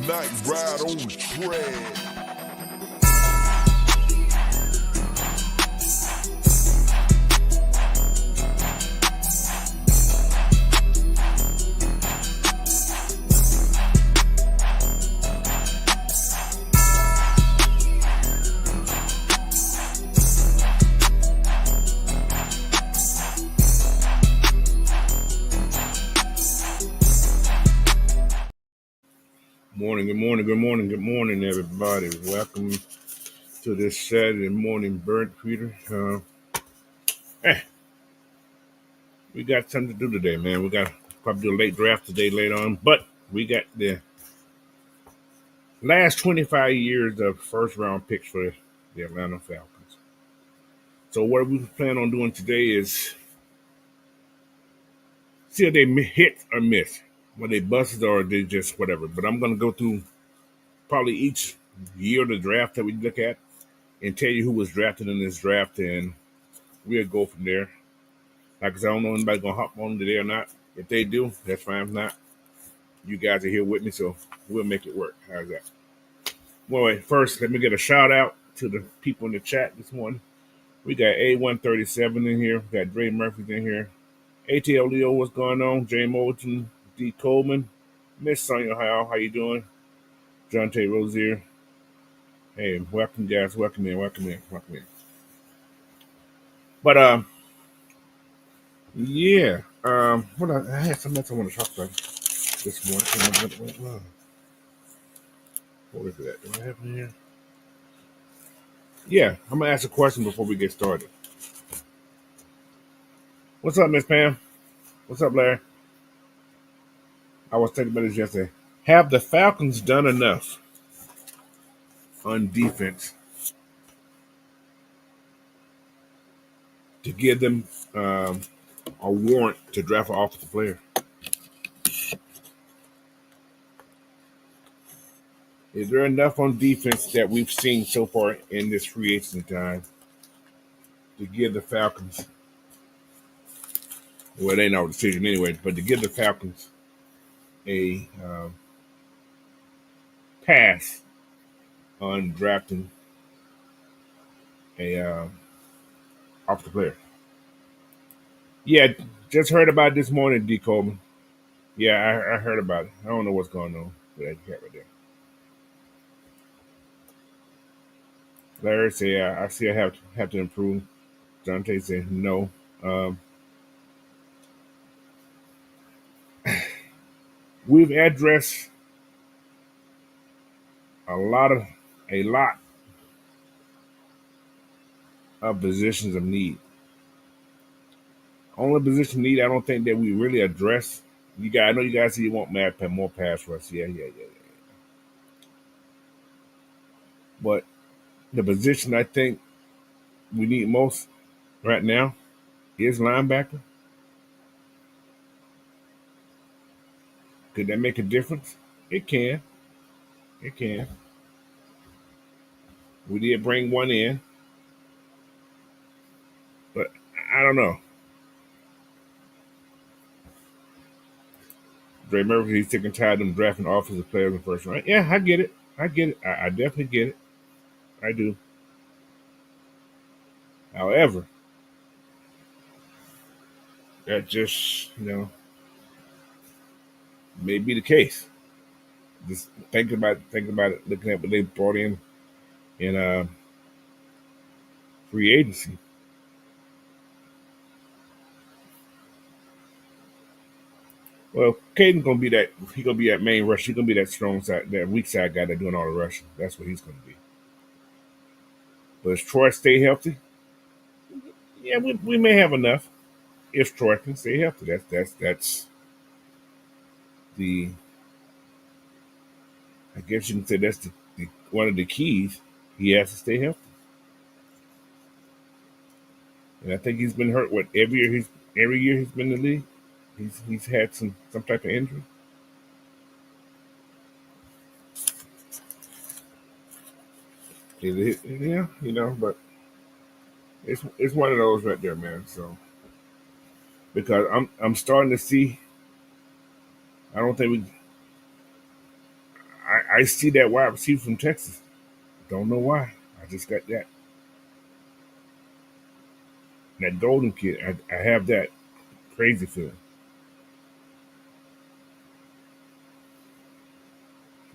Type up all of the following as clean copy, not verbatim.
night ride on the track. Good morning, everybody. Welcome to this Saturday morning bird feeder. Hey, we got something to do today, man. We got probably do a late draft today later on, but we got the last 25 years of first round picks for the Atlanta Falcons. So what we plan on doing today is see if they hit or miss, whether they busted or they just whatever. But I'm going to go through probably each year of the draft that we look at and tell you who was drafted in this draft, and we'll go from there. Like I said, I don't know if anybody's going to hop on today or not. If they do, that's fine. If not, you guys are here with me, so we'll make it work. How's that? Well, wait, first, let me get a shout out to the people in the chat this morning. We got A137 in here. We got Dre Murphy's in here. ATL Leo, what's going on? Jay Moulton, D. Coleman, Miss Sonia Howell, how you doing? John T. Rozier. Hey, welcome, guys. Welcome in. But, yeah. I had something else I want to talk about this morning. What is that? Do I have in here? Yeah, I'm going to ask a question before we get started. What's up, Miss Pam? What's up, Larry? I was thinking about this yesterday. Have the Falcons done enough on defense to give them a warrant to draft an offensive player? Is there enough on defense that we've seen so far in this free agency time to give the Falcons, well, it ain't our decision anyway, but to give the Falcons a pass on drafting a offensive player? Yeah, just heard about it this morning, D. Coleman. Yeah, I heard about it. I don't know what's going on with that cat right there. Larry say, I see I have to improve. Dante said, no. We've addressed a lot of positions of need. Only position of need I don't think that we really address. I know you guys say you want more pass rush. Yeah. But the position I think we need most right now is linebacker. Could that make a difference? It can. We did bring one in, but I don't know. Dre Murphy, he's sick and tired of them drafting offensive players in the first round. Yeah, I get it. I definitely get it. I do. However, that just, may be the case. Just thinking about it, looking at what they brought in free agency. Well, Caden's gonna be that. He's gonna be that main rush. He's gonna be that strong side, that weak side guy that's doing all the rushing. That's what he's gonna be. But if Troy stay healthy, yeah, we may have enough. If Troy can stay healthy, that's the. I guess you can say that's the one of the keys. He has to stay healthy, and I think he's been hurt. What every year he's been in the league, he's had some type of injury. Yeah, but it's one of those right there, man. So because I'm starting to see, I don't think I see that wide receiver from Texas. Don't know why. I just got that golden kid. I have that crazy feeling.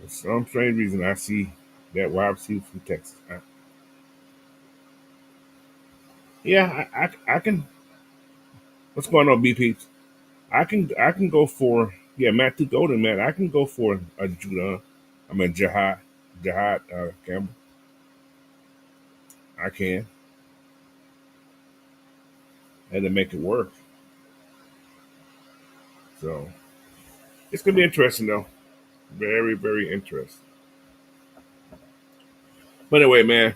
For some strange reason, I see that wide receiver from Texas. Yeah, I can. What's going on, BP? I can go for Matthew Golden, man. I can go for a Judah. I mean Jihad Campbell. I can. I had to make it work. So it's gonna be interesting though. Very, very interesting. But anyway, man,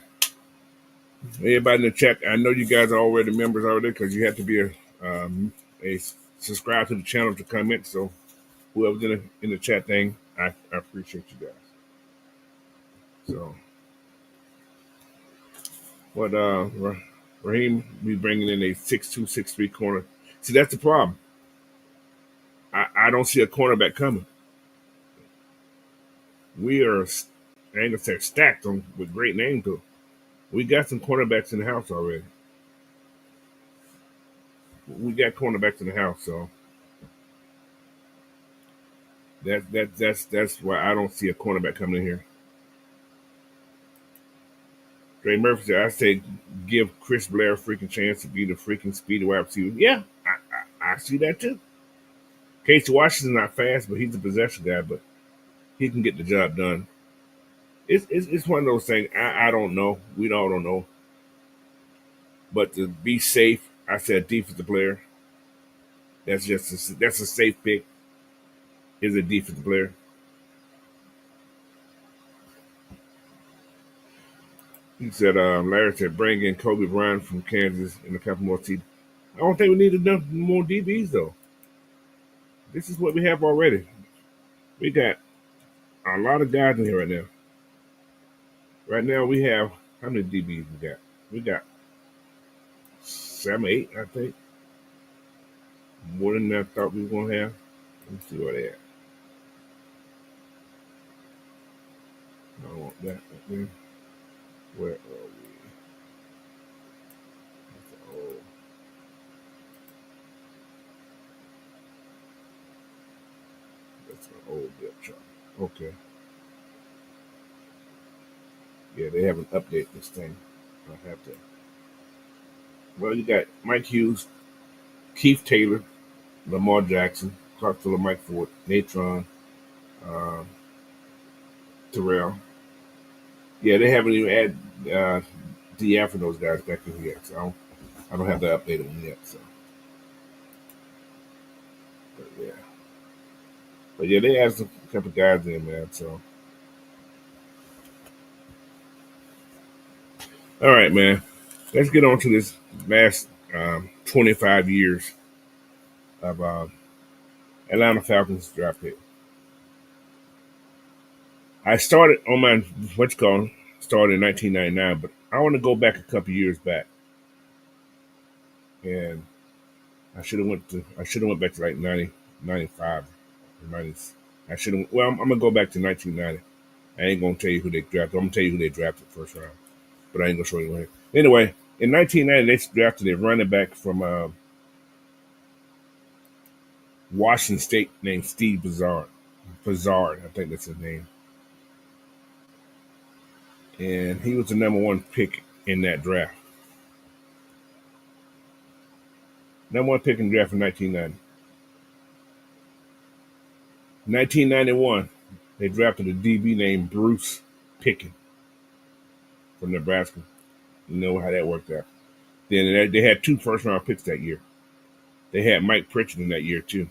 everybody in the chat, I know you guys are already members already because you have to be a subscribe to the channel to comment. So whoever's in the chat thing, I appreciate you guys. So what Raheem be bringing in a 6'2", 6'3" corner. See, that's the problem. I don't see a cornerback coming. We are, I ain't gonna say stacked on with great names though. We got some cornerbacks in the house already. We got cornerbacks in the house, so that's why I don't see a cornerback coming in here. Dre Murphy said, I say give Chris Blair a freaking chance to be the freaking speedy wide receiver. Yeah, I see that too. Casey Washington's not fast, but he's a possession guy, but he can get the job done. It's one of those things. I don't know. We all don't know. But to be safe, I said defensive player. That's a safe pick. Is a defensive player. He said, Larry said, bring in Kobe Bryant from Kansas and a couple more seats. I don't think we need enough more DBs though. This is what we have already. We got a lot of guys in here right now. Right now we have how many DBs we got? We got 7, 8, I think. More than I thought we were gonna have. Let me see where they at. I don't want that right there. Where are we? Oh, that's an old depth chart. Okay. Yeah, they haven't updated this thing. I have to. Well, you got Mike Hughes, Keith Taylor, Lamar Jackson, Clark Fuller, Mike Ford, Natron, uh, Terrell. Yeah, they haven't even added DF and those guys back in yet. So I don't have that updated one yet. So, but yeah. But yeah, they added a couple guys in, man. So, all right, man. Let's get on to this last 25 years of Atlanta Falcons draft pick. I started on my started in 1999, but I want to go back a couple years back, and I should have went back to like 90, 95, or 90. I should have. Well, I'm gonna go back to 1990. I ain't gonna tell you who they drafted. I'm gonna tell you who they drafted first round, but I ain't gonna show you where. Anyway, in 1990, they drafted a running back from Washington State named Steve Bizarre. Bizarre, I think that's his name. And he was the number one pick in that draft. Number one pick in the draft in 1990. 1991, they drafted a DB named Bruce Pickens from Nebraska. You know how that worked out. Then they had 2 first round picks that year. They had Mike Pritchard in that year too.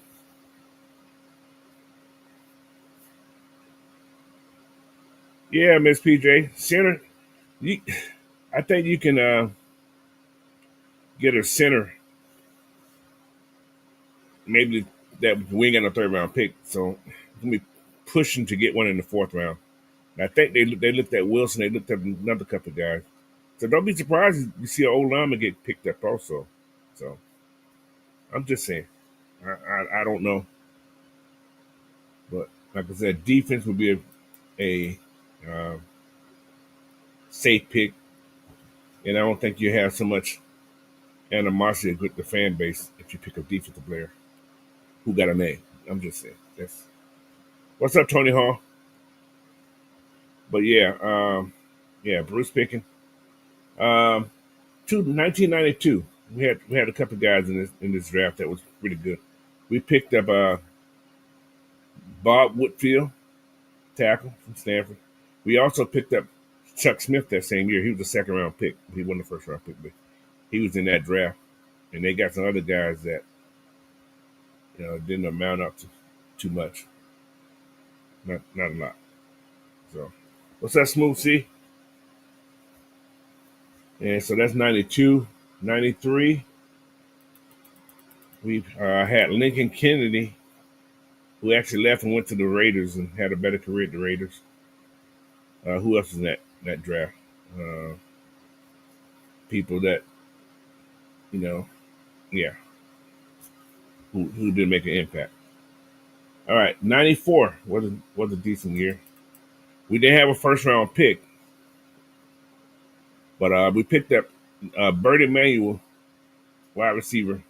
Yeah, Miss PJ center. You, I think you can get a center. Maybe that we ain't got a 3rd round pick, so gonna be pushing to get one in the 4th round. And I think they looked at Wilson. They looked at another couple of guys. So don't be surprised if you see an old lineman get picked up also. So I'm just saying. I don't know, but like I said, defense would be a uh, safe pick, and I don't think you have so much animosity with the fan base if you pick a defensive player who got a name. I'm just saying. That's what's up, Tony Hall. But yeah, Bruce picking. Um, 1992. We had a couple of guys in this draft that was pretty good. We picked up Bob Whitfield, tackle from Stanford. We also picked up Chuck Smith that same year. He was a second round pick. He wasn't the first round pick, but he was in that draft. And they got some other guys that didn't amount up to too much. Not a lot. So what's that, Smooth C? And so that's 92. 93. We had Lincoln Kennedy, who actually left and went to the Raiders and had a better career at the Raiders. Who else is in that draft? Uh, People that, you know, yeah, who did make an impact. All right, 94 was a decent year. We didn't have a first round pick, but we picked up Bert Emanuel, wide receiver,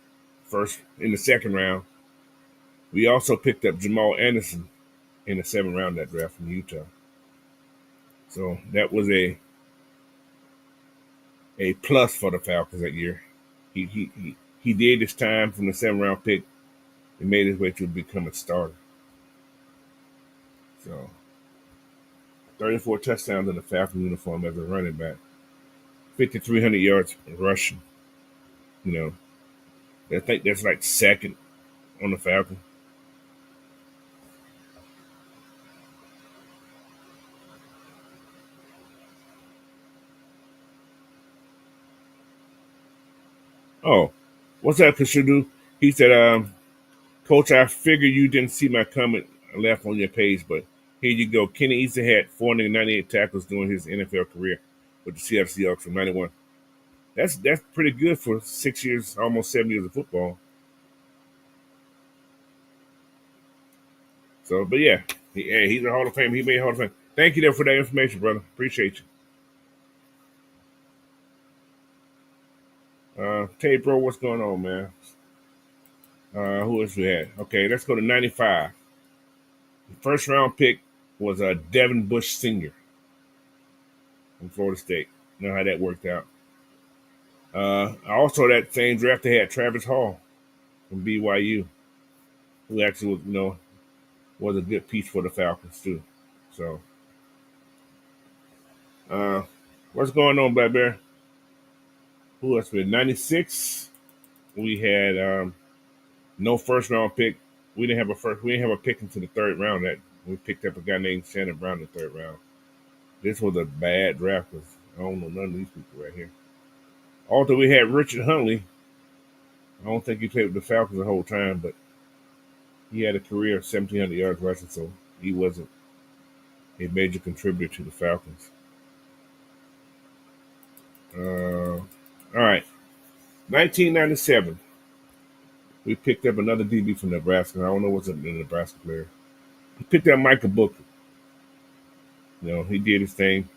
first in the second round. We also picked up Jamaal Anderson in the seventh round of that draft from Utah. So that was a plus for the Falcons that year. He did his time from the seventh round pick and made his way to become a starter. So 34 touchdowns in the Falcon uniform as a running back, 5,300 yards rushing. You know, I think that's like second on the Falcon. Oh, what's that, Kashudu? He said, Coach, I figure you didn't see my comment left on your page, but here you go. Kenny Easter had 498 tackles during his NFL career with the Seattle Seahawks from 91. That's pretty good for 6 years, almost 7 years of football. So, but yeah, he's a Hall of Fame. He made Hall of Fame. Thank you there for that information, brother. Appreciate you. Tay, bro, what's going on, man? Who else we had? Okay, let's go to 95. The first round pick was Devin Bush Sr. from Florida State. You know how that worked out. Also, that same draft they had Travis Hall from BYU, who actually was a good piece for the Falcons too. So, uh, what's going on, Black Bear? Who else? With 96, we had no first round pick. We didn't have a first. We didn't have a pick into the third round. That we picked up a guy named Shannon Brown in the third round. This was a bad draft because I don't know none of these people right here. Although we had Richard Huntley, I don't think he played with the Falcons the whole time, but he had a career of 1,700 yards rushing, so he wasn't a major contributor to the Falcons. All right, 1997. We picked up another DB from Nebraska. I don't know what's up in the Nebraska player. He picked up Michael Booker. He did his thing.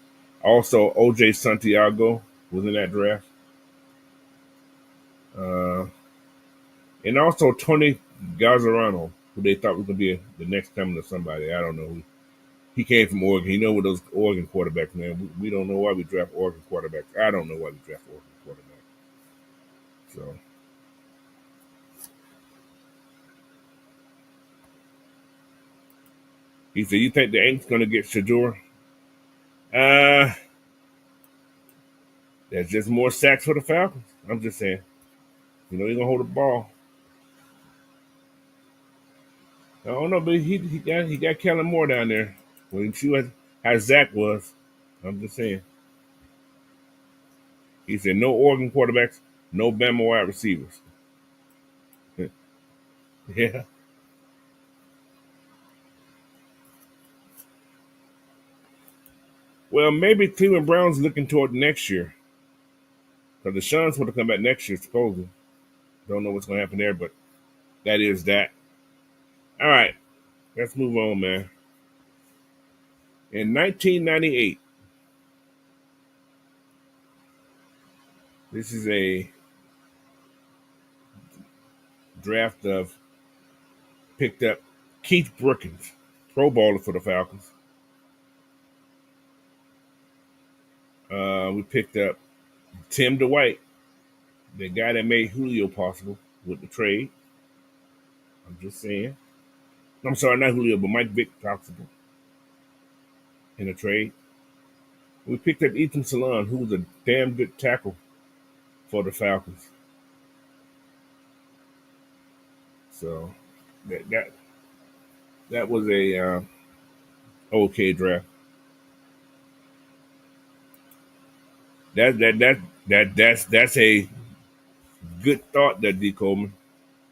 Also, O.J. Santiago was in that draft. And also Tony Gazzarano, who they thought was going to be the next coming of somebody. I don't know. He came from Oregon. You know what those Oregon quarterbacks, man. We don't know why we draft Oregon quarterbacks. I don't know why we draft Oregon quarterbacks. So, he said, you think the Aints going to get Shador? There's just more sacks for the Falcons. I'm just saying. He's going to hold the ball. I don't know, but he got Kellen Moore down there. Well, you see how Zach was. I'm just saying. He said no Oregon quarterbacks, no Bama wide receivers. Yeah. Well, maybe Cleveland Browns looking toward next year. Because the Suns want to come back next year, supposedly. Don't know what's going to happen there, but that is that. All right. Let's move on, man. In 1998, this is a draft of picked up Keith Brookins, Pro Bowler for the Falcons. We picked up Tim Dwight, the guy that made Julio possible with the trade. I'm just saying. I'm sorry, not Julio, but Mike Vick possible in the trade. We picked up Ethan Salon, who was a damn good tackle for the Falcons. So that was a okay draft. That's a good thought, that D Coleman.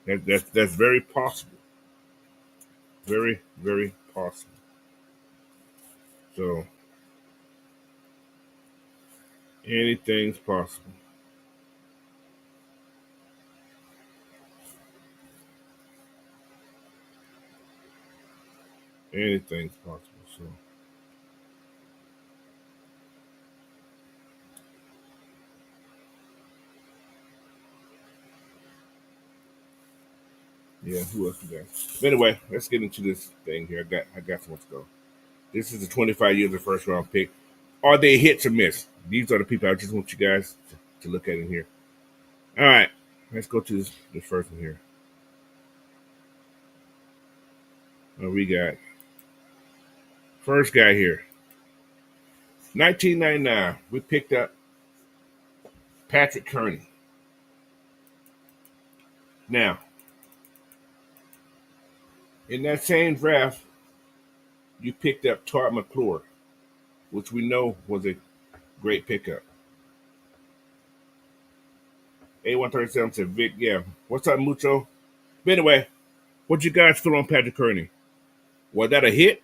That's very possible. Very, very possible. So anything's possible. Anything's possible. So yeah, who else we got? But anyway, let's get into this thing here. I got so much to go. This is the 25 years of first round pick. Are they hits or miss? These are the people I just want you guys to look at in here. All right, let's go to this first one here. We got first guy here. 1999, we picked up Patrick Kerney. Now, in that same draft, you picked up Tart McClure, which we know was a great pickup. A137 said, Vic, yeah. What's up, Mucho? But anyway, what you guys feel on Patrick Kerney? Was that a hit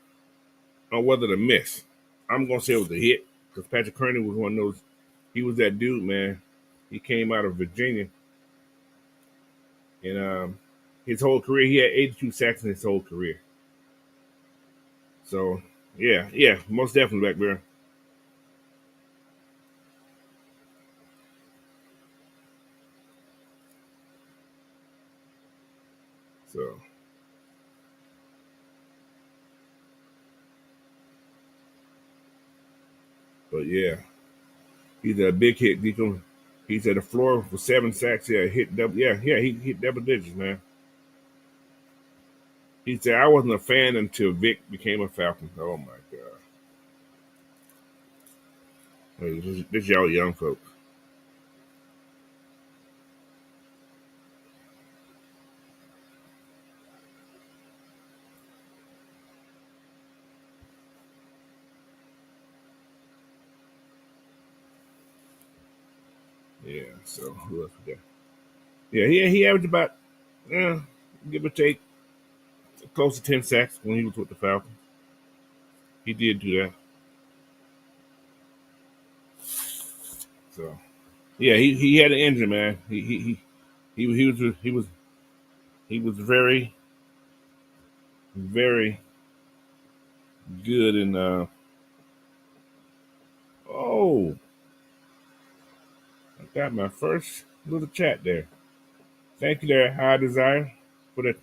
or was it a miss? I'm going to say it was a hit because Patrick Kerney was one of those. He was that dude, man. He came out of Virginia. And his whole career, he had 82 sacks in his whole career. So, yeah, most definitely back there. So, but yeah, he's a big hit. He's at the floor for 7 sacks. Yeah, hit double. Yeah, he hit double digits, man. He said, I wasn't a fan until Vick became a Falcon. Oh, my God. Hey, this y'all young folks. Yeah, so who else we got? Yeah, he averaged about, give or take, close to 10 sacks when he was with the Falcons. He did do that. So, yeah, he had an injury, man. He was very, very good in oh, I got my first little chat there. Thank you there, High Desire, for the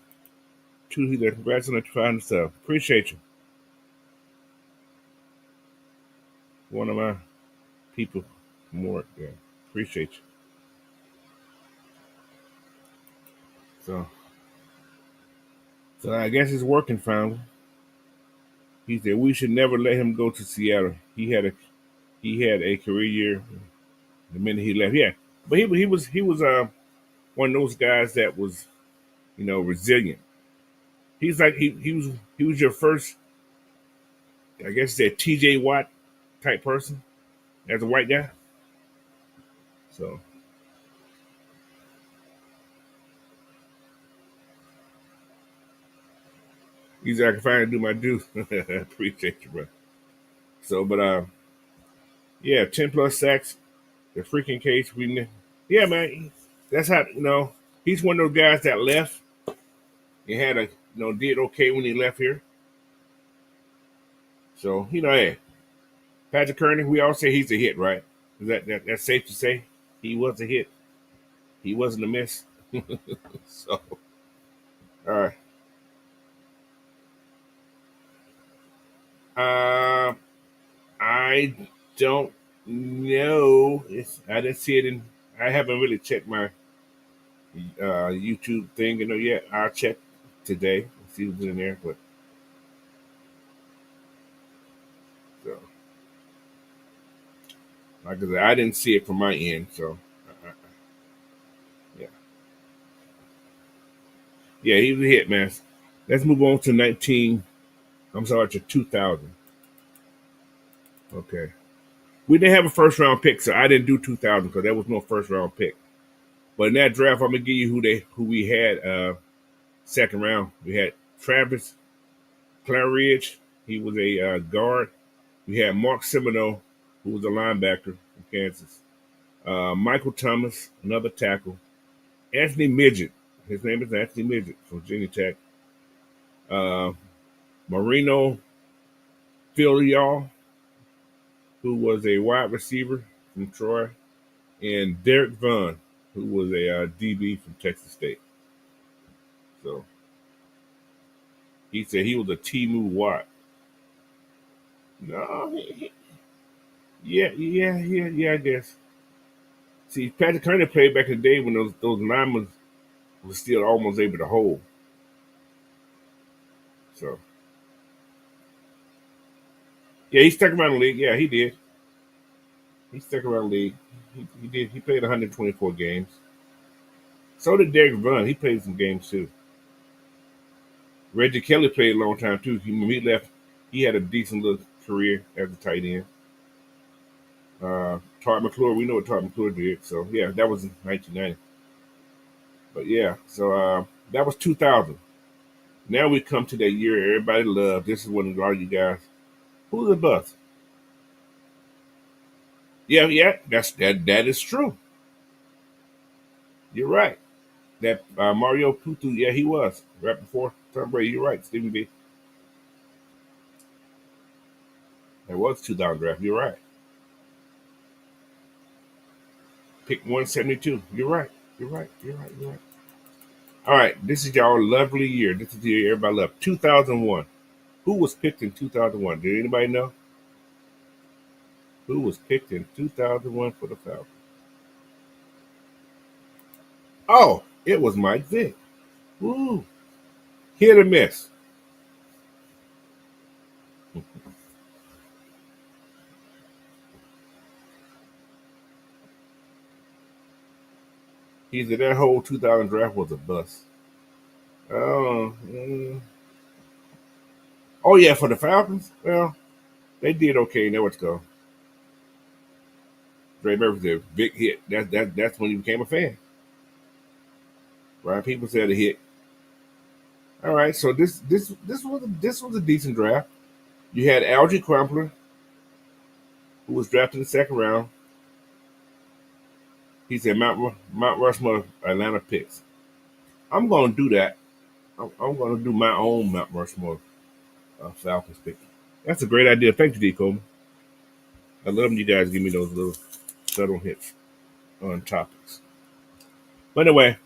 two there. Congrats on the 500 stuff. Appreciate you. One of my people from work there. Appreciate you. So I guess it's working finally. He said we should never let him go to Seattle. He had a career year the minute he left. Yeah. But he was one of those guys that was, resilient. He's like he was your first, I guess, that T.J. Watt type person as a white guy. So he's like, I can finally do my due. Appreciate you, bro. So, but yeah, 10+ sacks, the freaking case. Yeah, man. That's how he's one of those guys that left and had did okay when he left here. So, hey, Patrick Kerney, we all say he's a hit, right? Is that's safe to say? He was a hit. He wasn't a miss. So, all right. Uh, I don't know. I didn't see it in. I haven't really checked my YouTube thing, yet. I'll check today and see what's in there. But so, like I said, I didn't see it from my end. So, yeah, yeah, he was a hit, man. Let's move on to 19. I'm sorry, to 2000. Okay. We didn't have a first round pick, so I didn't do 2000 because there was no first round pick. But in that draft, I'm gonna give you who we had second round. We had Travis Claridge. He was a guard. We had Mark Semino, who was a linebacker from Kansas. Michael Thomas, another tackle. Anthony Midget. His name is Anthony Midget from Virginia Tech. Uh, Marino Filial, who was a wide receiver from Troy. And Derek Vaughn, who was a DB from Texas State. So he said he was a Timu Watt. No, yeah, I guess. See, Patrick Kerney played back in the day when those linemen were still almost able to hold. So yeah, he stuck around the league. Yeah, he did. He stuck around the league. He did. He played 124 games. So did Derek Vaughn. He played some games too. Reggie Kelly played a long time too. When he left, he had a decent little career as a tight end. Todd McClure, we know what Todd McClure did. So yeah, that was in 1990. But yeah, so that was 2000. Now we come to that year everybody loved. This is one of a lot of you guys. Who's the bust? Yeah, that is true. You're right. That Mario Putu, yeah, he was right before Tom Brady. You're right, Stephen B. That was 2000 draft. You're right. Pick 172. You're right. You're right. You're right. You're right. All right, this is y'all lovely year. This is the year everybody loved. 2001. Who was picked in 2001? Did anybody know? Who was picked in 2001 for the Falcons? Oh, it was Mike Vick. Woo. Hit or miss. He said that whole 2000 draft was a bust. Oh, oh yeah, for the Falcons? Well, they did okay. Now let's go. Dre Murphy said Vick hit. That's when he became a fan. Right? People said a hit. All right, so this was a decent draft. You had Algie Crumpler, who was drafted in the second round. He said Mount Rushmore Atlanta picks. I'm going to do that. I'm going to do my own Mount Rushmore Falcons pick. That's a great idea. Thank you, D. Coleman. I love when you guys give me those little subtle hits on topics. But anyway,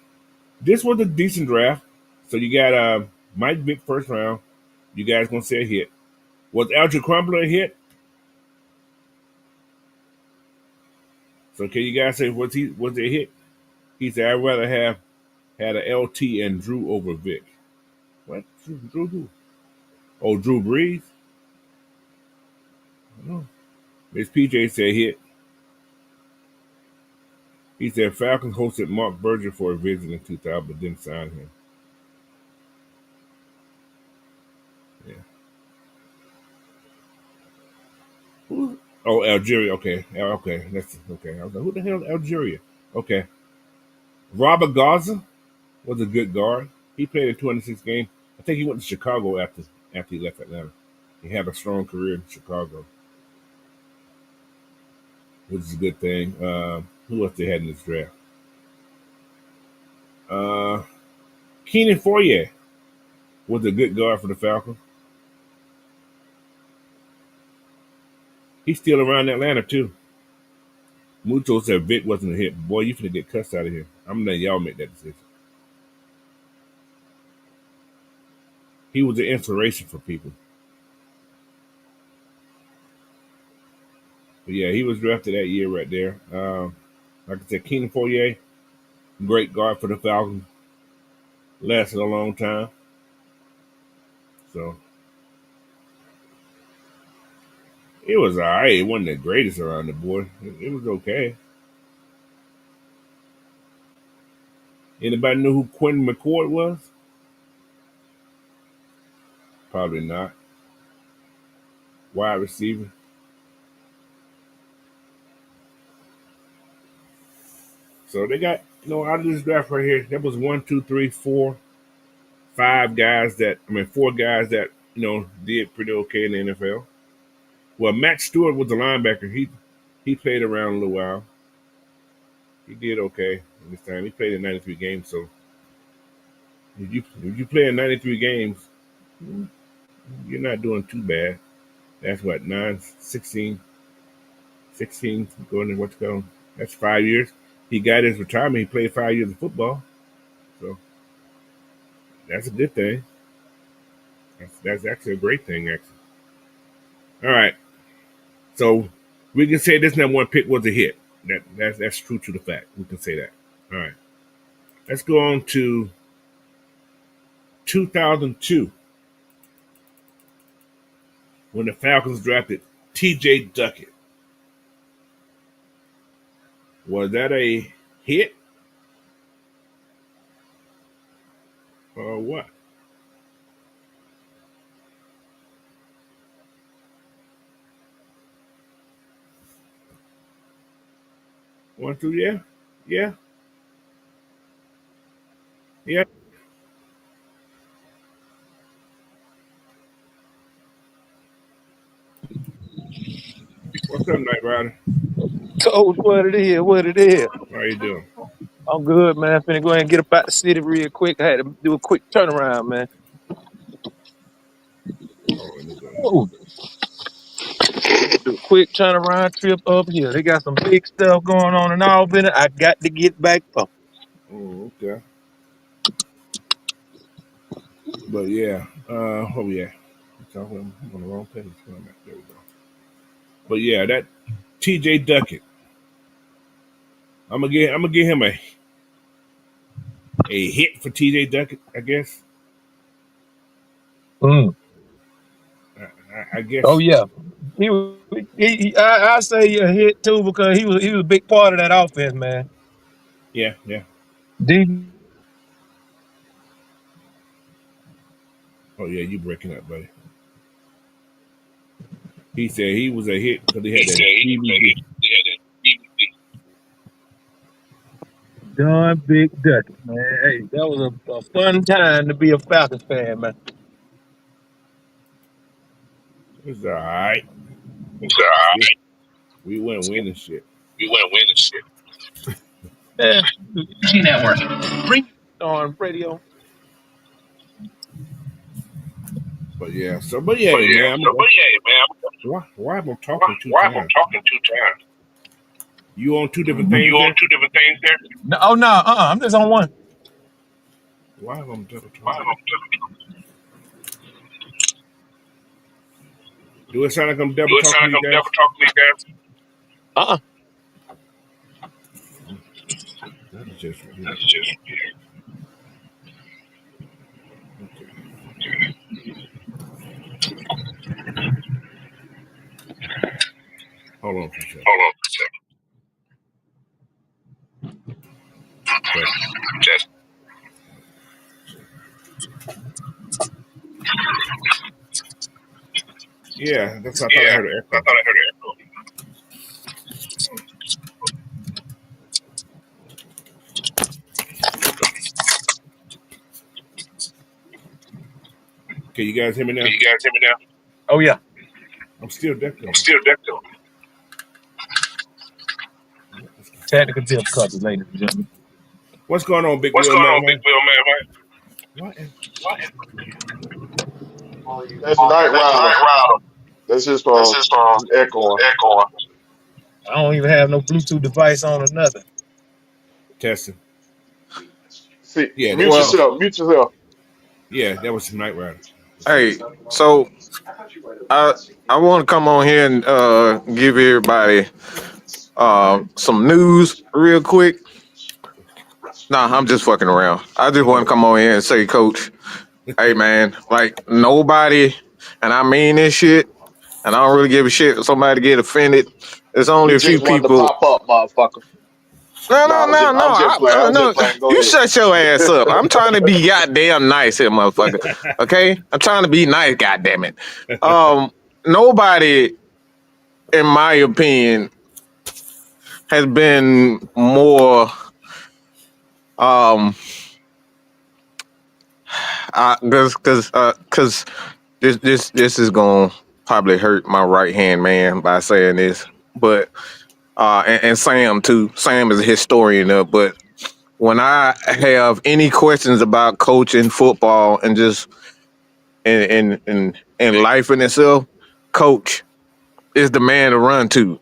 this was a decent draft. So you got Mike Vick first round. You guys gonna say a hit? Was Algie Crumpler a hit? So can you guys say was it a hit? He said I'd rather have had a LT and Drew over Vick. What? Drew who? Oh, Drew Brees? No. Miss PJ said hit. He said Falcons hosted Mark Berger for a visit in 2000, but didn't sign him. Yeah. Who? Oh, Algeria. Okay. Okay. That's okay. I was like, who the hell is Algeria? Okay. Robert Garza was a good guard. He played in 26 games. I think he went to Chicago after he left Atlanta. He had a strong career in Chicago, which is a good thing. Who else they had in this draft? Uh, Keenan Foyer was a good guard for the Falcons. He's still around Atlanta too. Mucho said Vick wasn't a hit. Boy, you finna get cussed out of here. I'm gonna let y'all make that decision. He was an inspiration for people. But yeah, he was drafted that year right there. Like I said, Keenan Fourier, great guard for the Falcons. Lasted a long time. So it was alright. It wasn't the greatest around the board. It was okay. Anybody know who Quentin McCord was? Probably not. Wide receiver. So they got, out of this draft right here, there was 1, 2, 3, 4, 5 guys four guys that, did pretty okay in the NFL. Well, Matt Stewart was the linebacker. He played around a little while. He did okay this time. He played in 93 games. So if you play in 93 games, you're not doing too bad. That's what, 9, 16 going to what's going. That's 5 years. He got his retirement. He played 5 years of football. So that's a good thing. That's actually a great thing, actually. All right. So we can say this number one pick was a hit. That's true to the fact. We can say that. All right. Let's go on to 2002 when the Falcons drafted T.J. Duckett. Was that a hit or what? 1, 2, yeah, yeah, yeah. What's up, Night Rider? Coach, what it is, what it is. How you doing? I'm good, man. Finna go ahead and get up out the city real quick. I had to do a quick turnaround, man. Oh, let me go. Ooh, do a quick turnaround trip up here. They got some big stuff going on in Albany. I got to get back up. Oh, okay. But yeah, yeah. I'm on the wrong page. There we go. But yeah, that T.J. Duckett. I'm gonna give him a hit for T.J. Duckett, I guess. Mm. I guess. Oh yeah, I say a hit too because he was a big part of that offense, man. Yeah. D. Oh yeah, you breaking up, buddy. He said he was a hit because he had that DVD. Done Big Ducky, man. Hey, that was a fun time to be a Falcons fan, man. It's all right. It's all right. We went winning shit. We went winning shit. Yeah. Network. Bring on radio. But yeah, man. Why am I talking two times? You on two different things there? No, I'm just on one. Why am I double talking? Do it sound like I'm double talking to you guys? Uh-uh. That is just weird. Okay. Hold on for a second. Just. Yeah, that's what I thought I heard an echo. Can you guys hear me now? Oh yeah. I'm still decked. Technical difficulties, ladies and gentlemen. What's going on, Big Wheel Man? What? That's Night Rider. That's just That's just echoing. echoing. I don't even have no Bluetooth device on or nothing. Testing. See, Yeah, mute Well, yourself. Mute yourself. that was some night rider. hey, so I want to come on here and give everybody some news real quick. Nah, I'm just fucking around. I just want to come on here and say, Coach, hey man, like nobody, and I mean this shit, and I don't really give a shit if somebody get offended. There's only You a few just wanted to people. pop up, motherfucker. No, No, no, no, no. I'm just playing. I'm No. just playing. Go You ahead. shut your ass up. I'm trying to be goddamn nice here, motherfucker. Okay? I'm trying to be nice, goddamn it. Nobody, in my opinion, has been more um because this is gonna probably hurt my right hand man by saying this, but and Sam too. Sam is a historian of, but when I have any questions about coaching football and just in life in itself, Coach is the man to run to.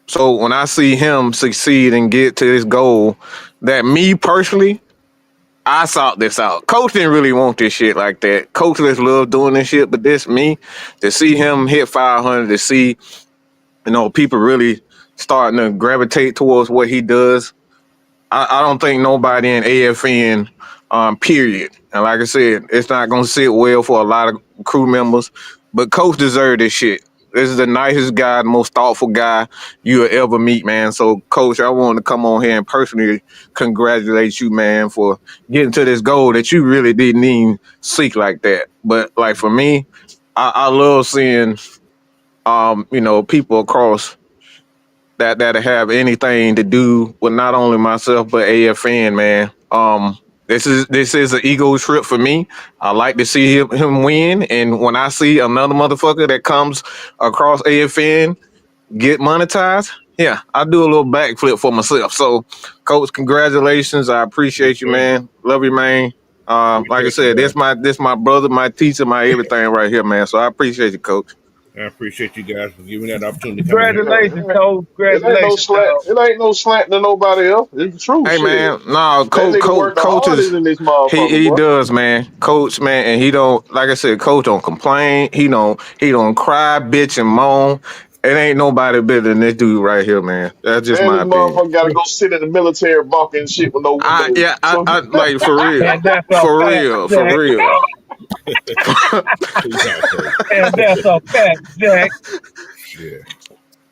So when I see him succeed and get to this goal, that me personally, I sought this out. Coach didn't really want this shit like that. Coach just love doing this shit, but this me, to see him hit 500, to see, people really starting to gravitate towards what he does. I don't think nobody in AFN, period. And like I said, it's not going to sit well for a lot of crew members, but Coach deserved this shit. This is the nicest guy, the most thoughtful guy you'll ever meet, man. So, Coach, I wanted to come on here and personally congratulate you, man, for getting to this goal that you really didn't even seek like that. But, like, for me, I love seeing, people across that have anything to do with not only myself but AFN, man. This is an ego trip for me. I like to see him win, and when I see another motherfucker that comes across AFN get monetized, yeah, I do a little backflip for myself. So, Coach, congratulations. I appreciate you, man. Love you, man. Like I Appreciate said, you, this my brother, my teacher, my everything right here, man. So I appreciate you, Coach. I appreciate you guys for giving me that opportunity to come in here. Yeah, Congratulations, Cole. it ain't no Congratulations, slant. dog. It ain't no slant to nobody else. It's the truth, Hey shit. man, no, That nigga worked the coach hardest is in this he motherfucker, he boy. does, man. Coach, man, and he don't, like I said, coach don't complain. He don't cry, bitch, and moan. It ain't nobody better than this dude right here, man. That's just And my this opinion. motherfucker got to go sit in the military bunker and shit with no I windows. yeah, So I like for real, And that's a for fact, real, for Jack. real. He's all crazy. And that's a fact, Jack. Yeah.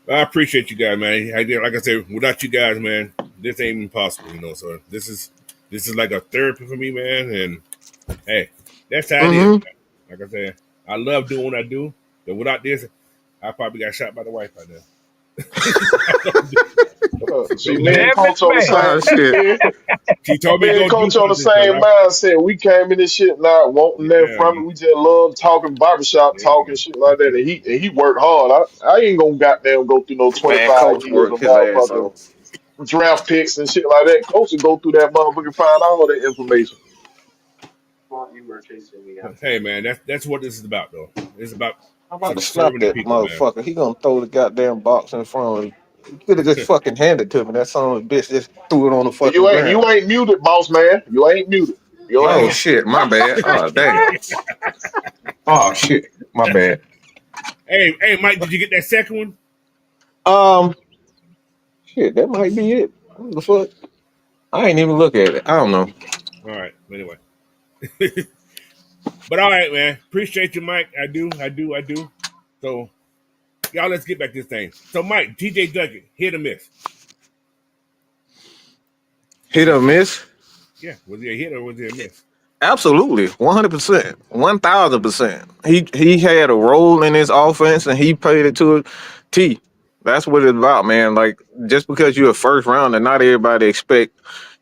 I appreciate you guys, man. Like I said, without you guys, man, this ain't even possible, So this is like a therapy for me, man. And hey, that's how it is, Mm-hmm. man. Like I said, I love doing what I do, but without this, I probably got shot by the wife by now. see, Don't me let and it. Damn it, coach on the man. Oh same. shit. She told me Me and go do coach on the something, so same mindset. We came in this shit not wanting that yeah, from it. We just love talking barbershop there you talking go. shit like that. And he worked hard. I ain't gonna goddamn go through no Man, 25 coach years worked of his ass motherfucking off. draft picks and shit like that. Coach will go through that motherfucker and find all that information. Hey, man, that's what this is about, though. It's about I'm about to slap serving the that people, man. motherfucker. He gonna throw the goddamn box in front of him. He could have just fucking handed it to me. That son of a bitch just threw it on the You fucking ain't you ground. ain't muted, boss man. You ain't muted. Go Oh ahead. shit, my bad. Oh damn. Oh shit, my bad. Hey, Mike, did you get that second one? Um, shit, that might be it. What the fuck? I ain't even look at it. I don't know. All right. Anyway, but all right, man. Appreciate you, Mike. I do. So y'all, let's get back to this thing. So, Mike, TJ Duckett, hit or miss? Hit or miss? Yeah, was he a hit or was he a miss? Absolutely, 100%, 1,000%. He had a role in his offense and he played it to a T. That's what it's about, man. Like just because you're a first rounder, not everybody expect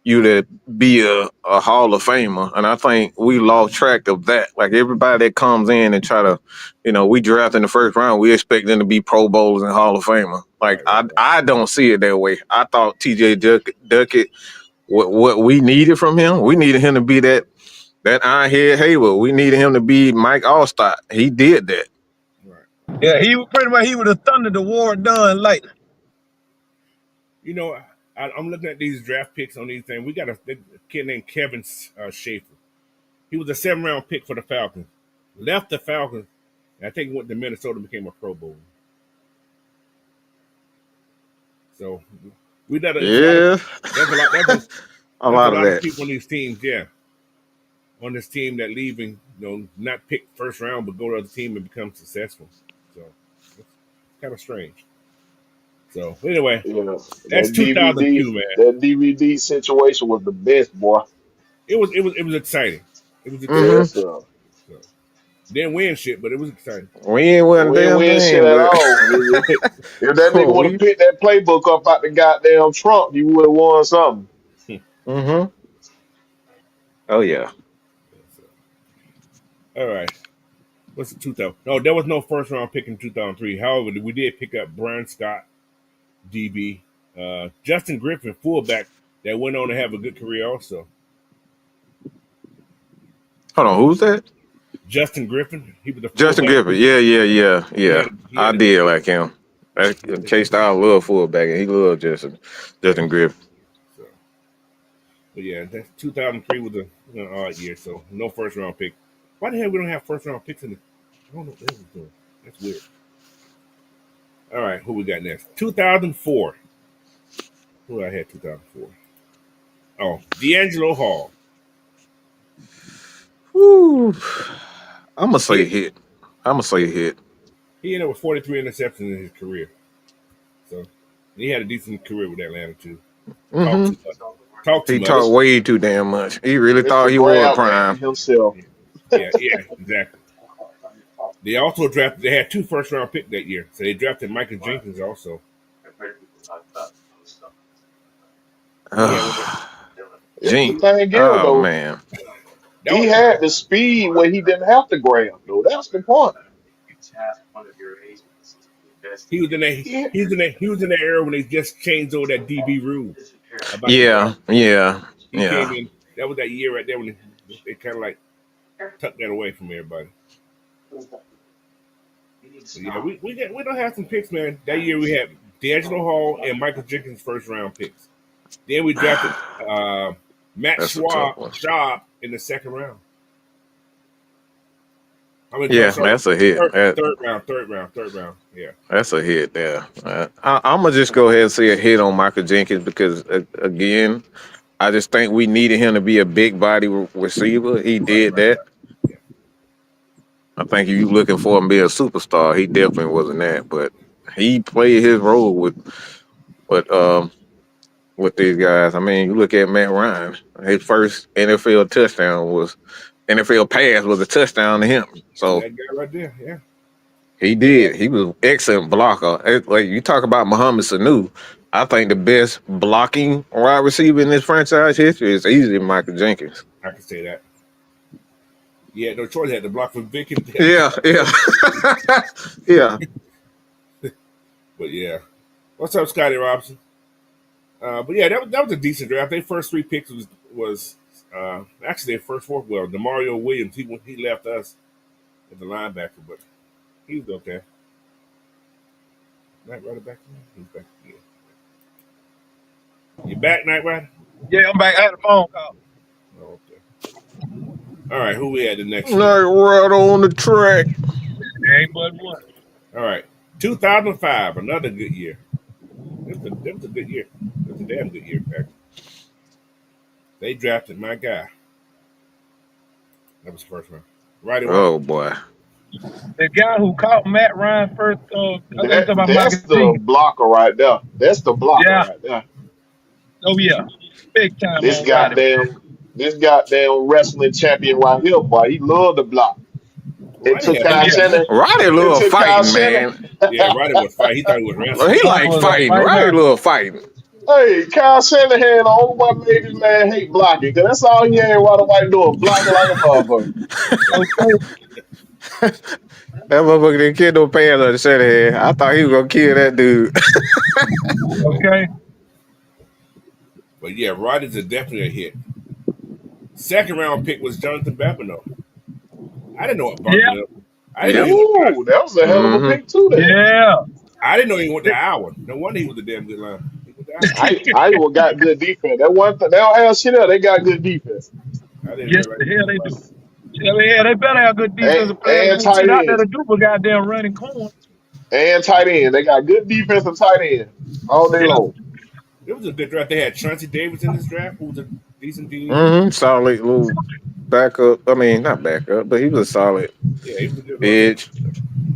you to be a Hall of Famer, and I think we lost track of that. Like everybody that comes in and try to, we draft in the first round, we expect them to be Pro Bowlers and Hall of Famer. Like Right, right, right. I don't see it that way. I thought T.J. Duckett, what we needed from him, we needed him to be that Ironhead Hayward. We needed him to be Mike Allstott. He did that. Right. Yeah, he was pretty much he would have thundered the war done like. You know, I'm looking at these draft picks on these things. We got a kid named Kevin Schaefer. He was a 7th-round pick for the Falcons. Left the Falcons, and I think he went to Minnesota and became a Pro Bowler. So we got Yeah. there's A a lot lot of of people that. on these teams, yeah. On this team that leaving, not pick first round, but go to the team and become successful. So it's kind of strange. So anyway, You know, that's that DVD, 2002, man. that DVD situation was the best, boy. It was exciting. It was exciting. Mm-hmm. Yes, sir. So, didn't win shit, but it was exciting. We ain't win a We ain't damn win shit thing, at but all. If that nigga would have we. picked that playbook up out the goddamn trunk, you would have won something. Mm-hmm. Oh yeah. So, all right. What's the 2000? No, there was no first round pick in 2003. However, we did pick up Brian Scott, DB, Justin Griffin, fullback, that went on to have a good career also. Hold on, who's that? Justin Griffin, he was the Justin fullback. Griffith. Yeah. He I had a did like him. Chase I love fullback, and he loved Justin Griffith. so, but yeah, that 2003 was a odd year, so no first round pick. Why the hell we don't have first round picks in the? I don't know what the hell we're doing. That's weird. All right, who we got next? 2004. Who I had 2004? Oh, DeAngelo Hall. Woo. I'm gonna say He hit. I'm gonna say hit. he ended up with 43 interceptions in his career. So he had a decent career with Atlanta too. Talk Mm-hmm. too much. Talk too He much. talked way too damn much. He really thought Mr. he was Grab Man prime. himself. Yeah, exactly. They also drafted. They had 2 first round picks that year, so they drafted Michael Jenkins also. He had one. The Gene. thing is, Oh though, man. That he was had the speed where he didn't have to grab, though. That's the point. he was in that Yeah. he was in that era when they just changed over that DB rule about the Yeah. draft. Yeah. He came Yeah. in. That was that year right there when they kind of like tucked that away from everybody. So yeah, we don't have some picks, man. That year we had DeAngelo Hall and Michael Jenkins first round picks. Then we drafted Matt That's a tough one. Schaub in the 2nd round. I mean, Yeah, sorry, that's a hit. third round. Yeah. That's a hit there. I'm gonna just go ahead and say a hit on Michael Jenkins because again, I just think we needed him to be a big body receiver. He did Right. that. Yeah. I think if you looking for him to be a superstar, he definitely wasn't that. But he played his role with with these guys. I mean, you look at Matt Ryan. His first NFL pass was a touchdown to him. So That guy right there. Yeah. he did. He was an excellent blocker. Like you talk about Muhammad Sanu, I think the best blocking wide receiver in this franchise history is easily Michael Jenkins. I can say that. Yeah, no choice. Had to block for Vick and Yeah, yeah. But yeah. What's up, Scotty Robinson? But yeah, that was a decent draft. Their first 3 picks was actually their first 4. Well, Demario Williams, he left us as the linebacker, but he was okay. Knight Rider back there? He's back. Yeah. You back, Knight Rider? Yeah, I'm back. I had a phone call. Oh, okay. All right, who we had the next year? Like right on the track. There ain't but one. All right, 2005, another good year. That was a good year. That was a damn good year, actually. They drafted my guy. That was the first one. Roddy White. Oh boy. The guy who caught Matt Ryan first. I think you're talking about That's Michael the Jenkins. blocker right there. That's the blocker Yeah. right there. Oh yeah. Big time This on Roddy. goddamn wrestling champion right here, boy. He loved the block. It Roddy took had Kyle he had Shannon. Roddy It love took Kyle fighting, man. Shannon. Yeah, Roddy was fighting. He thought he was Well, wrestling. he Roddy like was a fighting. fighter. Roddy love fighting. Hey, Kyle Shanahan, the only one made this man hate blocking, because that's all he had Roddy White doing, blocking like a motherfucker. Okay. That motherfucker didn't kill no pants on the set head. I thought he was gonna kill that dude. Okay. But yeah, Roddy's definitely a hit. 2nd round pick was Jonathan Babineau. I didn't know what Yeah. I didn't know he went. Ooh, that was a hell of a Mm-hmm. pick too. Then Yeah. I didn't know he went to Iowa. No wonder he was a damn good line. He went to Iowa. Iowa got good defense. That one they don't have shit else. They got good defense I didn't Yes, realize the he hell went they to do. Iowa. Yeah, they better have good defensive players. and Ain't tight shit out there to ends do but goddamn running corn. and tight end. They got good defensive tight end all day Yeah. long. It was a good draft. They had Chauncey Davis in this draft, who was a decent DE. Mm-hmm. Solid little backup. I mean, not backup, but he was a solid Yeah, he was a good rookie. edge.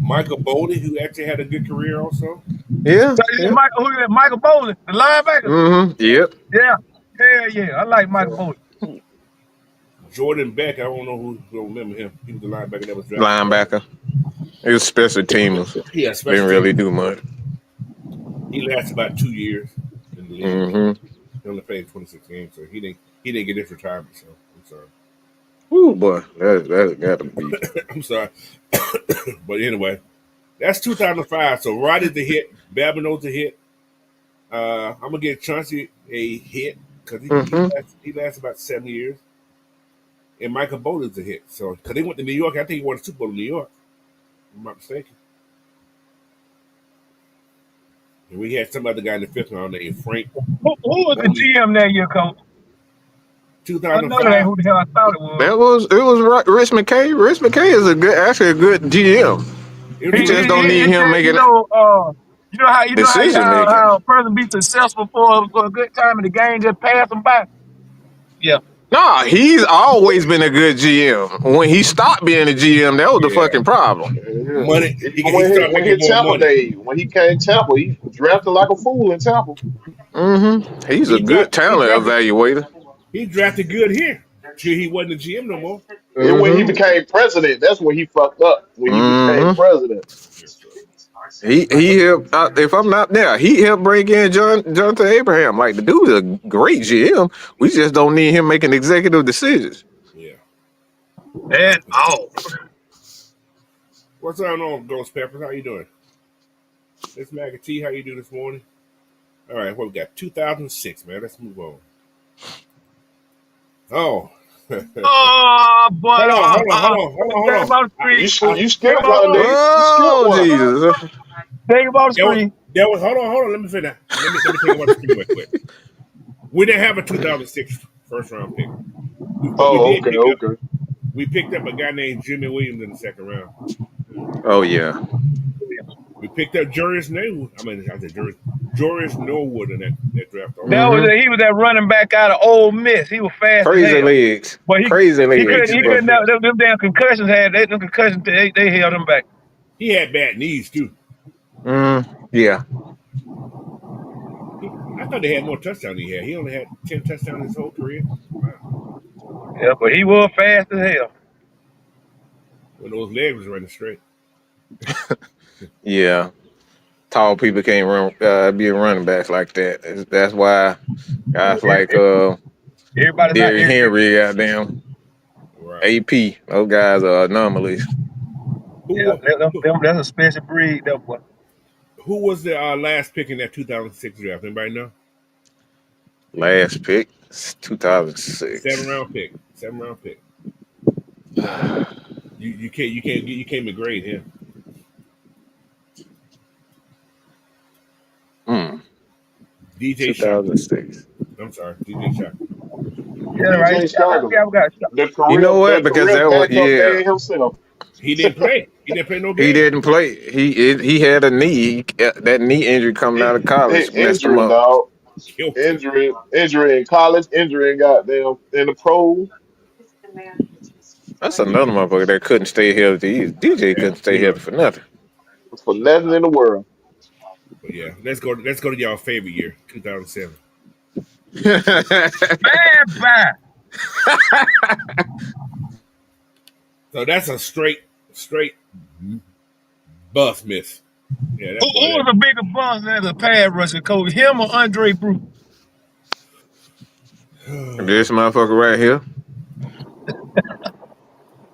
Michael Boley, who actually had a good career also. Yeah. So, Yeah. Michael, who is that? Michael Bowling, the linebacker. Mm-hmm. Yep. Yeah. Hell yeah. I like Michael So Bowling. Jordan Beck, I don't know who don't remember him. He was the linebacker that was drafted. Linebacker. He was special teamers. He had Didn't special really teams. do much. He lasted about 2 years in the league. Mm-hmm. He only played 26 games, so he didn't get his retirement. So I'm sorry. Ooh, boy. That gotta be. I'm sorry. But anyway, that's 2005. So Roddy's the hit. Babineau's the hit. I'm gonna give Chauncey a hit because Mm-hmm. he lasts about 7 years. And Michael Bowler's a hit. So because he went to New York, I think he won a Super Bowl in New York. If I'm not mistaken. And we had some other guy in the fifth round named Frank. Who was the GM that year, coach? I know that ain't 2005. who the hell I thought it was. It was Rich McKay. Rich McKay is actually a good GM. It You was just don't need him making You know decision making. how a person be successful for a good time in the game, just pass them by. Yeah. Nah, he's always been a good GM. When he stopped being a GM, that was the Yeah. fucking problem. Yeah. Money. Even He started when making his more Tampa money. days, when he came Tampa, he drafted like a fool in Tampa. Mm-hmm. He's a He good talent drafted evaluator. he drafted good here. Till he wasn't a GM no more. And when he Mm-hmm. became president, that's when he fucked up. When he became Mm-hmm. president. He helped. If I'm not there, he helped bring in Jonathan Abraham. Like the dude is a great GM. We just don't need him making executive decisions. Yeah. And What's going on, Ghost Peppers? How you doing? Miss Maggie how you doing this morning? All right, what we got? 2006, man. Let's move on. Oh. oh boy, Hold on. about the You street. you skipped one, dude. Oh You skipped one. Jesus! Think about the street. There was hold on. Let me finish. Let me take about the screen real quick. We didn't have a 2006 first round pick. Oh, okay. We picked up a guy named Jimmy Williams in the second round. Oh yeah. We picked up Joris Norwood. Joris Norwood in that draft. He was that running back out of Ole Miss. He was fast. Crazy as hell. legs. But he couldn't. Them damn concussions them concussions. They held him back. He had bad knees too. Yeah. I thought they had more touchdowns than he had. He only had 10 touchdowns his whole career. Wow. Yeah, but he was fast as hell. When those legs was running straight. Yeah. Tall people can't run, be running backs like that. That's why guys like Everybody Derrick Henry, goddamn Right. AP. Those guys are anomalies. Yeah, that's a special breed. That boy. Who was the last pick in that 2006 draft? Anybody know? Last pick, 2006. 7-round pick. You can't McGrade him. DJ Sharp. 2006. I'm sorry, DJ Sharp. Yeah, right. DJ Sharp. Yeah, we got shot. The career, You know what? Because that was man himself. He didn't play. He didn't play no game. He didn't play. He had a knee. That knee injury coming out of college messed him Injury, up. dog. Killed Injury in college. Injury in goddamn in the pros. That's another motherfucker that couldn't stay healthy. DJ couldn't stay healthy for nothing. For nothing in the world. But yeah, let's go to y'all favorite year, 2007. Man, bye. So that's a straight bust miss. Yeah, that's Who was a bigger bust as a pass rusher coach? Him or Andre Bruce? This motherfucker right here.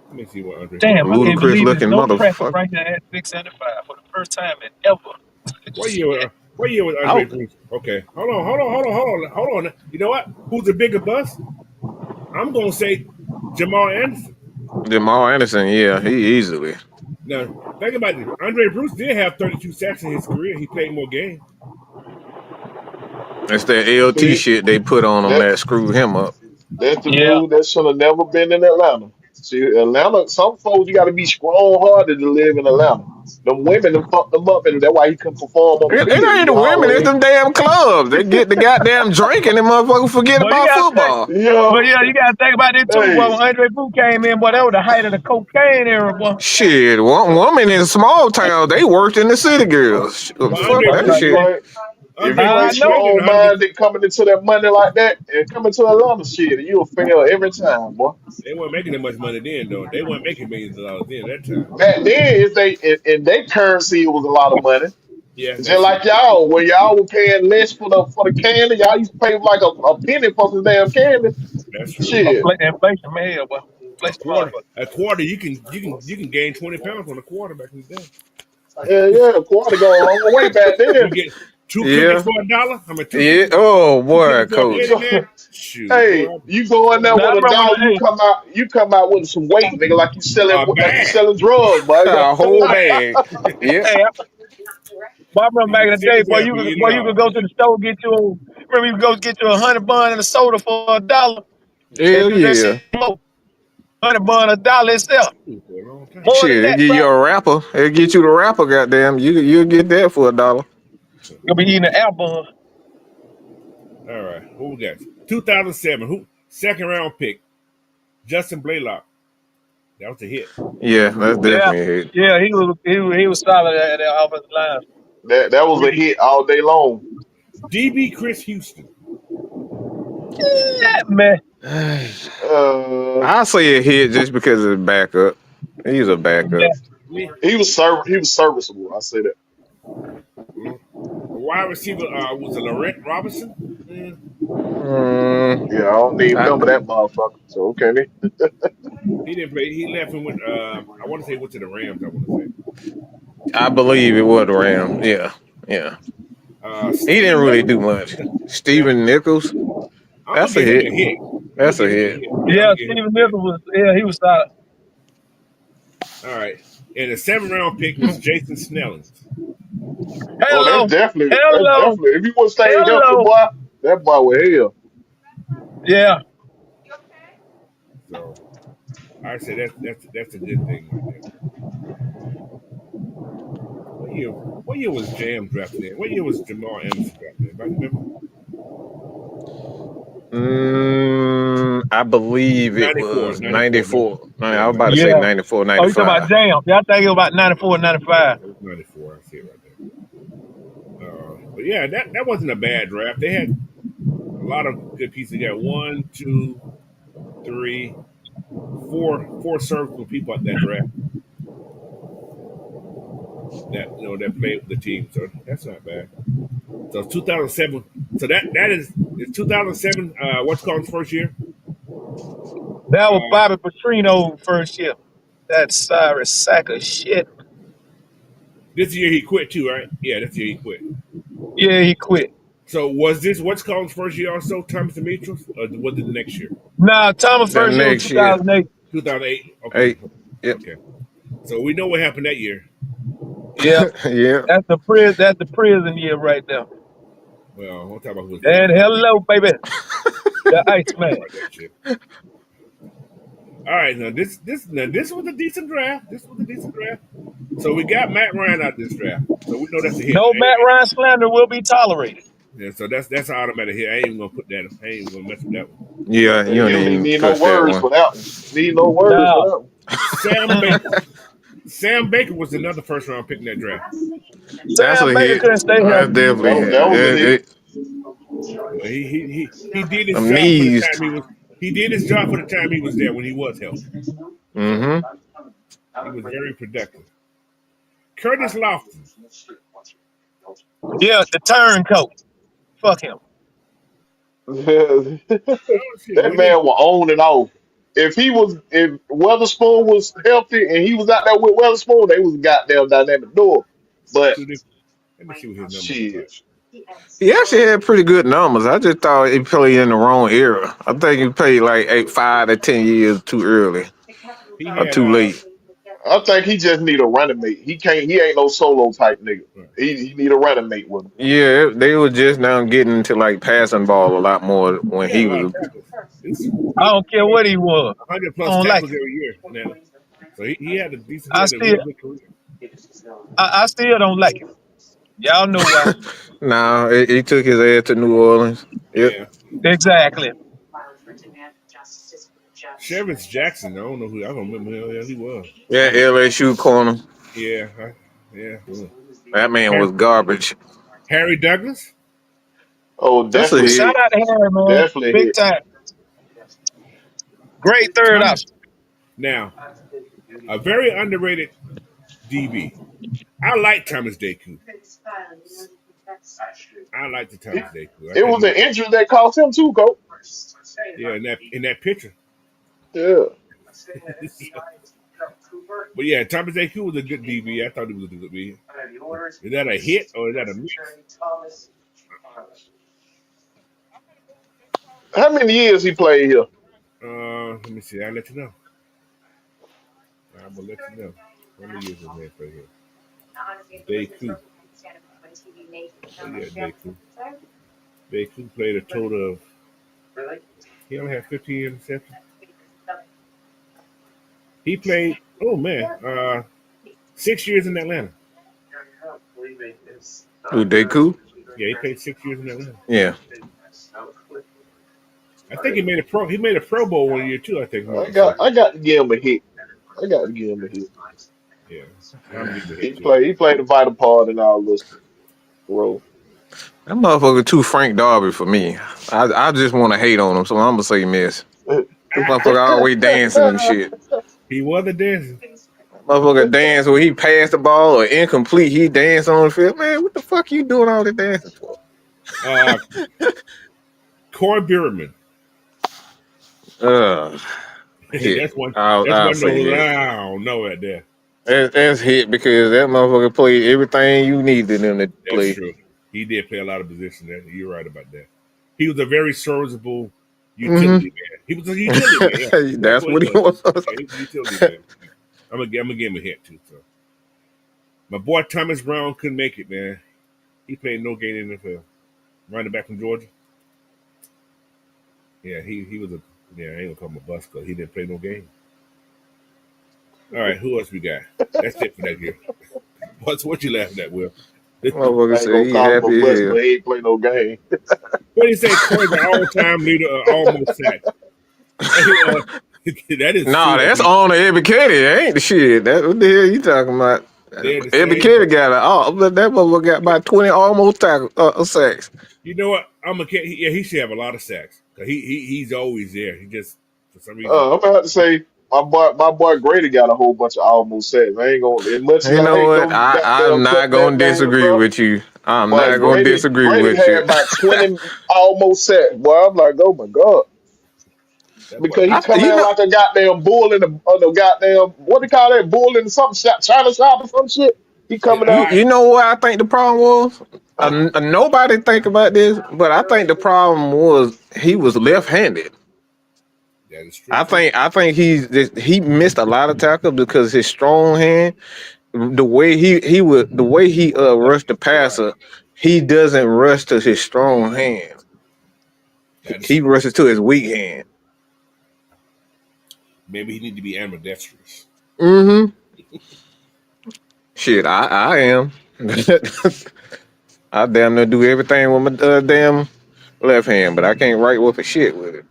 Let me see what Andre. Damn, I can't Ludicrous believe looking there's no practice motherfucker. right there at 675 for the first time in ever. What year was Andre Bruce? Okay, hold on. You know what? Who's the bigger bust? I'm gonna say Jamaal Anderson. Jamaal Anderson, yeah, he easily. Now, think about it. Andre Bruce did have 32 sacks in his career. He played more games. That's that LT See, shit they put on him that that screwed him up. that's the Yeah. dude that should have never been in Atlanta. See, Atlanta, some folks you got to be strong hearted to live in Atlanta. Them women them fucked them up, and that's why he can perform on the It field. ain't You the know how women, it it's is. them damn clubs. They get the goddamn drink and them motherfuckers forget But you about gotta think. football. Yeah, But yeah, you gotta think about it too. Boy, hey, when Andre Boo came in, boy, that was the height of the cocaine era, boy. Shit, one woman in small towns, they worked in the city girls. But Fuck Andre but that Bruce, shit. if Andre you Bruce I ain't know. played in strong 100. minded coming into that money like that and coming to Atlanta shit, you'll fail every time, boy. They weren't making that much money then, though. They weren't making millions of dollars then at that time. Back then, if they in their currency, it was a lot of money. Yeah, Just that's true. like y'all, when y'all were paying less for the candy, y'all used to pay like a penny for some damn candy. That's true. Shit. Inflation, man, hell, boy. A Inflation, quarter, motherfucker. a quarter, you can gain 20 pounds on a quarter back in the day. Yeah, yeah, a quarter go a long way back You then. get two cookies Yeah. for $1. I mean, two Yeah. cookies, Oh two boy, cookies for a You coach. penny, go, man. Shoot, hey, boy. you go in there Now, I with a remember when, dollar, you come out with some weight, nigga, like you Bad. selling drugs, boy. A A whole bag. bag. Yeah. hey, boy, I remember You back get in the day, six boy, half a million you could dollars. go to the store, remember you could go get you a 100 bun and a soda for $1. And Hell do that shit yeah. low. 100 bun, $1 itself. Ooh, for a long time. More than Shit, they that, give you probably. a rapper. They get you the rapper, goddamn. You'll get that for $1. You'll be eating an apple. All right, who we got? 2007. Who? Second round pick, Justin Blaylock. That was a hit. Yeah, that's Yeah. definitely a hit. Yeah, he was solid at that offensive line. That was a hit all day long. DB Chris Houston. Yeah, man. Uh, I'll say a hit just because of the backup. He's a backup. Yeah. Me, he was serviceable. I say that. wide receiver was a Laurent Robinson. Mm, Mm, Yeah, I don't even I, remember that motherfucker. So okay, then. he didn't play. He left and went. I want to say went to the Rams. I want to say. I believe it was the Ram. Yeah, yeah. He didn't Stephen really Nichols. do much. Yeah, Stephen Nichols, I'm gonna that's a give him hit. a hit. I'm gonna That's a give him a hit. hit. Yeah, I'm Yeah, gonna give him Steven a hit. Nichols he was solid. All right. And the 7th round pick was Jason Snelling. Oh, Hello. that's Hello. definitely. If you would stay healthy, Hello. boy, that boy was hell. Yeah. So I say that's a good thing right there. What year was Jam drafted in? What year was Jamaal Anderson drafted in? Anybody remember? I believe it 94, was 94, 94. yeah, I was about to say 94. Yeah. 94, Oh, you talking about 95. Jam. Yeah, I think it was about 94, 95. It was 94. I see it right there. But yeah, that wasn't a bad draft. They had a lot of good pieces. They got one, two, three, four serviceable people at that draft that played with the team. So that's not bad. So 2007. So that is 2007. What's called his first year? That was Uh, Bobby Petrino first year. That sorry sack of shit. this year he quit too, right? Yeah, this year he quit. Yeah, he quit. So was this what's called his first year also, Thomas Demetrius, or was it the next year? Nah, Thomas The first year was next year. 2008. 2008. Okay, 8. Yep. okay. So we know what happened that year. Yeah. Yeah. That's the prison year right there. Well, we'll talk about who was there. And hello, baby. The Iceman. About that shit. All right, now this was a decent draft. This was a decent draft. So we got Matt Ryan out this draft. So we know that's a hit. No Matt Ryan slander will be tolerated. Yeah, so that's an automatic hit. I ain't even gonna put that. I ain't even gonna mess with that one. Yeah, you don't You don't even even need no touch that words one. for that one. Need no words for No. that one. Sam Baker. Sam Baker was another first round pick in that draft. That's Sam a Baker hit. couldn't stay That's healthy. definitely a That was a hit. hit. He did his job for the Amazed. time he did his job for the time he was there when he was healthy. Mm-hmm. He was very productive. Curtis Lofton. Yeah, the turncoat. Fuck him. Oh shit, That when he man was on and off. If Weatherspoon was healthy and he was out there with Weatherspoon, they was a goddamn dynamic duo. But let me see what his numbers look like. shit, He actually had pretty good numbers. I just thought he played in the wrong era. I think he played like 5 to 10 years too early He or had too late. I think he just need a running mate. He can't. He ain't no solo type nigga. Right. He need a running mate with him. Yeah, they were just now getting into like passing ball a lot more when He had he a lot of was. tackles. It's I don't care what he was. 100 I plus don't like tackles him. every year now. So he had a decent. He I had a still, real good career. I still don't like him. Y'all know why? Nah, he took his ass to New Orleans. Yep. Yeah. Exactly. Shevitz Jackson. I don't know who. I don't remember who the hell he was. Yeah, LSU corner. Yeah. Yeah. That man was garbage. Harry Douglas. Oh, That's a definitely Shout hit. hit. out to Harry, man. Definitely Big hit. time. Great third Thomas. option. Now, a very underrated DB. I like Thomas Deku. I like the It, Thomas Deku. I it think was an injury that cost him too, coach. yeah, in that picture. Yeah. But yeah, Thomas Deku was a good DB. I thought he was a good DB. Is that a hit or is that a miss? How many years he played here? Let me see. I'll let you know. I will let you know. How many years was that right here? Deku. Oh yeah, Deku. Deku played a total of. He only had 15 interceptions. He played. Oh man, 6 years in Atlanta. Who Deku? Yeah, he played 6 years in Atlanta. Yeah. I think he made a pro. He made a Pro Bowl 1 year too. I think. If I'm not mistaken. I got to give him a hit. I got to give him a hit. Yeah, I'm giving a hit He too. played a vital part in our list role. That motherfucker too Frank Darby for me. I just want to hate on him, so I'm gonna say miss. This motherfucker always dancing and shit. He was a dancer. Motherfucker dance when he passed the ball or incomplete, he dance on the field. Man, what the fuck you doing all this dancing for? Uh, Corey Bierman. Hit. That's one. That's I'll one. say No, hit. I don't know right there. That's hit because that motherfucker played everything you needed him to That's play. true. He did play a lot of positions. There. You're right about that. He was a very serviceable Mm-hmm. utility man. He was a utility man. Yeah, that's That's what he what he was. was. Yeah, he was a utility man. I'm gonna give him a hit too. So my boy Thomas Brown couldn't make it, man. He played no game in the NFL. Running back from Georgia. Yeah, he was a. Yeah, I ain't gonna call him a bust because he didn't play no game. All right, who else we got? That's it for that year. What you laughing at, Will? Motherfucker I ain't said gonna he call him a happy as bust, hell. but he ain't play no game. What do you say? Corey's an all-time leader of almost sacks. That is Nah, true. that's on the Ebiketi. Ain't the shit. That what the hell you talking about? They're the same. Ebiketi got that motherfucker got about 20 almost tackle sacks. You know what? Yeah, he should have a lot of sacks. 'Cause he's always there. He just for some reason. I'm gonna have to say my boy Grady got a whole bunch of almost sacks. I ain't gonna as much as You I know hate what? them I'm goddamn not cutback gonna names, disagree bro. with you. I'm But not gonna disagree Grady with had you. about 20 almost sacks. Boy, I'm like, oh my god, That boy because he was come You in know, like a goddamn bull in the goddamn what they call that bull in some shop, China shop or some shit. He yeah. coming you, out. you know what I think the problem was? Nobody think about this, but I think the problem was he was left-handed. That is true I too. think I think he missed a lot of tackles because his strong hand, the way he rushed the passer, he doesn't rush to his strong hand. That is He true. rushes to his weak hand. Maybe he need to be ambidextrous. Mm-hmm. Shit, I am. I damn near do everything with my damn left hand, but I can't write with a shit with it.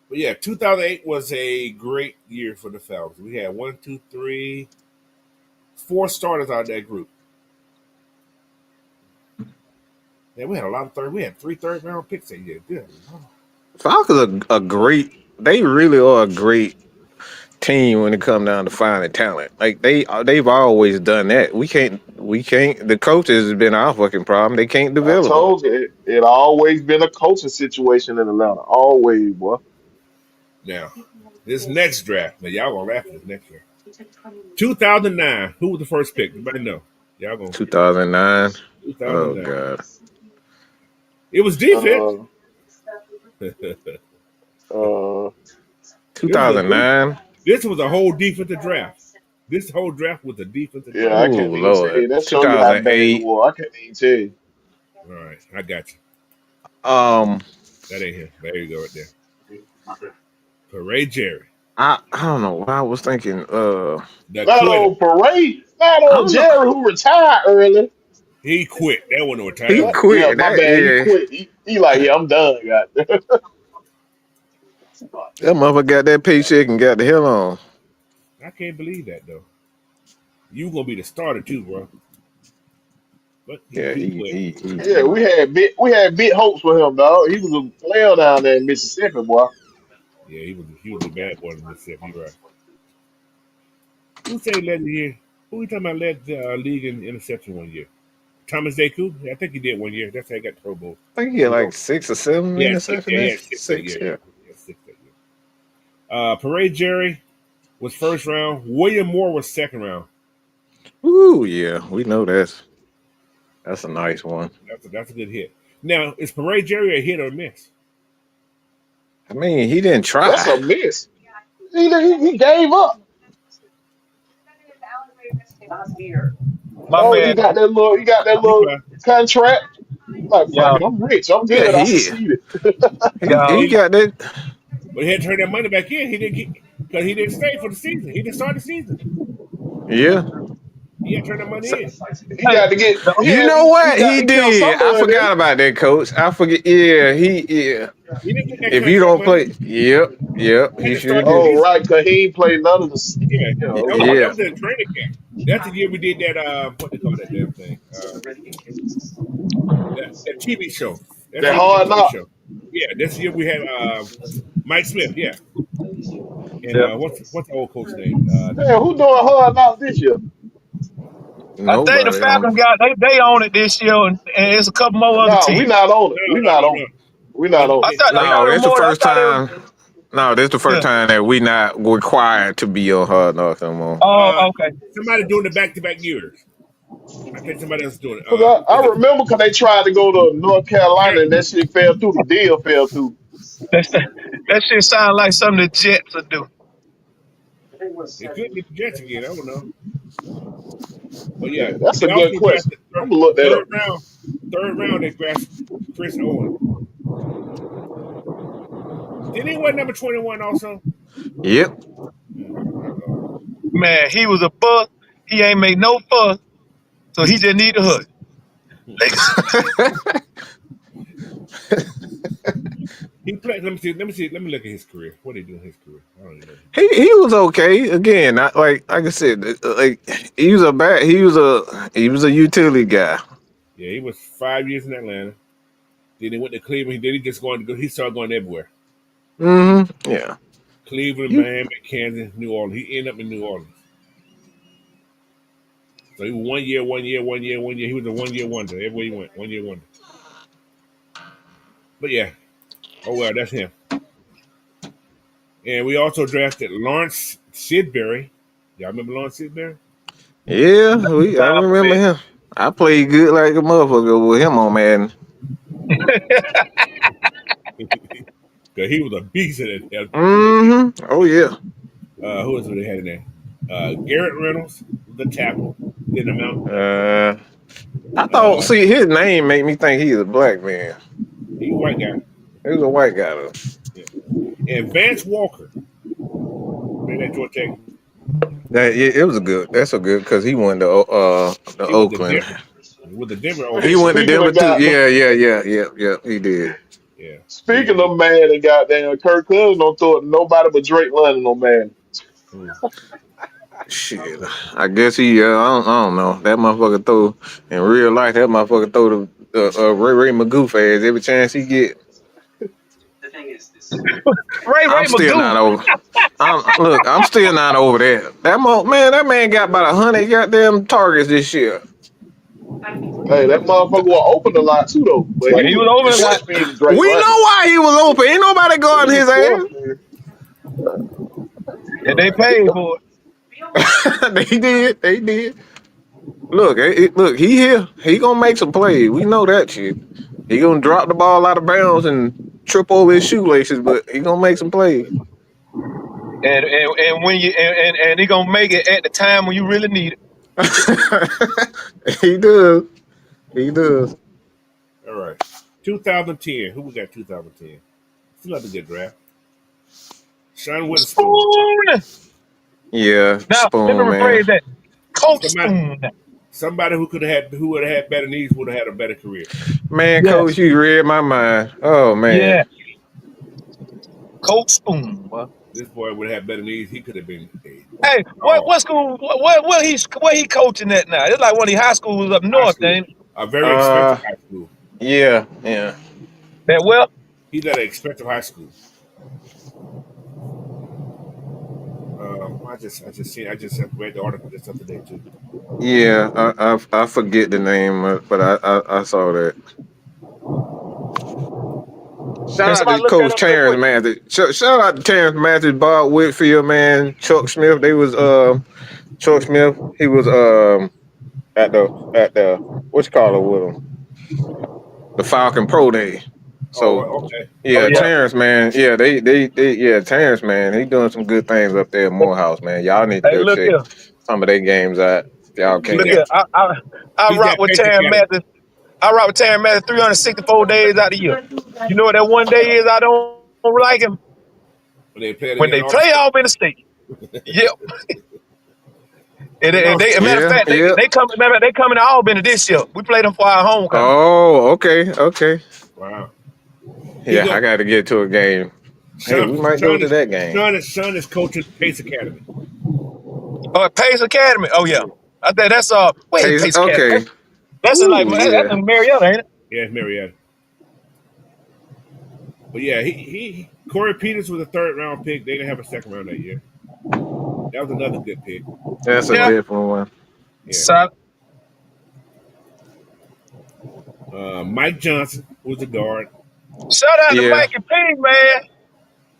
But yeah, 2008 was a great year for the Falcons. We had 1, 2, 3, 4 starters out of that group. Yeah, we had a lot of third. We had 3 third-round picks that year. Good. Falcons are a great. They really are a great team when it comes down to finding talent. Like they've always done that. We can't. The coaches has been our fucking problem. They can't I develop them. told you it always been a coaching situation in Atlanta. Always, boy. Now, this next draft. Now, y'all gonna laugh at this next year. 2009. Who was the first pick? Anybody know? Y'all gonna 2009. Oh 2009. god. It was defense. Uh, it was a 2009. This was a whole defensive draft. This whole draft was a defensive Yeah, draft. I Oh can't even tell you. Lord, That show you how bad it 2008. was. I can't even tell you. All right, I got you. Um, That ain't him. There you go, right there. Parade Jerry, I don't know why I was thinking. the Not quitter. old Parade. Not I old don't know. Jerry who retired early. He quit. That wasn't no retire. That He was Yeah, quit. quit. my That bad. He yeah. quit. He like, yeah, I'm done. God. That motherfucker got that paycheck and got the hell on. I can't believe that though. You gonna be the starter too, bro. But Yeah, he quit. Yeah, we had big hopes for him, dog. He was a player down there in Mississippi, boy. Yeah, he was a bad boy in Mississippi. He right. Who say led the year? Who we talking about led the league in interception one year? Thomas Deku? I think he did one year. That's how he got the Pro Bowl. I think he had like 6 or 7 Yeah, six. interceptions. Yeah, he That had six that six, year. yeah. Yeah, six that year. Parade Jerry was first round. William Moore was second round. Ooh, yeah, we know that's a nice one. That's a good hit. Now, is Parade Jerry a hit or a miss? I mean, he didn't That's try. a miss. He gave up. My Oh, man. he got that He little tried. contract. Like, fuck Yeah, it, I'm rich. I'm Yeah, good. I succeeded. yeah. he got that. But he had to turn that money back in. He didn't get because he didn't stay for the season. He didn't start the season. Yeah. He had to turn that money So, in. He Hey, got to get. the- you Yeah, know he what got he to kill did? I somebody. forgot about that, coach. I forget. Yeah, yeah. He didn't get that If you contract don't money. play, yep, He had he to sure start the did. Oh, season. right, cause he ain't played none of the. Yeah, Yeah, that Yeah, was in a training camp. That's the year we did that. What they call that damn thing? That TV show. That's the that year we did hard the TV knock. show. Yeah, this year we had Mike Smith. Yeah, and yeah. what's the old coach name? Man, who doing hard knock this year? I think the nobody on. Falcons got they own it this year, and it's a couple more other Nah, we teams. not on it. No, We no, not no, on no. it. We not on I it. thought No, it was that's the more. I first thought it was. time. No, this the first Yeah. time that we not required to be on Hard Knocks no more. Oh, okay. Somebody doing it back-to-back years. I think somebody else is doing it. Cause Is I it remember cause they tried to go to North Carolina and Jets? that shit fell through. The deal fell through. That shit sound like something the Jets would do. It could be the Jets again. I don't know. But yeah, Yeah, that's a they good also question. drafted I'm gonna look that third up. round. Third round, they drafted Chris Owen. Didn't he wear number 21 also? Yep. My God. Man, he was a bust. He ain't made no fuss, so he just need a hug. He played. Let me look at his career. What did he do in his career? I don't even know. He was okay. Again, not like I said, like he was a utility guy. Yeah, he was 5 years in Atlanta. Then he went to Cleveland. Then he just going to go. He started going everywhere. Yeah. Cleveland, You, Miami, Kansas, New Orleans. He ended up in New Orleans. So he was 1 year, 1 year, 1 year, 1 year. He was a 1 year wonder. Everywhere he went, 1 year wonder. But yeah, oh well, that's him. And we also drafted Lawrence Sidbury. Y'all remember Lawrence Sidbury? yeah, I Time a remember bit. him. I played good like a motherfucker with him on Madden. Because he was a beast at that. Oh yeah. Who else they had in there? Garrett Reynolds, the tackle, then the mountain. I thought. Uh, See, his name made me think he's a black man. He's a white guy. He was a white guy though. Yeah. And Vance Walker. Remember that Georgia Tech? It was a good. That's a good because he went to He was the Oakland. Denver. With the Denver Hey, He offense. went to speaking Denver of too. God, Yeah. He did. Yeah. speaking of man and goddamn Kirk Cousins don't throw it to nobody but Drake London on man. Hmm. Shit, I guess he. I don't know. That motherfucker throw in real life. That motherfucker throw the Ray Magoo ass every chance he get. Ray I'm still Magoo. not over. I'm still not over that. That man got about 100 goddamn targets this year. Hey, that motherfucker was open a lot too though. But Well, he was over a fourth lot. string to Drake We London. know why he was open. Ain't nobody He guarding was his fourth ass. string. And All they right. paid for it. They did. They did. Look, look. He here. He gonna make some plays. We know that shit. He gonna drop the ball out of bounds and trip over his shoelaces, but he gonna make some plays. and when you and he gonna make it at the time when you really need it. He does. He does. All right. 2010. Who we got 2010? It's another good draft. Sean Witherspoon. Spoon. Yeah, Now let me Spoon, man. rephrase that. Coach Somebody- Spoon. Somebody who would have had better knees would have had a better career. Man, Yes. Coach, you read my mind. Oh, man. Yeah. Coach Spoon. Boy. This boy would have had better knees. He could have been. Hey, what school? What he coaching at now? It's like one of the high schools up north, school. ain't it? A very expensive high school. Yeah. That well. He's at an expensive high school. I just read the article just the other day too. Yeah, I forget the name, but I saw that. Shout out to Coach Terrence Matthews. Shout out to Terrence Matthews, Bob Whitfield, man, Chuck Smith. They was Chuck Smith. He was at the what you call it with him, the Falcon Pro Day. So okay. yeah, Terrence, man. Yeah, they Terrence, man. He doing some good things up there at Morehouse, man. Y'all need to go check some of their games out. Y'all can't. Look here, I rock with Terrence Matthews. I rock with Terrence Matthews 364 days out of the year. You know what that one day is I don't like him? When they play Auburn State. Yep. Matter of fact, they coming to Auburn this year. We played them for our homecoming. Oh, okay. Wow. Yeah, I got to get to a game. Hey, we might go to that game. Son is coaching Pace Academy. Pace Academy. Oh yeah, I think that's Pace Academy. Okay. That's that's in Marietta, ain't it? Yeah, it's Marietta. But yeah, he Corey Peters was a 3rd round pick. They didn't have a 2nd round that year. That was another good pick. That's a different one. Yeah. Mike Johnson was a guard. Shout out to Mikey P, man.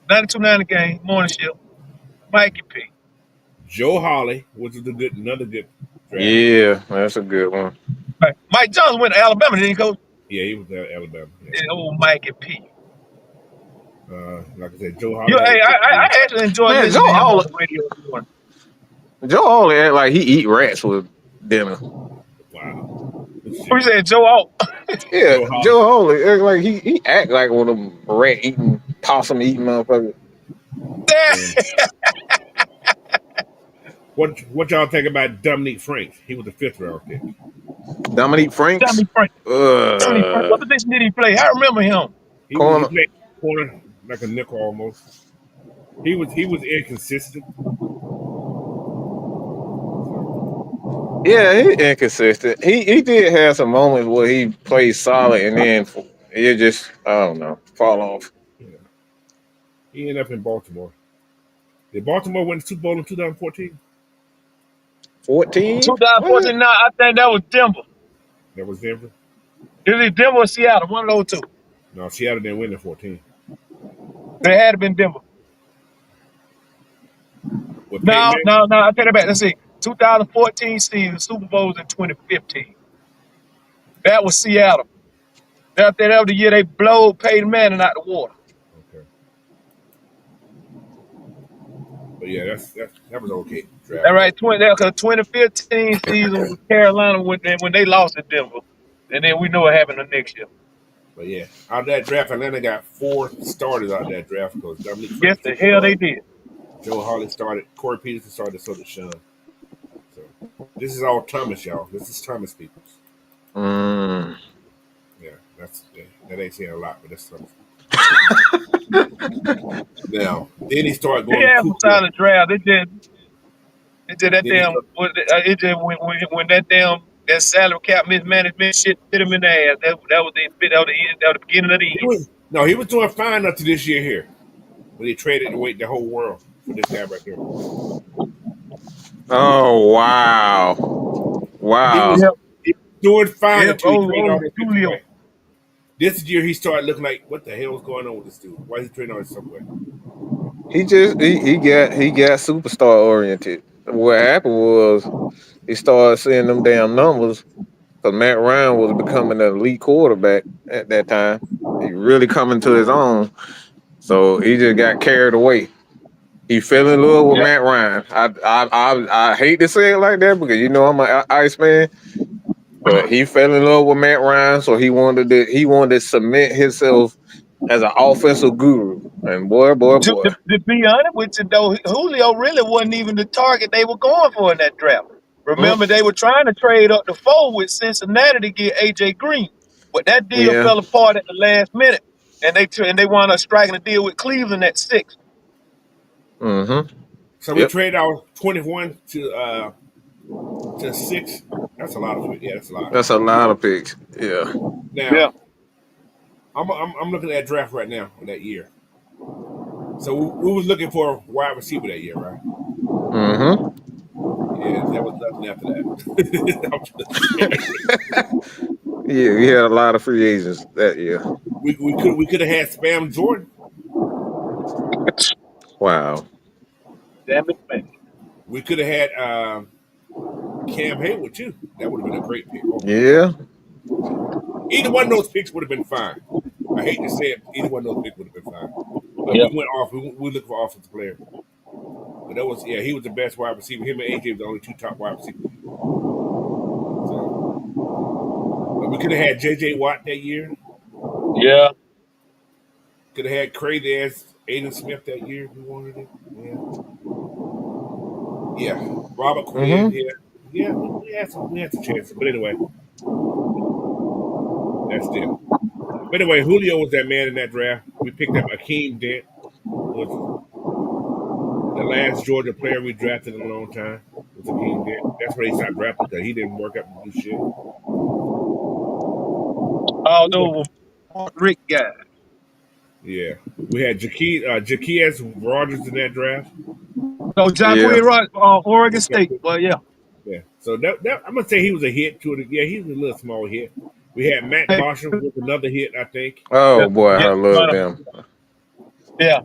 92-90 game, morning shift. Mikey P. Joe Hawley, which is another good draft. Yeah, that's a good one. Right. Mike Johnson went to Alabama, didn't he, Coach? Yeah, he was at Alabama. Yeah, old Mikey P. Like I said, Joe Hawley. I actually enjoyed this. Joe Hawley act like he eat rats with dinner. Wow. Who said Joe Hawley? Yeah, Joe Hawley act like he act like one of them rat eating, possum eating motherfuckers. What y'all think about Dominique Franks? He was the 5th round pick. Dominique Franks? Dominique Franks. What position did he play? I remember him. He played corner, like a nickel almost. He was inconsistent. Yeah, he inconsistent. He did have some moments where he played solid and then it just, I don't know, fall off. Yeah. He ended up in Baltimore. Did Baltimore win the Super Bowl in 2014? 2014, no, I think that was Denver. That was Denver? It was Denver or Seattle, one of those two. No, Seattle didn't win in 14. It had to been Denver. No, I take it back. Let's see. 2014 season, Super Bowls in 2015. That was Seattle. That was the year they blowed Peyton Manning out the water. Okay. But yeah, that was okay. All right, 2015 season was Carolina when they lost to Denver. And then we know what happened the next year. But yeah, out of that draft, Atlanta got 4 starters out of that draft because Dominique Yes, the hell they did. Joe Hawley started, Corey Peterson started, so did Sean. So this is all Thomas, y'all. This is Thomas peoples. Yeah, that ain't saying a lot, but that's Thomas. Now, then he started going. They had some solid draft. It did that damn. It did when that salary cap mismanagement shit hit him in the ass. That was the beginning of the year. He was doing fine up to this year here, when he traded the whole world for this guy right here. Oh wow! He was doing fine until he traded all this Julio. away. This year he started looking like, what the hell is going on with this dude? Why is he trading on it somewhere? He got superstar oriented. What happened was he started seeing them damn numbers because Matt Ryan was becoming an elite quarterback at that time. He really coming to his own. So he just got carried away. He fell in love with Yeah. Matt Ryan. I hate to say it like that because I'm an Ice man, but he fell in love with Matt Ryan, so he wanted to cement himself as an offensive guru. And boy. To be honest with you, though, Julio really wasn't even the target they were going for in that draft. Remember, Mm, they were trying to trade up the four with Cincinnati to get A.J. Green, but that deal yeah. fell apart at the last minute, and they wound up striking a deal with Cleveland at 6. Mm-hmm. So we Yep. trade our 21 to 6. That's a lot of it. Yeah, that's a lot. That's a lot of picks. Yeah. Now Yeah, I'm looking at that draft right now for that year. So we was looking for a wide receiver that year, right? Mm-hmm. And there was nothing after that. I'm just saying. Yeah, we had a lot of free agents that year. we could have had Spam Jordan. Wow. damn it, man. We could have had Cam Hayward too. That would have been a great pick. Oh my God. Yeah. Either one of those picks would have been fine. I hate to say it, either one of those picks would have been fine. But Yeah. we went off. We looked for offensive player. But that was he was the best wide receiver. Him and AJ were the only two top wide receivers. So, but we could have had JJ Watt that year. Yeah. Could have had crazy ass Aiden Smith that year if we wanted it. Yeah. Robert Quinn. Mm-hmm. Yeah. We had some chances. But anyway, that's them. But anyway, Julio was that man in that draft. We picked up Akeem Dent, was the last Georgia player we drafted in a long time. Was Akeem Dent. That's why he stopped drafting because he didn't work out to do shit. All those Rick guys. Yeah. We had Jaquiez Rogers in that draft. So John Yeah. Quinn Rock, Oregon State. Well, yeah. Yeah. So that I'm gonna say he was a hit to it. Yeah, he was a little small hit. We had Matt Bosher with another hit, I think. Oh boy, Yeah. I love them. Yeah.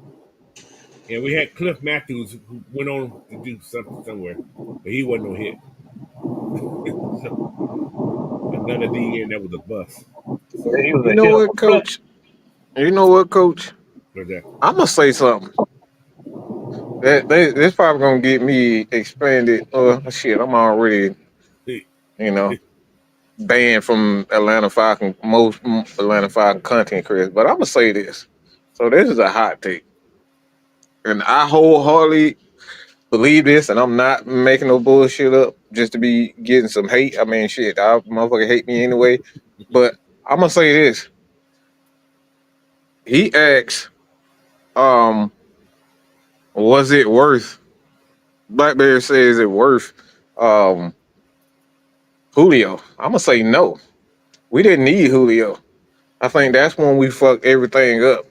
And we had Cliff Matthews who went on to do something somewhere, but he wasn't no hit. So, another DN that was a bust. So He was You a know hell of what, a player. Coach? You know what, Coach? was that I'm gonna say something. This probably gonna get me expanded. Shit, I'm already, you know, banned from Atlanta Falcon, most Atlanta Falcon content creators. But I'm gonna say this. So this is a hot take, and I wholeheartedly believe this, and I'm not making no bullshit up just to be getting some hate. I mean, shit, I motherfucker hate me anyway. But I'm gonna say this. He asked, was it worth? Blackberry says it worth um Julio. I'm gonna say no. We didn't need Julio. I think that's when we fucked everything up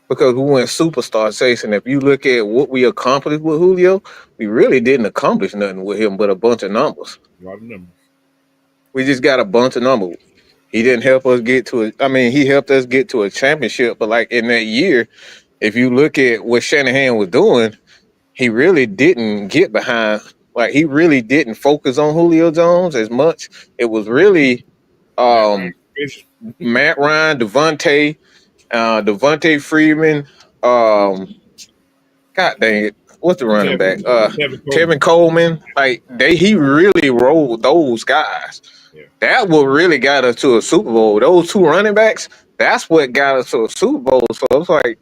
because we went superstar chasing. If you look at what we accomplished with Julio, we really didn't accomplish nothing with him but a bunch of numbers. a lot of numbers. We just got a bunch of numbers. He didn't help us get to a. I mean, he helped us get to a championship, but like in that year, if you look at what Shanahan was doing, he really didn't get behind. Like he really didn't focus on Julio Jones as much. It was really Matt Ryan, um, Fish, Matt Ryan, Devontae Freeman. God dang it, what's the running back? Kevin Coleman. Tevin Coleman. Like he really rolled those guys. Yeah. That what really got us to a Super Bowl. Those two running backs. That's what got us to a Super Bowl. So it's like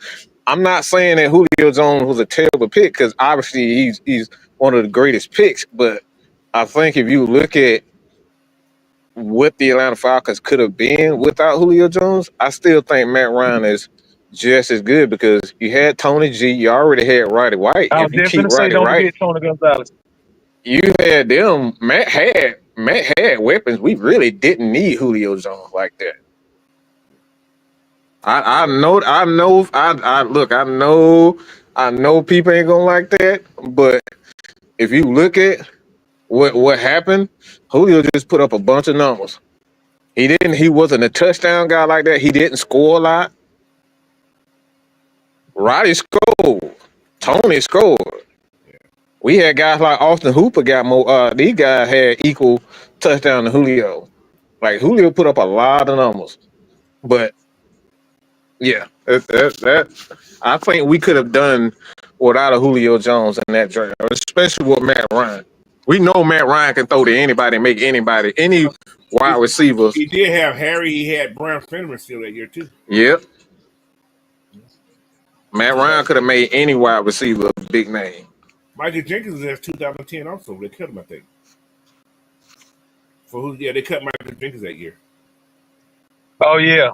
I'm not saying that Julio Jones was a terrible pick because obviously he's one of the greatest picks. But I think if you look at what the Atlanta Falcons could have been without Julio Jones, I still think Matt Ryan is just as good because you had Tony G, you already had Roddy White. I was If you just keep gonna say, Roddy don't White, forget Tony Gonzalez. you had them. Matt had weapons. We really didn't need Julio Jones like that. I know I know people ain't gonna like that, but if you look at what happened, Julio just put up a bunch of numbers. He wasn't a touchdown guy like that. He didn't score a lot. Roddy scored. Tony scored. We had guys like Austin Hooper got more. These guys had equal touchdown to Julio. Like Julio put up a lot of numbers, but yeah, that I think we could have done without a Julio Jones in that draft, especially with Matt Ryan. We know Matt Ryan can throw to anybody, make anybody, any wide receivers. He did have Harry. He had Brown Fenneman still that year too. Yep. Matt Ryan could have made any wide receiver a big name. Michael Jenkins was 2010 also. They cut him, I think. They cut Michael Jenkins that year. Oh yeah.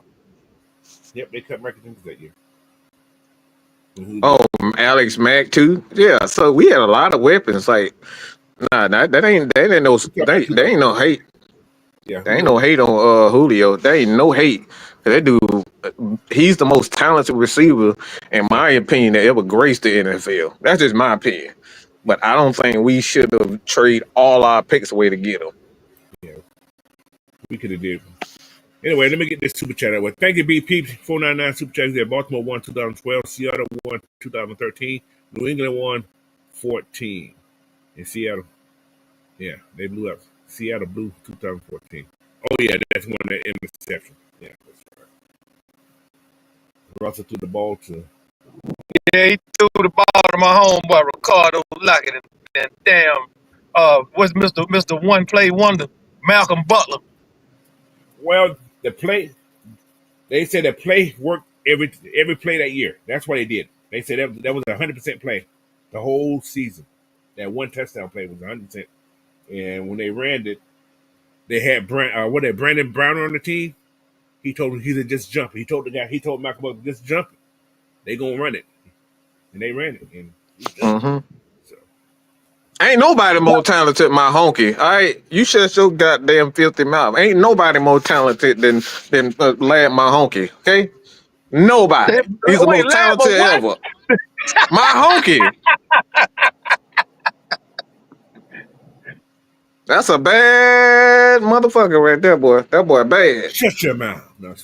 Yep, they cut Michael Jenkins that year. Oh, Alex Mack too. Yeah, so we had a lot of weapons. Like, that ain't no hate. Yeah, there ain't no hate on Julio. There ain't no hate. That dude, he's the most talented receiver, in my opinion, that ever graced the NFL. That's just my opinion. But I don't think we should have traded all our picks away to get him. Yeah, we could have did. Anyway, let me get this super chat out. Well, thank you, BP 499 super chat there. Baltimore won 2012, Seattle won 2013, New England won 14. In Seattle, yeah, they blew up. Seattle blew 2014. Oh yeah, that's one of that interception. Yeah, that's right. Russell threw the ball to. Yeah, he threw the ball to my homeboy Ricardo Lockett and damn, what's Mr. One Play Wonder, Malcolm Butler. Well, the play. They said the play worked every play that year. That's what they did. They said that was 100% play, the whole season. That one touchdown play was 100%. And when they ran it, they had Brandon Browner on the team. He told him he said just jump. He told Malcolm Butler just jump it. They gonna run it, and they ran it. And so. Ain't nobody more talented than my honky. All right, you shut your goddamn filthy mouth. Ain't nobody more talented than Lad my honky. Okay, nobody. He's the most talented ever. My honky. That's a bad motherfucker right there, boy. That boy bad. Shut your mouth. No.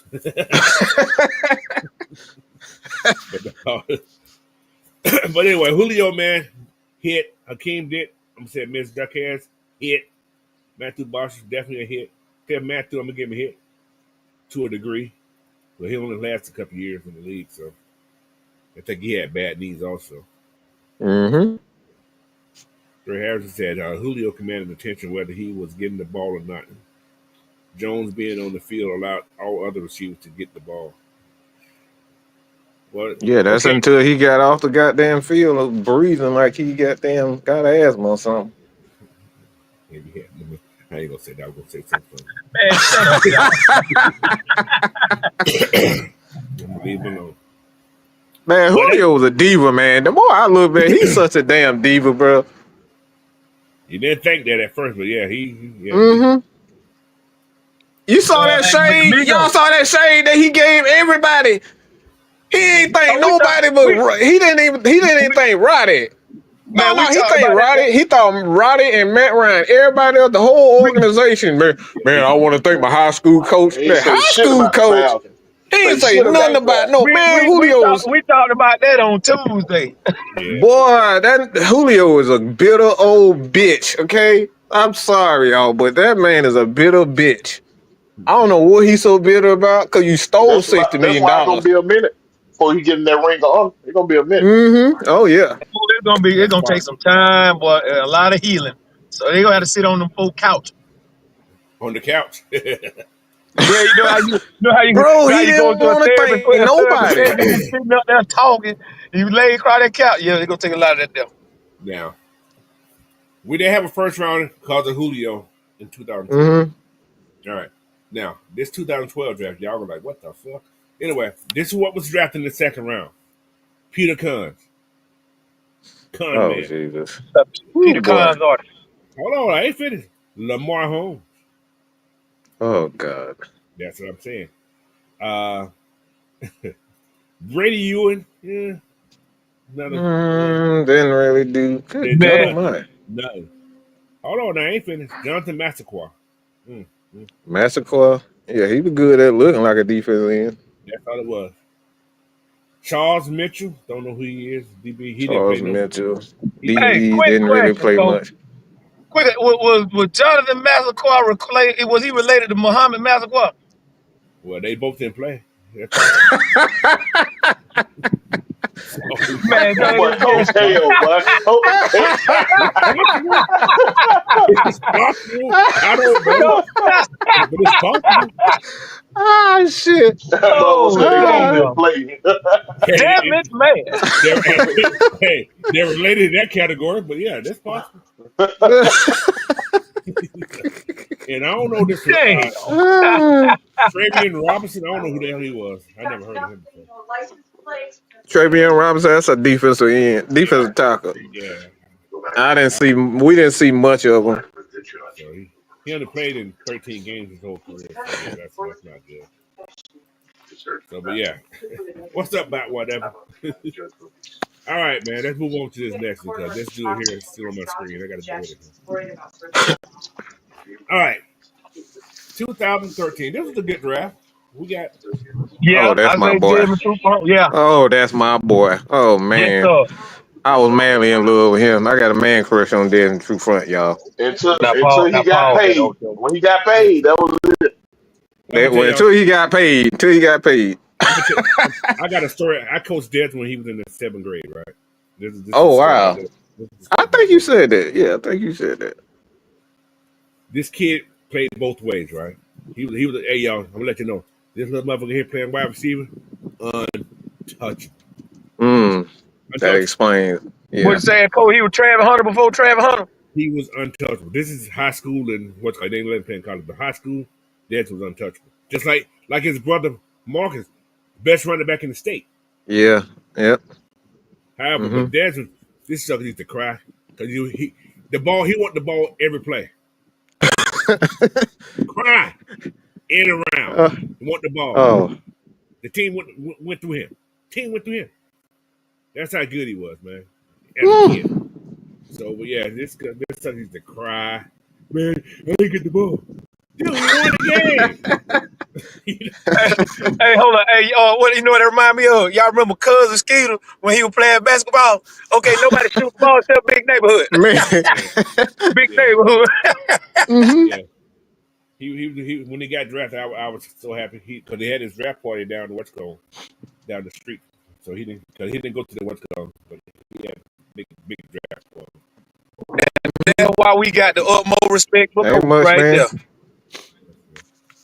But anyway, Julio, man, hit. Hakeem did. I'm going to say Miss Duckett hit. Matthew Bosch is definitely a hit. Tell Matthew I'm going to give him a hit to a degree. But he only lasted a couple years in the league, so I think he had bad knees also. Mm-hmm. Ray Harrison said Julio commanded attention whether he was getting the ball or not. Jones being on the field allowed all other receivers to get the ball. Well, yeah, that's until he got off the goddamn field of breathing like he got asthma or something. Maybe I ain't gonna say that. I'm gonna say something. Man, I'm gonna leave him alone. Man, Julio was a diva, man. The more I look at, he's such a damn diva, bro. You didn't think that at first, but yeah, Mm-hmm. You saw that shade? Y'all saw that shade that he gave everybody. He ain't think nobody but he didn't even think Roddy. No, he think Roddy. He thought Roddy and Matt Ryan, everybody else, the whole organization. Man, I want to thank my high school coach. High school coach. He didn't say nothing about Julio. We talked about that on Tuesday. Yeah. Boy, that Julio is a bitter old bitch. Okay, I'm sorry, y'all, but that man is a bitter bitch. I don't know what he's so bitter about because you stole $60 million. That's why it's gonna be a minute before he get in that ring of honor. It's gonna be a minute. Mm-hmm. Oh yeah. It's gonna take some time, but a lot of healing. So they gonna have to sit on them full couch. On the couch. Yeah, you know how you Bro, he didn't want to thank nobody. Sitting up there talking, you lay across that couch. Yeah, they're gonna take a lot of that there. Now, we didn't have a first round because of Julio in 2010. Mm-hmm. All right. Now, this 2012 draft, y'all were like, what the fuck? Anyway, this is what was drafted in the second round. Peter Cons. Man. Jesus. Peter Cons order. Hold on, I ain't finished. Lamar Holmes. Oh, God. That's what I'm saying. Brady Ewing, yeah. Didn't really do. Nothing. Hold on, I ain't finished. Jonathan Massaquoi. Massaquoi? Yeah, he was good at looking like a defensive end. That's all it was. Charles Mitchell, don't know who he is. DB, Charles Mitchell. DB didn't really play much. Quick, was Jonathan Massaquoi was he related to Muhammad Massaquoi? Well, they both didn't play. So Man, That boy just, coach hell, boy. Coach possible. It's possible. I don't know, go. but it's possible. Ah, shit. that boy Oh, said they gonna Ah. let damn. play. Hey, Damn it, man. they're hey, they're related in that category, but yeah, that's possible. And I don't know this Damn. Ah. Travian Robinson. I don't know who the hell he was. I never heard of him before. Travian Robinson, that's a defensive end, defensive tackle. Yeah, We didn't see much of him. so he only played in 13 games his whole career. So yeah, that's not good. So, but yeah, what's up, about whatever? All right, man. Let's move on to this next because this dude here is still on my screen. I got to do it. All right, 2013. This was a good draft. We got Yeah, Oh, that's I my say boy. Desmond Trufant. Yeah. Oh, that's my boy. Oh Yes, man, sir. I was madly in love with him. I got a man crush on Desmond True Front, y'all. until he Now got pause that paid. also. When he got paid, that was I'm gonna tell y'all. Until he got paid. Until he got paid. I'm gonna tell, I got a story. I coached Des when he was in the 7th grade, right? This is Oh the story wow. about Des. This is the I story think about you Des. said that. Yeah, I think you said that. This kid played both ways, right? He was. Hey y'all, I'm gonna let you know. This little motherfucker here playing wide receiver, untouchable, That untouchable. explains. What Yeah. you saying, Cole? He was Travis Hunter before Travis Hunter. He was untouchable. This is high school and what's they didn't let him play in college, but high school, Des was untouchable. Just like his brother Marcus, best running back in the state. Yeah. Yep. However, Mm-hmm. but Des was this sucker used to cry because the ball he want the ball every play. Cry in and around. Uh, He want the ball. oh. The team went through him. Team went through him. That's how good he was, man, as a kid. Woo. So, but yeah, this sucker used to cry. Man, I didn't get the ball. Dude, we won the game. Hey, hold on. Hey, what you know what that remind me of? Y'all remember Cousin Skeeter when he was playing basketball? Okay, nobody shoot the ball except Big Neighborhood. Yeah, Man. Big yeah, Neighborhood. Mm-hmm. yeah. He when he got drafted, I was so happy because they had his draft party down down the street. So he didn't go to the but he had big draft for him. That's why we got the utmost respect for Ain't Coach much, right man. there.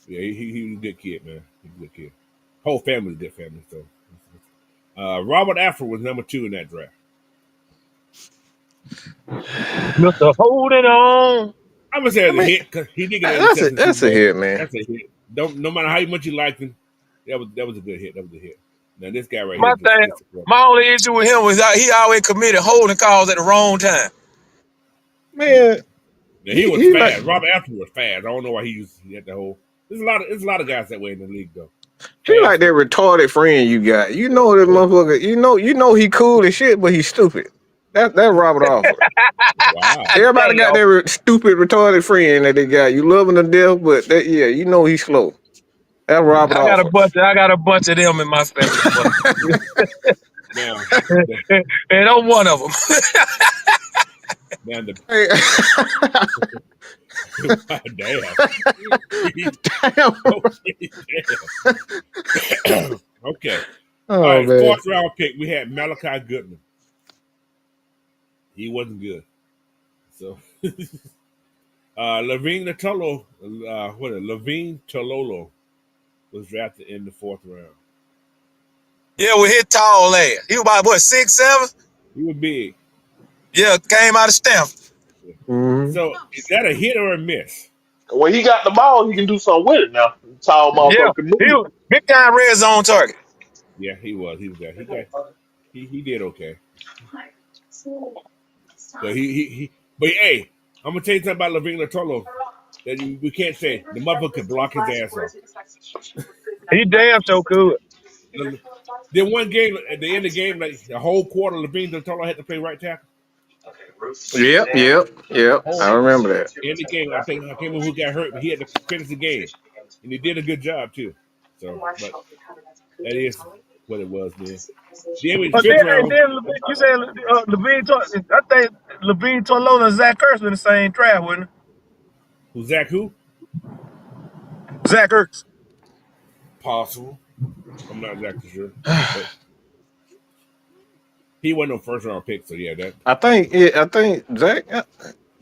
Yeah, he was a good kid, man. He was a good kid. Whole family was a good family. So Robert Afro was number 2 in that draft. Mr. Holding on. I'm gonna say I it's a mean, hit because he did get an interception that's Super a Bowl. hit, man. That's a hit. No matter how much you liked him, that was a good hit. That was a hit. Now this guy right My here thing, just my only issue with him was that he always committed holding calls at the wrong time. yeah. Man, Now he was he like fast. Robert Afro was fast. I don't know why he had the whole. There's a lot of guys that way in the league though. he like Fast. that retarded friend you got. You know that Yeah. motherfucker. You know he cool as shit, but he's stupid. That Robert Alford. Wow. Everybody Dang, got y'all. their stupid retarded friend that they got. You love him to death, but yeah, you know he's slow. That Robert Alford. I got a bunch of them in my family, but Now, the, and I'm one of them. now the Hey, damn. damn. Okay, damn. Okay. All Oh right. man. 4th round pick. We had Malachi Goodman. He wasn't good. So Levine Tololo, Levine Tololo was drafted in the 4th round. Yeah, we hit tall ass. He was about what 6'7". He was big. Yeah, came out of Stanford. Mm-hmm. So is that a hit or a miss? when he got the ball, he can do something with it now. Tall Yeah, motherfucker can he move. was big time red zone target. Yeah, he was. He was there. He did okay. So but hey, I'm gonna tell you something about Levine Tolo that we can't say. The motherfucker could block his ass off. He damn so good. Then one game at the end of the game, like the whole quarter, Levine Tolo had to play right tackle. Yep. I Whole remember that. in the game, I can't remember who got hurt, but he had to finish the game, and he did a good job too. So, but that is what it was, man. Then we But fifth round. then you said Levine. I think Levine Toilolo and Zach Ertz in the same draft, wasn't Who's Zach? Who? it? Zach Ertz. Possible. I'm not exactly sure, but He wasn't no first round pick, so yeah, that I think Zach.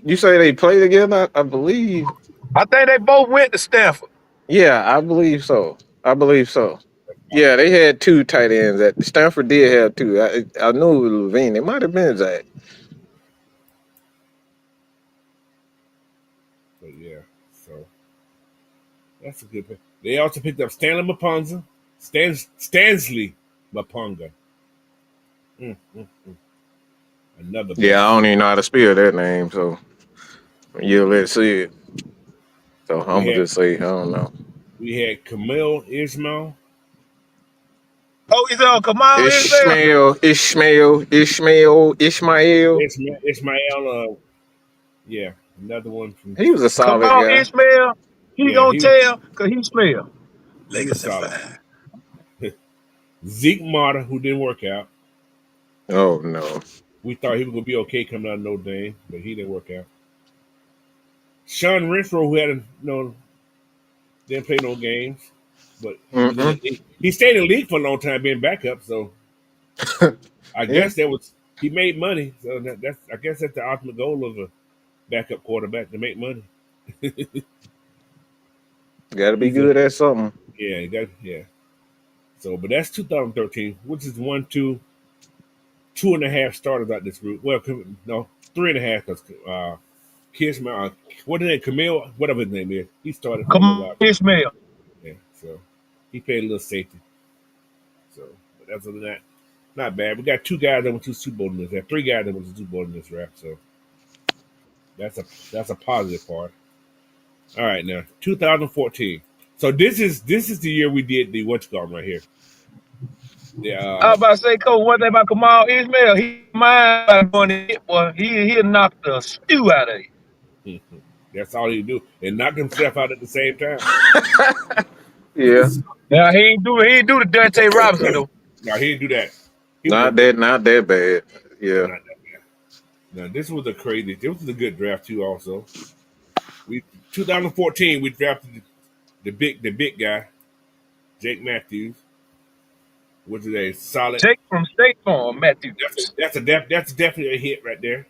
You say they play together? I believe. I think they both went to Stanford. Yeah, I believe so. I believe so. Yeah, they had two tight ends. At Stanford did have two. I knew it was Levine. It might have been Zach. but yeah. So that's a good pick. They also picked up Stanley Maponga, Stansley Maponga. Another Yeah, I bust. don't even know how to spell that name. So yeah, let's see it. So I'm We gonna had just say I don't know. Camille Ismail. Oh, he's on Kamal Ismail. Ishmael. Ismail. Yeah, another one from. He was a solid Kamal guy. Ismail. He Yeah, gonna tell because he smell. he was solid. Zeke Marta, who didn't work out. Oh no. We thought he was gonna be okay coming out of Notre Dame, but he didn't work out. Sean Renfro, who had didn't play no games, but he was in the Mm-mm. league. He stayed in the league for a long time being backup, so I Yeah, guess he made money. So that's I guess that's the ultimate goal of a backup quarterback, to make money. got to be He's a good at something. yeah. So, but that's 2013, which is 2.5 starters out this group. Well, no, 3.5 because Kisma, what is it, Camille, whatever his name is, he started for a little Kamal while. Ismail. Yeah, so he played a little safety. So, but other than that, not bad. We got 2 guys that went to Super Bowl in this draft, 3 guys that went to Super Bowl in this draft. So that's a positive part. All right, now 2014. So this is the year we did the what's called right here. The I was about to say, Coach, one thing about Kamal Ismail, he mind about going to hit, boy. He'll knock the stew out of you. that's all he do, and knocked himself out at the same time. Yeah, Now he ain't do the Dante Robinson though. Now he didn't do that. He was not gonna do that, it. not that bad. No, Yeah. not that bad. Now this was a crazy. This was a good draft too. Also, we 2014 we drafted the big guy, Jake Matthews, which is a solid. Jake from State Farm, Matthews. That's definitely a hit right there.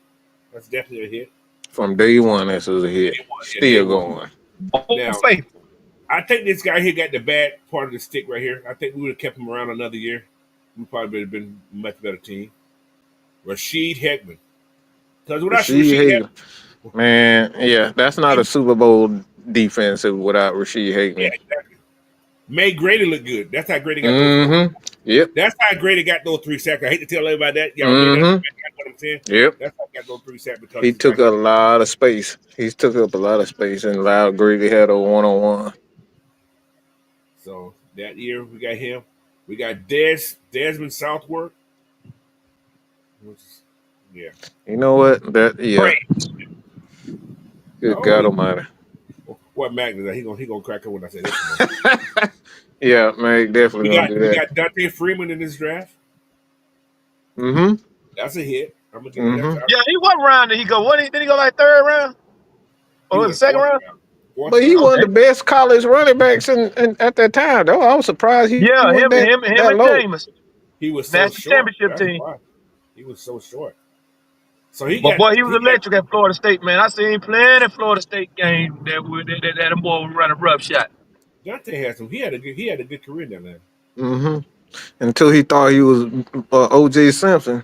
That's definitely a hit. From day one, this was a hit. Day Still one. going. Old Now faithful. I think this guy here got the bad part of the stick right here. I think we would have kept him around another year. We probably would have been a much better team. Rashid Heckman. Because without Rasheed Rashid Hagan. Heckman, Man, yeah, that's not a Super Bowl defense without Rasheed yeah, Hagan. exactly. Made Grady look good. That's how Grady got those 4. Mm-hmm. Yep. That's how Grady got those 3 sacks. I hate to tell everybody that. Y'all may not Mm-hmm. get what I'm saying. Yep. That's how he got those 3 sacks because He he's right took a here. lot of space. He's took up a lot of space and allowed Greeley had a one-on-one. So that year we got him. We got Desmond Southworth. Which is, yeah. You know what? Great. Good Oh, God Almighty. what Mac is that? He gonna crack up when I say this. Yeah, man, definitely We gonna got do we that. got Dante Freeman in this draft. Mm-hmm. That's a hit. I'm gonna give him that. Mm-hmm. Yeah, he what round did he go? Did he go like third round? He Or was it went second fourth round? round. Fourth But he round. one of Okay. the best college running backs in at that time. Though I was surprised he Yeah, went him that and low. Jameis. He was so National short. championship That's team. why. He was so short. So he But got boy, he was he got electric at Florida State, man. I seen plenty of Florida State games that them boy was running rough shot. Dante had some. He had a good career down there. Mm-hmm. Until he thought he was O.J. Simpson.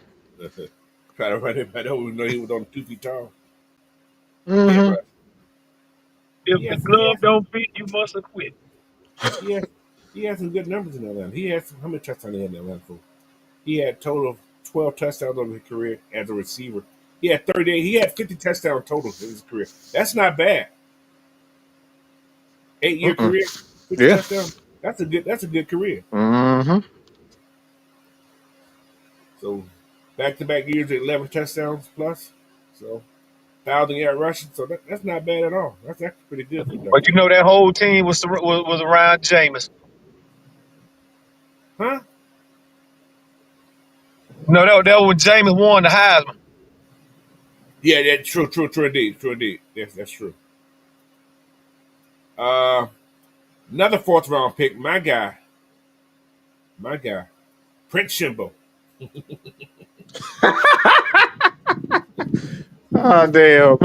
Try to run him back over, even though he was on 2 feet tall. Yeah, Mm-hmm. bro. If He the had some. glove don't fit, you must have quit. He had, he had some good numbers in Atlanta. He had how many touchdowns he had in Atlanta for? He had a total of 12 touchdowns over his career as a receiver. He had 38. He had 50 touchdowns total in his career. That's not bad. 8-year Mm-mm. career, 50 Yeah. touchdowns. That's a good career. Mm-hmm. So back-to-back years at 11 touchdowns plus. So 1,000-yard rushing. So that's not bad at all. That's actually pretty good for But Dante. you know that whole team was around Jameis. Huh? No, that was when Jameis won the Heisman. Yeah, that's true indeed. Yes, that's true. Uh, Another 4th-round pick. My guy, Prince Shimbo. Oh damn!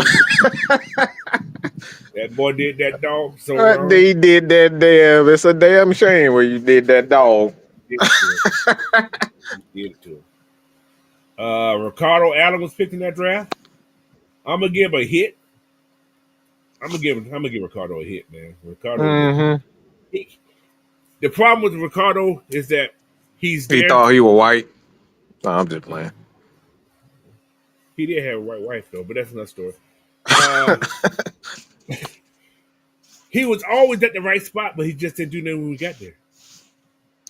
That boy did that dog so wrong. They did that damn. It's a damn shame where you did that dog. He did it to him. He did it to him. Ricardo Allen was picked in that draft. I'm gonna give a hit. I'm gonna give Ricardo a hit, man. Mm-hmm. The problem with Ricardo is that he's He there. thought he was white. No, I'm just playing. He did have a white wife though, but that's another story. He was always at the right spot, but he just didn't do nothing when we got there.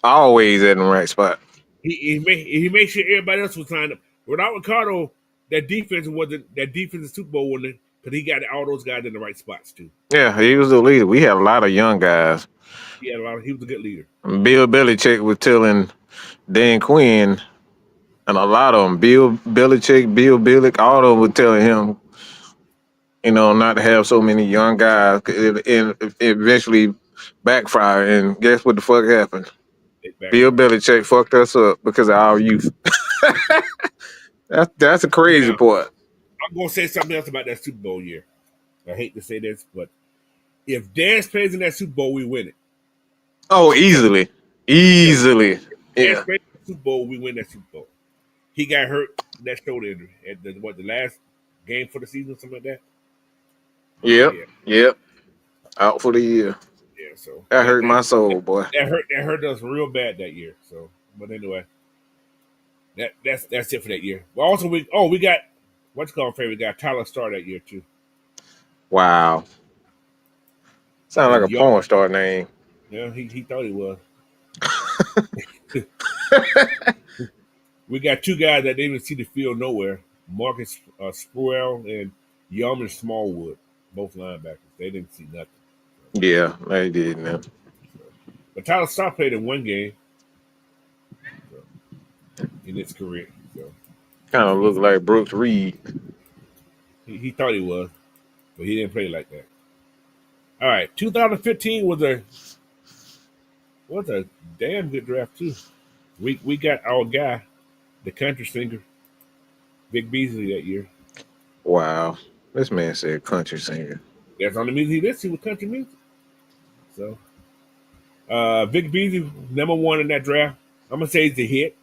Always in the right spot. He made sure everybody else was signed up. Without Ricardo, that defense Super Bowl winner because he got all those guys in the right spots too. Yeah, he was the leader. We had a lot of young guys. He was a good leader. Bill Belichick was telling Dan Quinn, and a lot of them, Bill Belichick, Bill Billick, all of them were telling him, not to have so many young guys. It eventually backfired, and guess what the fuck happened? Bill Belichick fucked us up because of our youth. That's a crazy part. I'm gonna say something else about that Super Bowl year. I hate to say this, but if Dance plays in that Super Bowl, we win it. Oh, easily. If Yeah. Dance plays in the Super Bowl, we win that Super Bowl. He got hurt that shoulder injury at the last game for the season, something like that. Yep. Out for the year. Yeah, so that hurt my soul, boy. That hurt us real bad that year. So, but anyway, that's it for that year. But also we got what's called favorite guy Tyler Starr that year too. Wow. Sound like a porn star name. Yeah, he thought he was. We got two guys that didn't even see the field nowhere. Marcus Spruill and Yarman Smallwood, both linebackers. They didn't see nothing. Yeah, they did now. But Tyler Starr played in one game in his career. So kind of looked like Brooks Reed. He thought he was, but he didn't play like that. All right, 2015 was a damn good draft too. We got our guy, the country singer, Vick Beasley that year. Wow, this man said country singer. That's on the music he listened to with country music. So, Vick Beasley, number one in that draft. I'm gonna say it's a hit.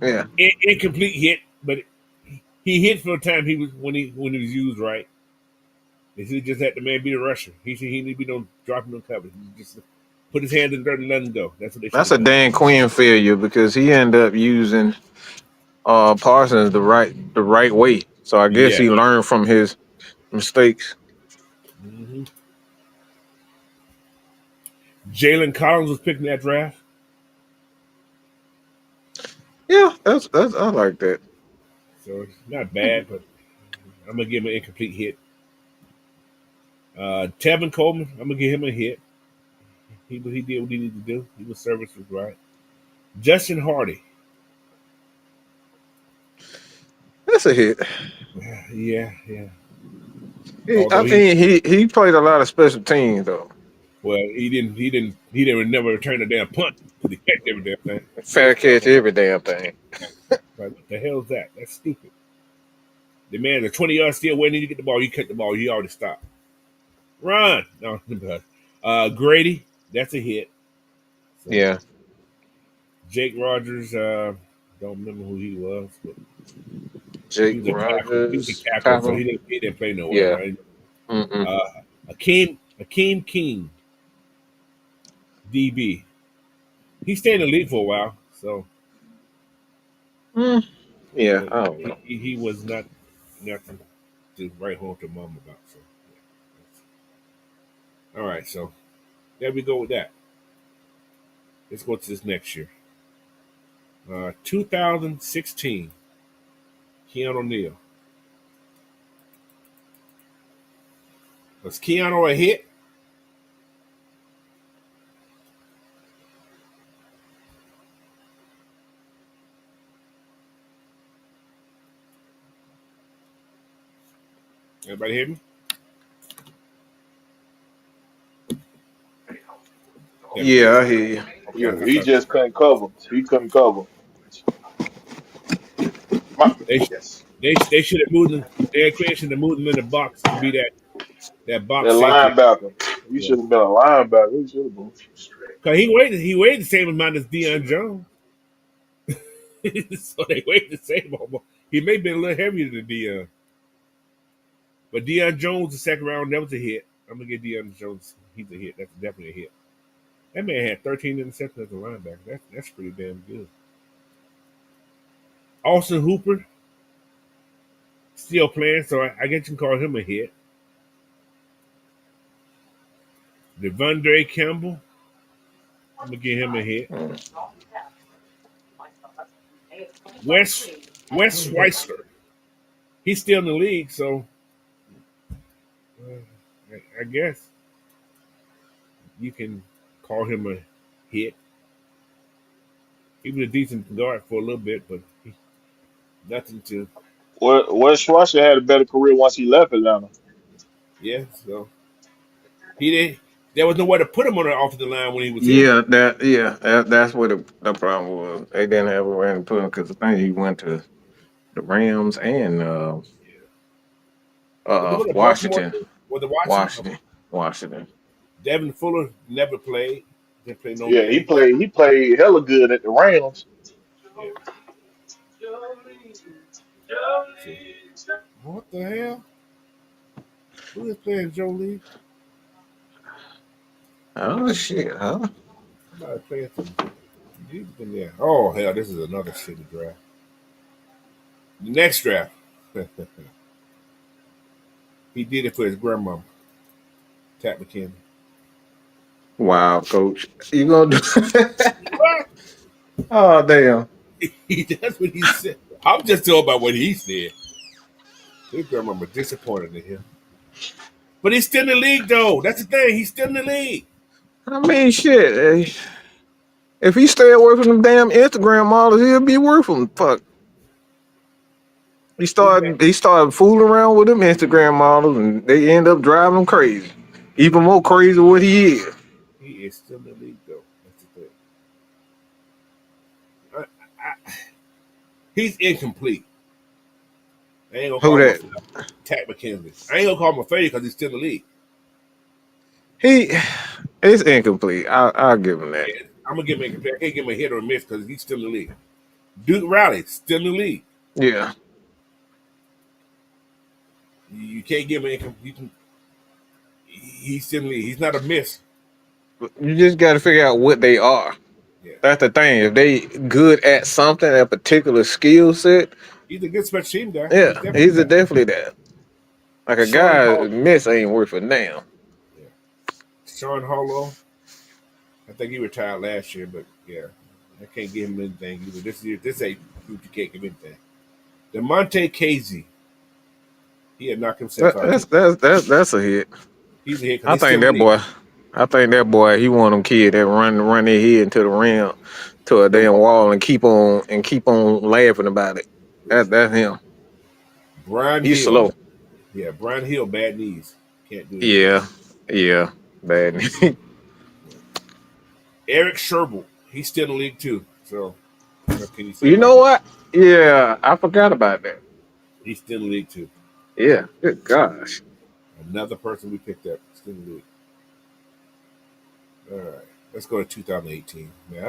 Yeah. Incomplete hit, but he hit for the time when he was used right. They should just had the man be the rusher. He need to be no dropping no coverage. He just put his hand in the dirt and let him go. That's what they. That's a Dan Quinn failure because he ended up using Parsons the right way. So I guess he learned from his mistakes. Mm-hmm. Jalen Collins was picked in that draft. Yeah, that's I like that. So it's not bad, but I'm gonna give him an incomplete hit. Tevin Coleman, I'm gonna give him a hit. He did what he needed to do. He was services right. Justin Hardy. That's a hit. Yeah. He played a lot of special teams though. Well, he didn't never return a damn punt to the catch every damn thing. Fair catch every damn thing. Like, what the hell is that? That's stupid. The man is 20 yards still waiting to get the ball. You cut the ball. You already stopped. Run. No. Grady, that's a hit. So, yeah. Jake Rogers, don't remember who he was, but Jake Rogers. He was a tackle, so he didn't play nowhere. Yeah. Right? Akeem King, DB. He stayed in the league for a while, so yeah, I don't know. He was nothing to write home to mom about. So, yeah. All right, so there we go with that. Let's go to this next year. 2016, Keanu Neal. Was Keanu a hit? Everybody hear me? Yeah, I hear you. He just couldn't cover. He couldn't cover. They Yes. they should have moved him. Their creation to move him in the box to be that That box safety. linebacker. He Yeah, should have been a linebacker. He should have been. cause he weighed the same amount as DeAngelo Jones, so they weighed the same amount. He may be a little heavier than Deion, but Deion Jones, the second round, that was a hit. I'm gonna get Deion Jones. He's a hit. That's definitely a hit. That man had 13 interceptions as a linebacker. That's pretty damn good. Austin Hooper still playing, so I guess you can call him a hit. Devondre Campbell, I'm gonna give him a hit. Wes Schweitzer, he's still in the league, so I guess you can call him a hit. He was a decent guard for a little bit, but nothing to. Wes Schwarzer had a better career once he left Atlanta. Yeah, so he did. There was nowhere to put him on the offensive line when he was here. That's what the problem was. They didn't have a way to put him because I think he went to the Rams and Was it Baltimore? Washington. Was it Washington? Okay. Washington. Devin Fuller never played. Didn't play no Yeah, he game. played. He played hella good at the Rams. Yeah. So, what the hell? Who is playing Jolie? Oh shit, huh? Somebody playing some. He's been there. Oh hell, this is another shitty draft. The next draft, he did it for his grandmama, Tat McKinley. Wow, coach. You gonna do What? Oh damn. That's what he said. I'm just talking about what he said. His grandmama disappointed in him. But he's still in the league, though. That's the thing. He's still in the league. I mean shit. If he stay away from them damn Instagram models, he'll be worth them. Fuck. He started fooling around with them Instagram models and they end up driving him crazy. Even more crazy than what he is. He is still in the league, though. That's the thing. He's incomplete. I ain't Who gonna that? call him Tat McKinley. I ain't gonna call him a failure because he's still in the league. It's incomplete. I'll give him that. Yeah, I'm gonna give him incomplete. I can't give him a hit or a miss because he's still in the league. Duke Riley still in the league. Yeah. You can't give him incomplete. He's still in the league. He's not a miss. You just gotta figure out what they are. Yeah, That's the thing. If they good at something, a particular skill set, he's a good special team guy. yeah, he's that. definitely that. Like a Sean guy Hall, miss ain't worth a damn. yeah. Sean Hollow, I think he retired last year, but yeah, I can't give him anything either. This ain't you can't give anything. DeMonte Casey, he had knocked himself out. That's a hit. He's a hit I because he's think still that boy. I think that boy. He one of them kids that run their head into the rim, to a damn wall, and keep on laughing about it. That's him. Brian He's Hill. slow. Yeah, Brian Hill, bad knees. Can't do it. Yeah, bad. Eric Sherbel, he's still in the league too. So what can you say? You know what? Yeah, I forgot about that. He's still in the league too. Yeah, good gosh. Another person we picked up still in the league. All right, let's go to 2018. Man,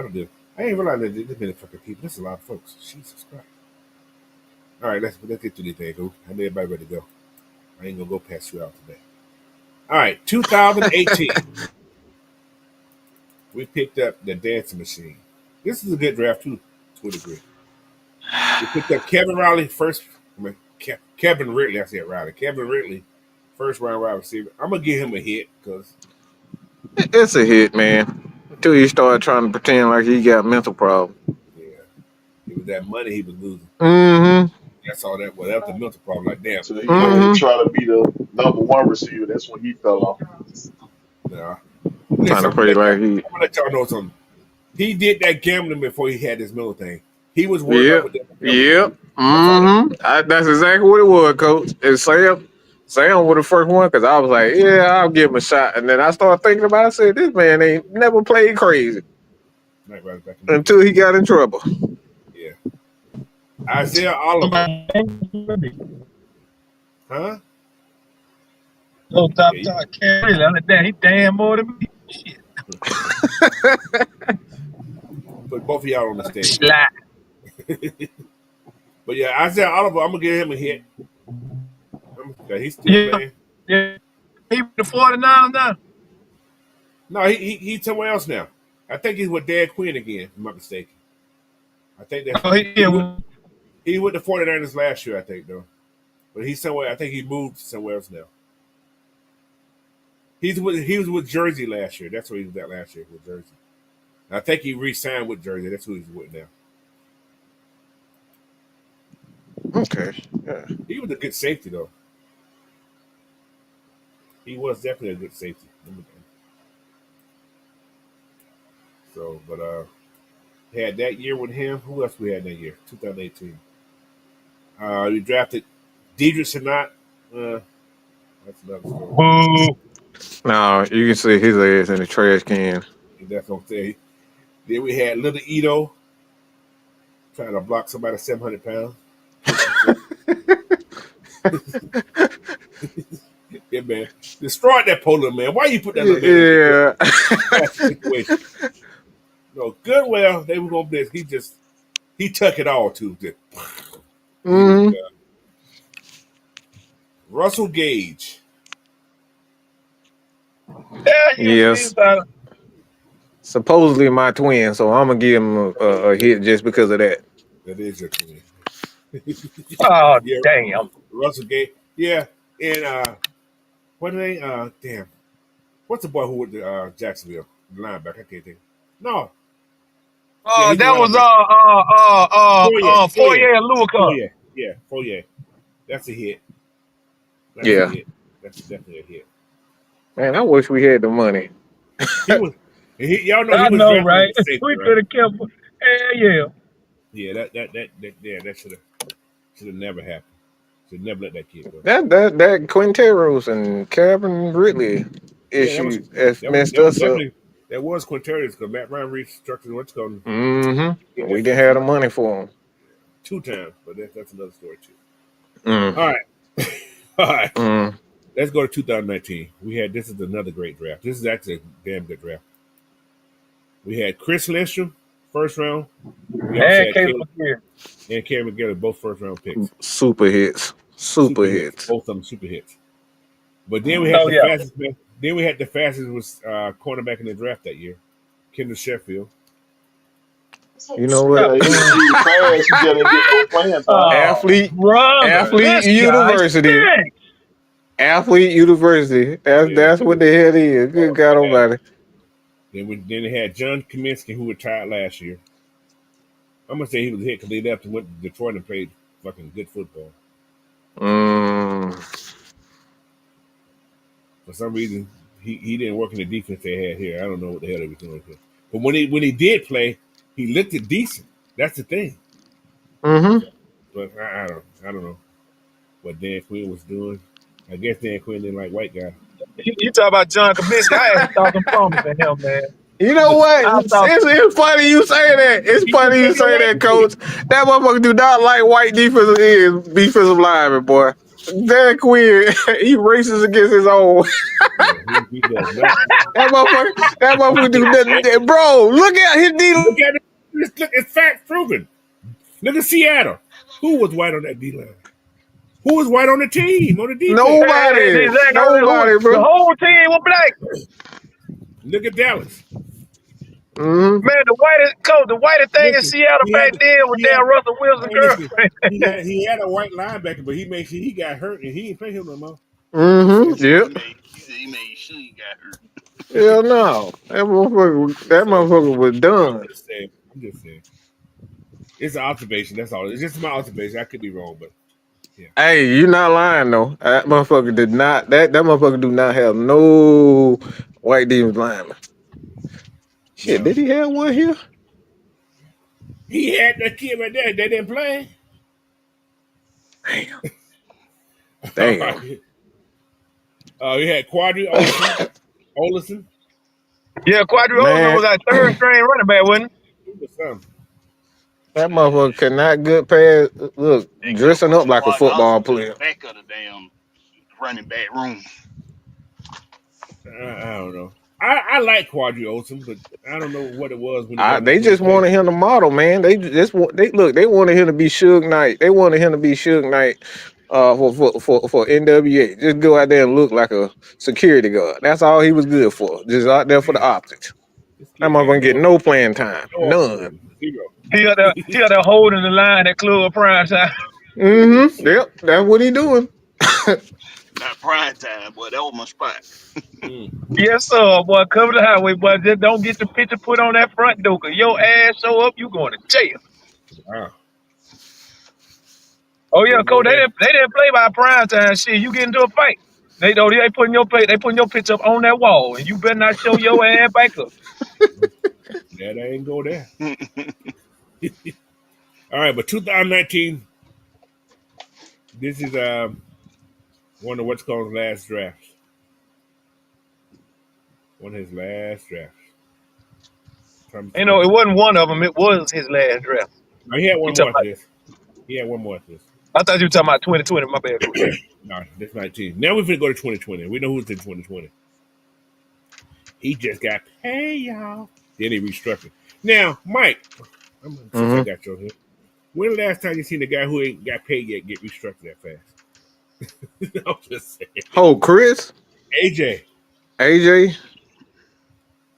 I ain't realized that there's been a fucking people. There's a lot of folks. Jesus Christ. All right, let's get through this thing. I need everybody ready to go. I ain't gonna go past you out today. All right, 2018. We picked up the dancing machine. This is a good draft too, to a degree. We picked up Kevin Riley first. Kevin Ridley. I said Riley. Kevin Ridley, first round wide receiver. I'm gonna give him a hit because It's a hit, man. Until you start trying to pretend like he got mental problems. yeah, it was that money he was losing. Mm-hmm. That's all that was. That was the mental problem. Like damn, So he went to Mm-hmm. try to be the number one receiver. That's when he fell off. nah. Trying Listen, to play like he. I'm gonna let y'all know something. He did that gambling before he had this middle thing. He was worried Yep. about what Yep. Mm-hmm. That's exactly what it was, Coach. And Sam was the first one because I was like, yeah, I'll give him a shot. And then I started thinking about it. I said, this man ain't never played crazy Right back in until he got in trouble. yeah. Isaiah Oliver. Huh? No top Yeah, top Kerney. I'm like, damn, he damn more than me. Shit. put both of y'all on the stage. Slide. But yeah, Isaiah Oliver, I'm gonna give him a hit. He's still Yeah. playing. Yeah. He the 49 now. No, he's somewhere else now. I think he's with Dan Quinn again, if I'm not mistaken. I think that's Oh, he went to 49ers last year, I think, though. But he's somewhere. I think he moved somewhere else now. He was with Jersey last year. That's where he was at last year with Jersey. I think he re-signed with Jersey. That's who he's with now. Okay. Yeah. He was a good safety, though. He was definitely a good safety. So, but had that year with him. Who else we had that year? 2018. We drafted Deidre Sinat. That's another story. No, you can see his ass in the trash can. That's what I'm saying. Then we had Little Ito trying to block somebody 700 pounds. Yeah, man. Destroyed that polo, man. Why you put that little man in that situation? No, Goodwell, they were going to blitz. He took it all, too. Russell Gage. Yes. Supposedly my twin, so I'm going to give him a hit just because of that. That is your twin. Oh, yeah. Damn. Russell Gage. Yeah. And what are they? Damn. What's the boy who went to Jacksonville? The linebacker. I can't think. No. Oh, Yeah, that was Foyer Louis. Yeah, Foyer. That's a hit. That's Yeah. a hit. That's definitely a hit. Man, I wish we had the money. Y'all know I he was know, right? safety, We right? could have kept. Hell yeah. Yeah, that should have never happened. Should never let that kid go. That Quinteros and Calvin Ridley issue has messed us up. That was Quinteros because Matt Ryan restructured what's called. Mm-hmm. We didn't have the money for him 2 times, but that's another story too. Mm. All right. Mm. Let's go to 2019. This is another great draft. This is actually a damn good draft. We had Chris Lindstrom, first round. We also had Caleb and Cam McGill, both first round picks. Super hits. Both of them super hits. But then we had fastest man. Then we had the fastest was cornerback in the draft that year, Kendall Sheffield. You know what? Athlete University. Athlete University. That's what the hell is. Good God Almighty. Then they had John Kaminsky, who retired last year. I'm gonna say he was hit because he left and went to Detroit and played fucking good football. For some reason, he didn't work in the defense they had here. I don't know what the hell they were doing here. But when he did play, he looked it decent. That's the thing. Mm-hmm. But I don't know what Dan Quinn was doing. I guess Dan Quinn didn't like white guys. You talk about John Kaminsky. I ain't talking promise to him, man. You know what? It's funny you say that. It's funny you say that, Coach. That motherfucker do not like white defensive lineman, boy. Dan Quinn, he races against his own. He does not. That motherfucker do nothing. Bro, look at his D. Look at it. Look, it's fact proven. Look at Seattle. Who was white on that D line? Who was white on the team? On the defense? Nobody, bro. The whole team was black. Look at Dallas. Mm-hmm. Man, the whitest thing in Seattle back then was damn Russell Wilson's girlfriend. He had a white linebacker, but he made sure he got hurt and he didn't play him no more. Mm-hmm. Yep. He made sure he got hurt. Hell no. That motherfucker was done. I'm just saying. It's an observation. That's all. It's just my observation. I could be wrong, but yeah. Hey, you not lying though. That motherfucker did not. That motherfucker do not have no white defensive lineman. Shit, did he have one here? He had that kid right there. They didn't play. Damn. We had Quadri Olison. Yeah, Quadri Olison was our third string running back, wasn't he? He was something. That motherfucker cannot good pass. Look, They could have dressing put up like a Jamaal football Anderson in the player. back of the damn running back room. I don't know. I like Quadri Olson, but I don't know what it was when he got They when he just played. wanted him to model, man. They wanted him to be Suge Knight. They wanted him to be Suge Knight for NWA. Just go out there and look like a security guard. That's all he was good for. Just out there for the Man, optics. this That kid got motherfucker get no playing time. no None. opportunity. Zero. He got that holding the line at Club Prime Time. Mm-hmm. Yep, that's what he doing. Not prime time, but that was my spot. Mm. Yes, sir, boy. Cover the highway, boy. Just don't get the picture put on that front door. 'Cause your ass show up, you going to jail. Wow. Oh yeah, Didn't know coach. They that. didn't they didn't play by prime time. Shit, you get into a fight. They putting your plate. They putting your picture up on that wall, and you better not show your ass back up. That ain't go there. All right, but 2019. This is one of what's called his last drafts. One of his last drafts. Trying to You see know, what it this. wasn't one of them. It was his last draft. No, he had You one more talking after about? this. He had one more after this. I thought you were talking about 2020. My bad, coach. No, this 19. Now we're gonna go to 2020. We know who's in 2020. He just got paid, y'all. Then he restructured. Now, Mike, since I Mm-hmm. got you on here, when the last time you seen a guy who ain't got paid yet get restructured that fast? I'm just saying. Oh, Chris, AJ. AJ.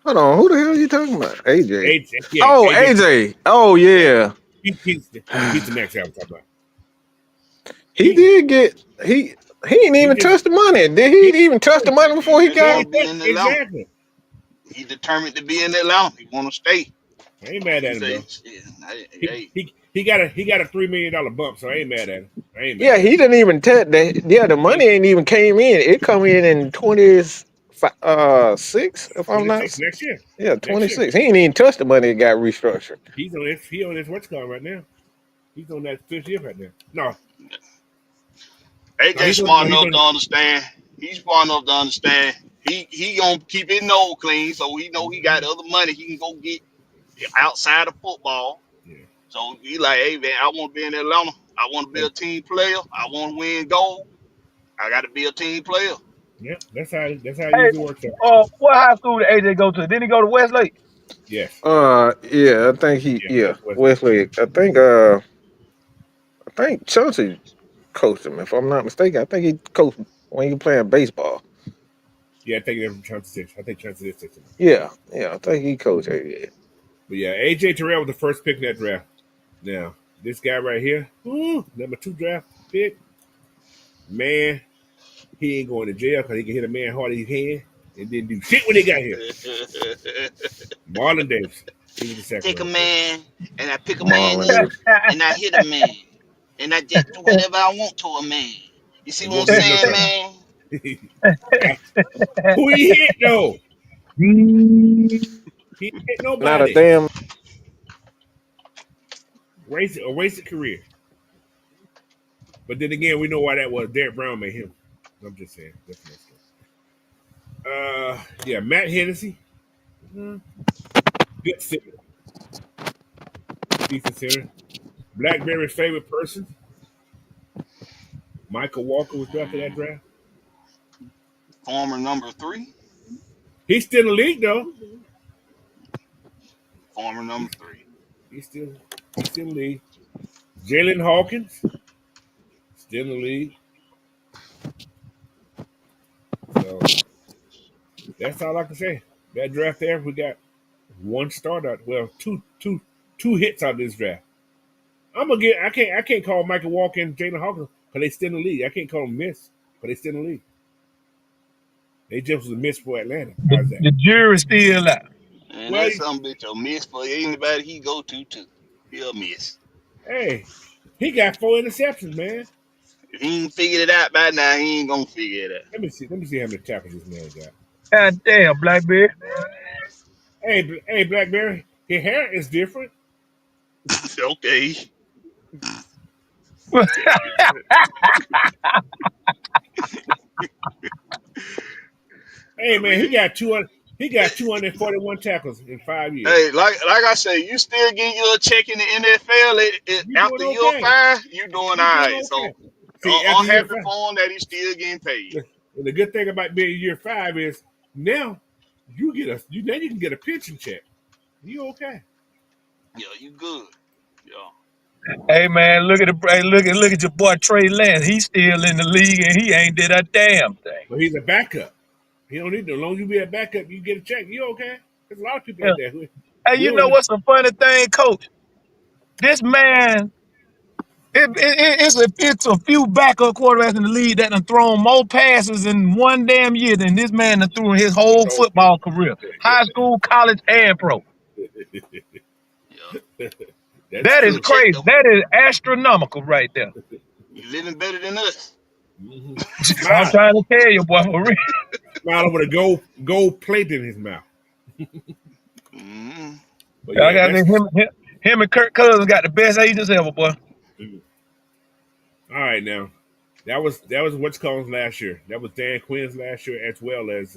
Hold on, who the hell are you talking about? AJ. AJ, yeah, Oh, AJ. AJ. Oh Yeah. yeah. He's the next guy I'm talking about. He He did get he didn't he even just touch the money. Did he he even touch the money He before he just yeah, got? want he to be did. in Atlanta. Exactly. He determined to be in Atlanta. He want to stay. I ain't mad He at him say, though. shit, He hey, he he got a $3 million bump, so I ain't mad at him. I ain't mad Yeah, at him. he didn't even touch that. Yeah, the money He ain't even came in. It come in 26, if I'm not. 26 next year. Yeah, Next year. 26. He ain't even touched the money. It got restructured. He on his what's called right now. He's on that 5th year right now. No, AJ he's on smart he's enough to on understand. He's smart enough to understand. He gonna keep his nose clean, so he know he got other money he can go get outside of football. yeah. So he like, hey man, I want to be in Atlanta. I want to be That, a team player. I want to win gold. I got to be a team player. yeah, that's how it Hey, usually works out. what high school did AJ go to? Didn't he go to Westlake? Yes. Yeah, I think Yeah, he yeah, went to Westlake. Wesley. I think Chauncey coached him, if I'm not mistaken. I think he coached when he was playing baseball. Yeah, I think they're from Chance 6. I think Chance is 6. Yeah, I think he coached. Yeah. But yeah, AJ Terrell was the first pick in that draft. Now, this guy right here, number 2 draft pick, man, he ain't going to jail because he can hit a man hard in his head and didn't do shit when he got here. Marlon Davis. He was the second Take a round pick. man and I pick a man Marlon up Davis. and I hit a man and I just do whatever I want to a man. You see And what I'm whoop his little saying, ass. man? Who he hit though? He hit Not a nobody. damn. A wasted career. But then again, we know why that was. Derek Brown made him. I'm just saying. That's my story. Yeah, Matt Hennessy. Good center. Decent center. Blackberry's favorite person. Michael Walker was drafted that draft. Former number 3. He's still in the league though. Former number He's 3. he's still he's still in the league. Jalen Hawkins, still in the league. So that's all I can say. That draft there, we got one start out. Well, two hits out of this draft. I'm gonna get. I can't call Michael Walker and Jalen Hawkins because they still in the league. I can't call them miss because they still in the league. They just was a miss for Atlanta. The, How's that? the jury's still out. And Well, that's some bitch a miss for anybody he go to too. He'll miss. hey, he got 4 interceptions, man. If he ain't figured it out by now, he ain't gonna figure it Let me see. Let me see how many tackles this man got. God damn, Blackbeard. Hey, Blackberry, his hair is different. out. Okay. Hey, I man, he mean, got 200. He got 241 tackles in 5 years. Hey, like I say, you still getting your check in the NFL You after doing year okay? 5. You doing all You doing right. So okay? See, after I'm year happy 5, for him that he's still getting paid. the good thing about being year 5 is now now you can get a pension check. You okay? Yeah, you good. Yeah. Hey man, look at your boy Trey Lance. He's still in the league and he ain't did a damn thing. But he's a backup. He don't need to. As long as you be a backup, you get a check. You okay? There's a lot of people Yeah. like that. Hey, We you know don't. what's a funny thing, Coach? This man, it's a few backup quarterbacks in the league that done thrown more passes in one damn year than this man done threw in his whole So football career, high school, college, and pro. Yeah. that's That Get is the true. check crazy. though. That is astronomical right there. You living better than us. Mm-hmm. I'm Smile, trying to tell you, boy, for real. smile with a gold plate in his mouth. Mm-hmm. But I yeah, got that's him and Kirk Cousins got the best agents ever, boy. all right. Now that was what's called last year. That was Dan Quinn's last year, as well as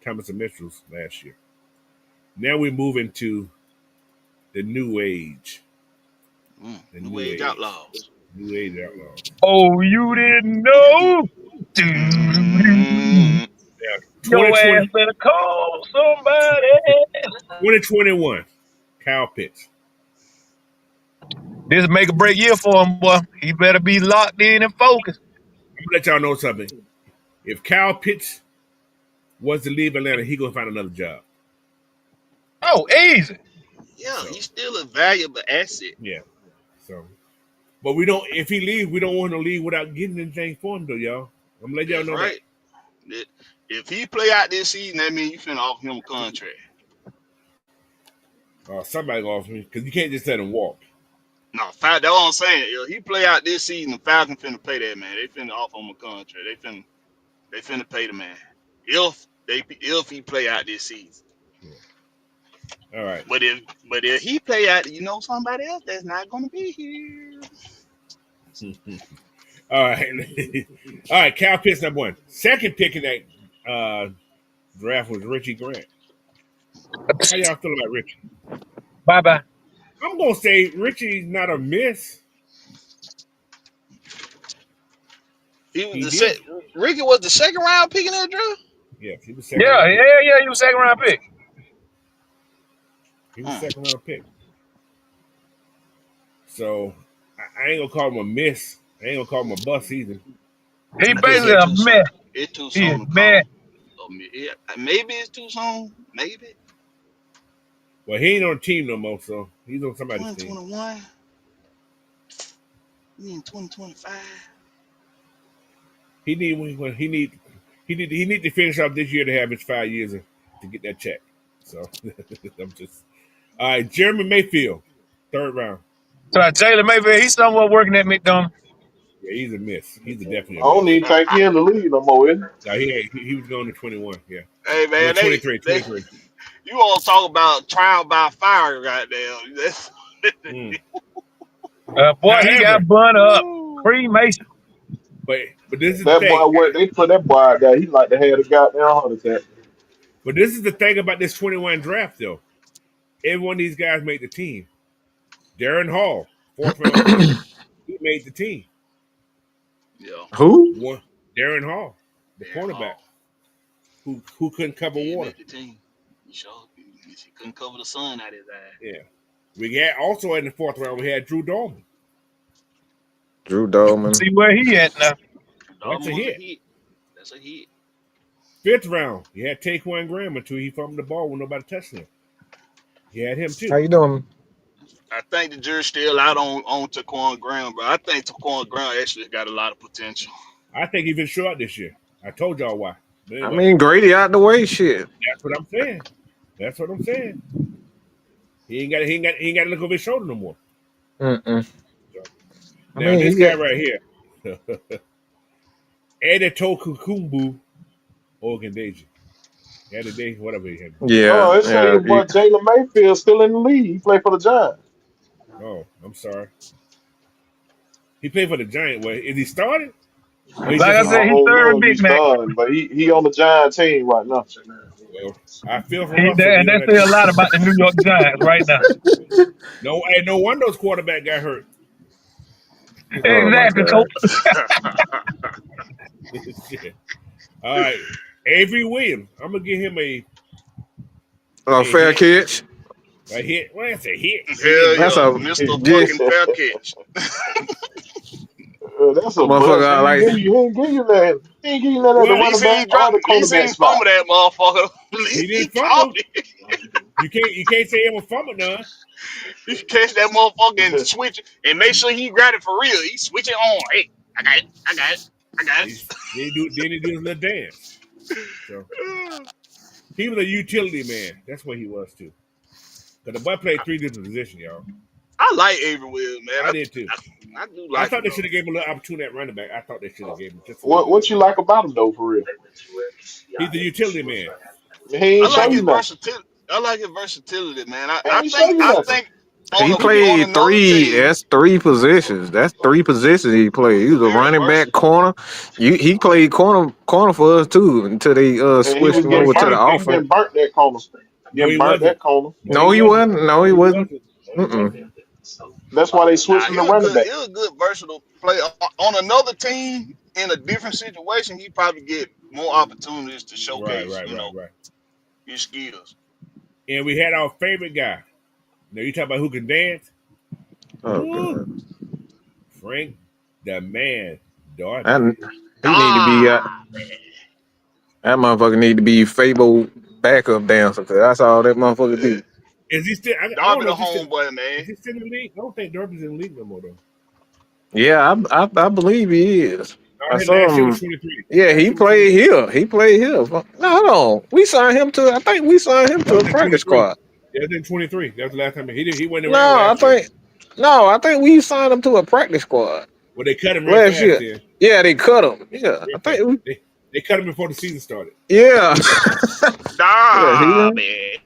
Thomas and Mitchell's last year. Now we move into the new age. The New new age age. outlaws. New age outlaws. Oh, you didn't know? Mm-hmm. Yeah, Your ass 2020, better call somebody. 2021. Kyle Pitts. This make a break year for him, boy. He better be locked in and focused. I'm gonna let y'all know something. If Kyle Pitts was to leave Atlanta, he gonna find another job. Oh, easy. Yeah, So he's still a valuable asset. yeah. So, but we don't. If he leave, we don't want to leave without getting anything for him, though, y'all. I'm gonna let y'all That's know that. right. If he play out this season, that means you finna offer him a contract. Somebody gonna offer me because you can't just let him walk. No, that's what I'm saying. If he play out this season, the Falcons finna pay that man. They finna offer him a contract. They finna pay the man. If he play out this season. Yeah. All right. But if he play out, somebody else that's not gonna be here. All right. All right. Kyle Pitts number one. Second pick in that draft was Richie Grant. How y'all feel about Richie? Bye-bye. I'm gonna say Richie's not a miss. He was He did. Ricky was the second round pick in that draft. Yeah, he was second Yeah, round pick. yeah, he was second round pick. He was second round pick. So I ain't gonna call him a miss. I ain't gonna call him a bust either. He I think basically it's a too soon. mess. It's too He is soon to call mess. him. Maybe it's too soon. Maybe Well, he ain't on the team no more, so he's on somebody's team. 2021. You mean 2025? He need to finish out this year to have his 5 years to get that check. So I'm just all right. Jeremy Mayfield, third round. So Jalen Mayfield, he's somewhere working at McDonald's. Yeah, he's a miss. He's definitely I a don't miss. even think he in the league no more, is he? No, he was going to 21. Yeah, Hey I mean man, 23. they 23. you all talk about trial by fire, goddamn. That's Mm. Boy, he got However, bun up. Woo. Cremation. but this is the That thing. boy, what they put that boy out there, he like to have a goddamn heart attack. But this is the thing about this 21 draft, though. Every one of these guys made the team. Darren Hall, fourth round pick, he made the team. Yeah, Who? One, Darren Hall, the Darren cornerback, Hall. who couldn't He cover did water. make the team. He couldn't cover the sun out his eye. Yeah. We had also in the fourth round we had Drew Dolman. Drew Dolman. See where he at now. That's a Dog was a hit. hit. That's a hit. Fifth round, you had Taquan Graham until he fumbled the ball when nobody touched him. You had him How too. you doing? I think the jury's still out on Taquan Graham, but I think Taquan Graham actually got a lot of potential. I think he's been short this year. I told y'all why. But I anyway, mean, Grady out the way. Shit. that's what I'm saying. That's what I'm saying. He ain't got to look over his shoulder no more. Mm-mm. I Now mean, this he guy got. right here, Editokukumbu Organization. Day, whatever he had. Oh, Yeah, they say yeah. your boy Jalen Mayfield still in the league. He play for the Giants. Oh, I'm sorry. He played for the Giant. Well, is he started? Or he's Like just I a I said, backup? he's don't third know if Big he's Mac. starting, but he on the Giant team right now. Well, I feel for And Russell being on that that say a team. lot about the New York Giants right now. No wonder those quarterback got hurt. Oh my Exactly, god. coach. Shit. All right, Avery Williams. I'm gonna give him A a fair hit. catch. A hit. Well, that's a hit. He Hell didn't That's yeah, run. a Mr. just Fucking Fair Catch. That's a bust. motherfucker. Like He ain't give you that. He ain't give you that at the Well, At least running he back ain't or drop. the At least he cornerback ain't fumble spot. that motherfucker. At he least he didn't caught fumble. it. You can't say he was fumble none. He catch that motherfucker and switch it and make sure he grab it for real. He switch it on. Hey, I got it. I got it. I got Then he do his little dance. So it. he was a utility man. That's what he was too. Because the boy played three different positions, y'all. I like Avery Williams, man. I did too. I do I like thought him they though. should have gave him a little opportunity at running back. I thought they should have gave him just a little What bit. you like about him though, for real? He's the utility man. He I ain't show like you his nothing. versatility. I like his versatility, man. He ain't show you I nothing. think on he on played another three. team, That's three positions. That's three positions he played. He was a very running back, versatile. corner. He played corner for us too until they And he switched was him No, getting over he to the burnt. didn't. He offense. been burnt that corner. No, Getting he burnt wasn't. that corner. No, he No, he wasn't. wasn't. No, No, he he wasn't. wasn't. No, he Mm-mm. wasn't. That's why they Nah, switched him to running back. he a good versatile player. On another team in a different situation, he probably get more opportunities to Right, showcase, right, right, right. his skills. And we had our favorite guy. Now you talk about who can dance? Oh Ooh, god. Frank, the man, Darby. And he need to be Ah, that motherfucker need to be Fable backup dancer. Cause that's all that motherfucker man. do. Is he still? I don't Darby know the if he's still. homeboy, Is man. he still in the league? I don't think Darby's in the league no more though. Yeah, I believe he is. I I heard saw last year was him. 23. Yeah, Last he year was played 23. here. He played here. No, hold on. We signed him to. I think we signed him That to was a in practice 23. squad. That was in 23. That was the last time he wasn't No, around I last year. think we signed him to a practice squad Well, they cut him real last fast year. then. Yeah, they cut him. Yeah, I Real fast. think. They cut him before the season started. Yeah, yeah. Darby.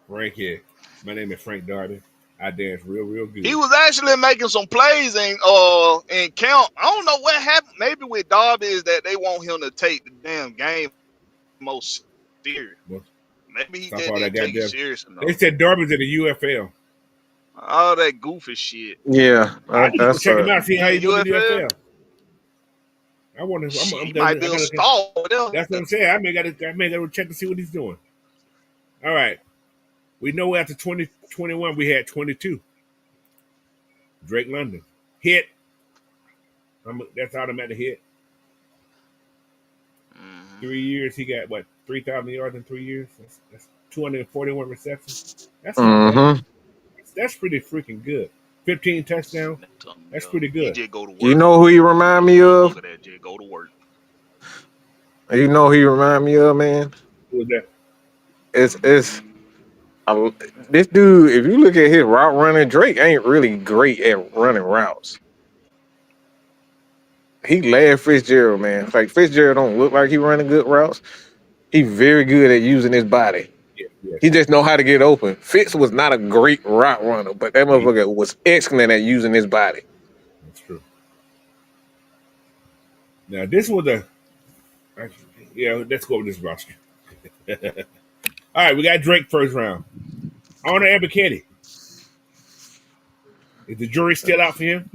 Frank here. My name is Frank Darby. I dance real, real He good. was actually making some plays in count. I don't know what happened. Maybe with Darby is that they want him to take the damn game most serious. Well, Maybe he stop just all that didn't take it goddamn. serious They enough. said Darby's in the UFL. All that goofy shit. Yeah, I need to go that's check him out, see how Yeah, he do in the UFL. UFL. I wonder. Shit, he I might be a gotta. star with them. That's what I'm saying. I may gotta check to see what he's doing. All right. We know after 2021 we had 22. Drake London hit. That's automatic hit. Mhm. 3 years he got what 3,000 yards in 3 years. That's 241 receptions. That's not bad. mm-hmm. That's pretty freaking good. 15 touchdowns. That's pretty He good. just go to You work. know who he remind me of? Motherfucker that just go to work. You know who he remind me of, man. Who was that? It's this dude. If you look at his route running, Drake ain't really great at running routes. He Larry Fitzgerald, man. Like Fitzgerald don't look like he running good routes. He very good at using his body. Yeah, yeah. He just know how to get open. Fitz was not a great route runner, but that motherfucker was excellent at using his body. That's true. Now this was let's go with this roster. All right, we got Drake first round. Honor Ebiketie. Is the jury still out for him?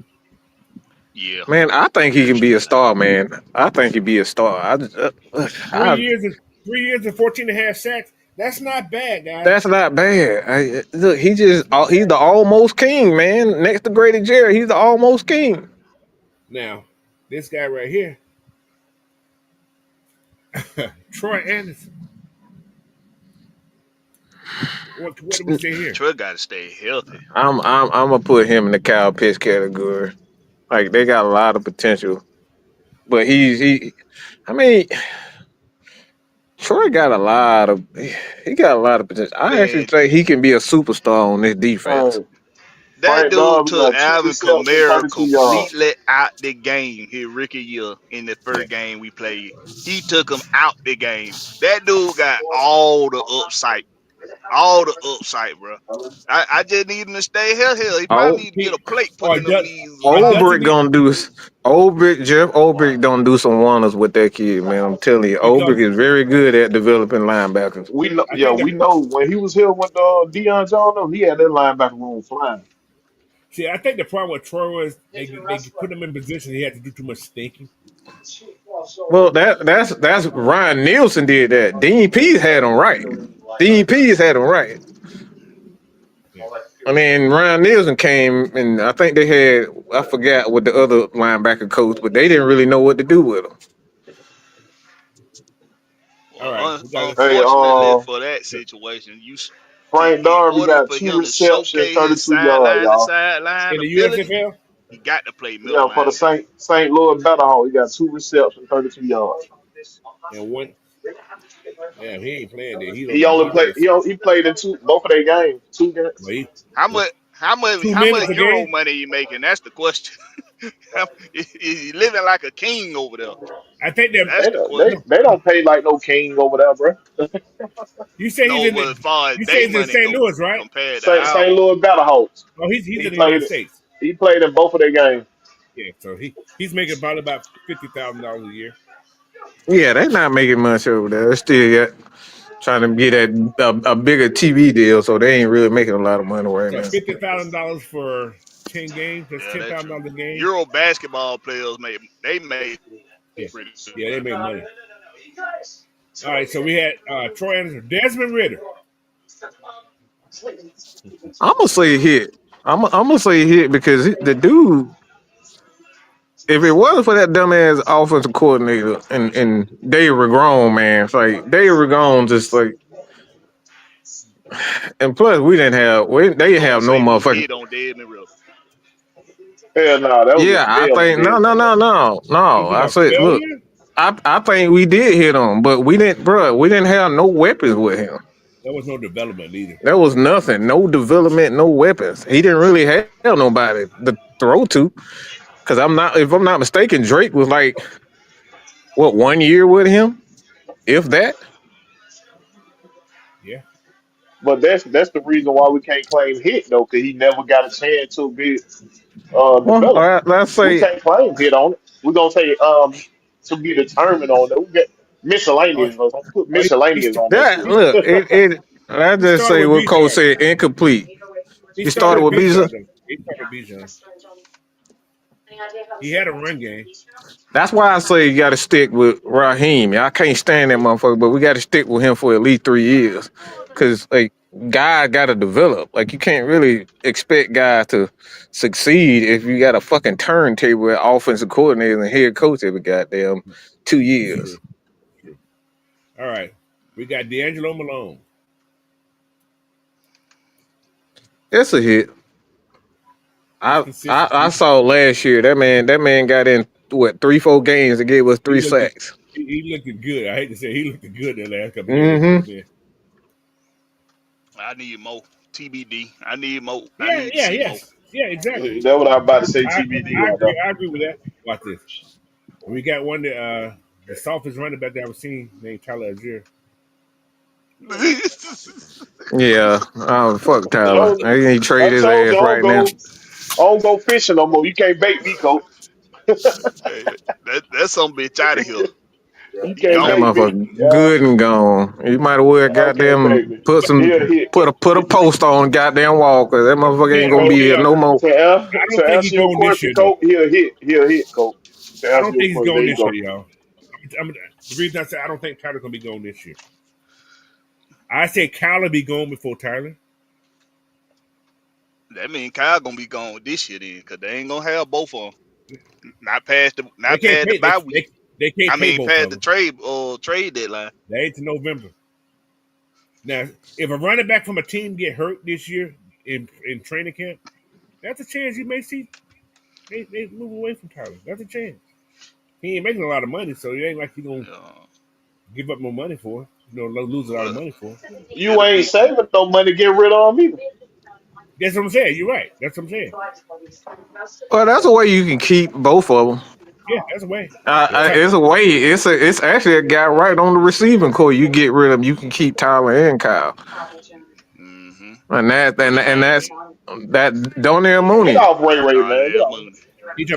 Yeah. Man, I think he can be a star, man. I think he'd be a star. Three years and 14 and a half sacks. That's not bad, guys. That's not bad. Look, he's the almost king, man. Next to Grady Jarrett, he's the almost king. Now, this guy right here, Troy Anderson. What do we say here? Troy got to stay healthy. I'm gonna put him in the Kyle Pitts category. Like they got a lot of potential, but I mean, Troy got he got a lot of potential. I actually Man, think he can be a superstar on this defense. that Frank dude Darby took got 2 Alvin receptions, Kamara 32 yards. completely out the game his rookie year in the Yeah. first game we played. He took him out the game. That dude got all the upside. All the upside, bro. I just need him to stay healthy. He Oh, probably need to get a plate put Or in them does knees or or something. does he Ulbrich need gonna do Jeff Ulbrich don't do some wonders with that kid, man. I'm telling you, because Ulbrich is very good at developing linebackers. We know, I yeah, think we the know when he was here with DeAngelo, he had that linebacker room flying. I think the problem with Troy was they put him in position. He had to do too much thinking. Well, that's Ryan Nielsen did that. Dean Pease had him right. Dean Pease had him right. Yeah. And then Ryan Nielsen came, and I think they had, I forgot what the other linebacker coach, but they didn't really know what to do with him. All right, Well, we got to. Hey, unfortunately for that situation, Frank in Darby order got for 2 him to receptions, showcase his 32 yards, sideline to y'all. sideline In the ability, USFL, he got to play middle Yeah, for the linebacker. St. Louis Battle he got 2 receptions, 32 yards. and one, yeah, he ain't playing there. He He don't. only He played. does. He played in both of their games, 2 games. Well, he, How yeah, much? How much? 2 minutes a Euro game. money you making? That's the question. Is he living like a king over there? I think that. That's the question. They don't pay like no king over there, bro. You say he's No, in but the. as far as You say day he's in money St. go Louis, right? compared to St. ours, Louis Battle Oh, he's He in the United played. States. He played in both of their games. Yeah, so he's making probably about $50,000 a year. Yeah, they not making much over there. They're still trying to get a bigger TV deal, so they ain't really making a lot of money right So now. $50,000 for 10 games. That's yeah, ten that's thousand true. dollars a game. Euro basketball players made Yeah, pretty good yeah, they money. make money. All right, so we had Troy Anderson, Desmond Ritter. I'm gonna say hit. I'm gonna say hit because the dude, if it wasn't for that dumbass offensive coordinator and Dave Ragone, man, it's like Dave Ragone just like, and plus they You didn't gonna have no say motherfucking. hit on Desmond Ritter? Hell no, that was a Yeah, I fail on think no Dead no Man. no no You no. talking I about said, look, failure? I think we did hit him, but we didn't, bro. We didn't have no weapons with him. There was no development either. There was nothing, no development, no weapons. He didn't really have nobody to throw to. Cause if I'm not mistaken, Drake was like what 1 year with him, if that. Yeah. But that's the reason why we can't claim hit though, because he never got a chance to be Well, developed. let's We say, can't claim hit on it. We're gonna say to be determined on it. We get Oh, miscellaneous. Or put oh he, miscellaneous on that that shit. look, it let's he just started say with what Cole Bijan. said, incomplete. He He started started with with Bijan. Beasley. Though. He started with Bijan. He had a run game. That's why I say you got to stick with Raheem. I can't stand that motherfucker, but we got to stick with him for at least 3 years, because like guys got to develop. Like you can't really expect guys to succeed if you got a fucking turntable at offensive coordinator and head coach every goddamn 2 years. True. True. All right. We got D'Angelo Malone. It's a hit. His I consistency. saw last year that man got in what 3-4 games and gave us He three looked sacks. he looked good. I hate to say he looked good the last couple of years he Mm-hmm. came in. I need more. TBD. I need more. I Yeah, need to yeah, see more. yes. Yeah, exactly. That's what I'm about to say. I, TBD I right agree. now. I agree with that. Watch this. We got one that the softest running back that I've seen named Tyler Algier. Yeah. Oh fuck Tyler. So, He trade I his told you ass right now. I don't go fishing no more. You can't bait me, coach. Hey, that's some bitch out of here. You He can't That gone. bait me. motherfucker Yeah, good and gone. You might have well y'all can't bait goddamn me. He'll hit. put a post on goddamn wall, because that motherfucker Yeah, ain't gonna I'm gonna be tell here y'all. no more. I don't To think answer he's your going this question, year though. coach, he'll hit. He'll hit, coach. To I answer don't your think he's question, there going you this go. year, y'all. The reason I say I don't think Tyler's gonna be going this year. I say Kyler be going before Tyler. That mean Kyle gonna be gone this year then, cause they ain't gonna have both of them. They Not can't past the pay. bye week. They can't I pay mean both past of the them. trade deadline. They ain't to November. Now, if a running back from a team get hurt this year in training camp, that's a chance you may see they move away from Tyler. That's a chance. He ain't making a lot of money, so it ain't like he's gonna Uh, give up more money for it. Lose a lot of well, money for it. You it'll ain't be saving no money to get rid of him either. That's what I'm saying. You're right. That's what I'm saying. Well, that's a way you can keep both of them. Yeah, that's a way. But It's a way. It's actually a guy right on the receiving core. You get rid of him, you can keep Tyler and Kyle, mm-hmm. and Put that's Darnell that Donnell Get Mooney. off Ray Ray, man. Get Darnell off. Mooney.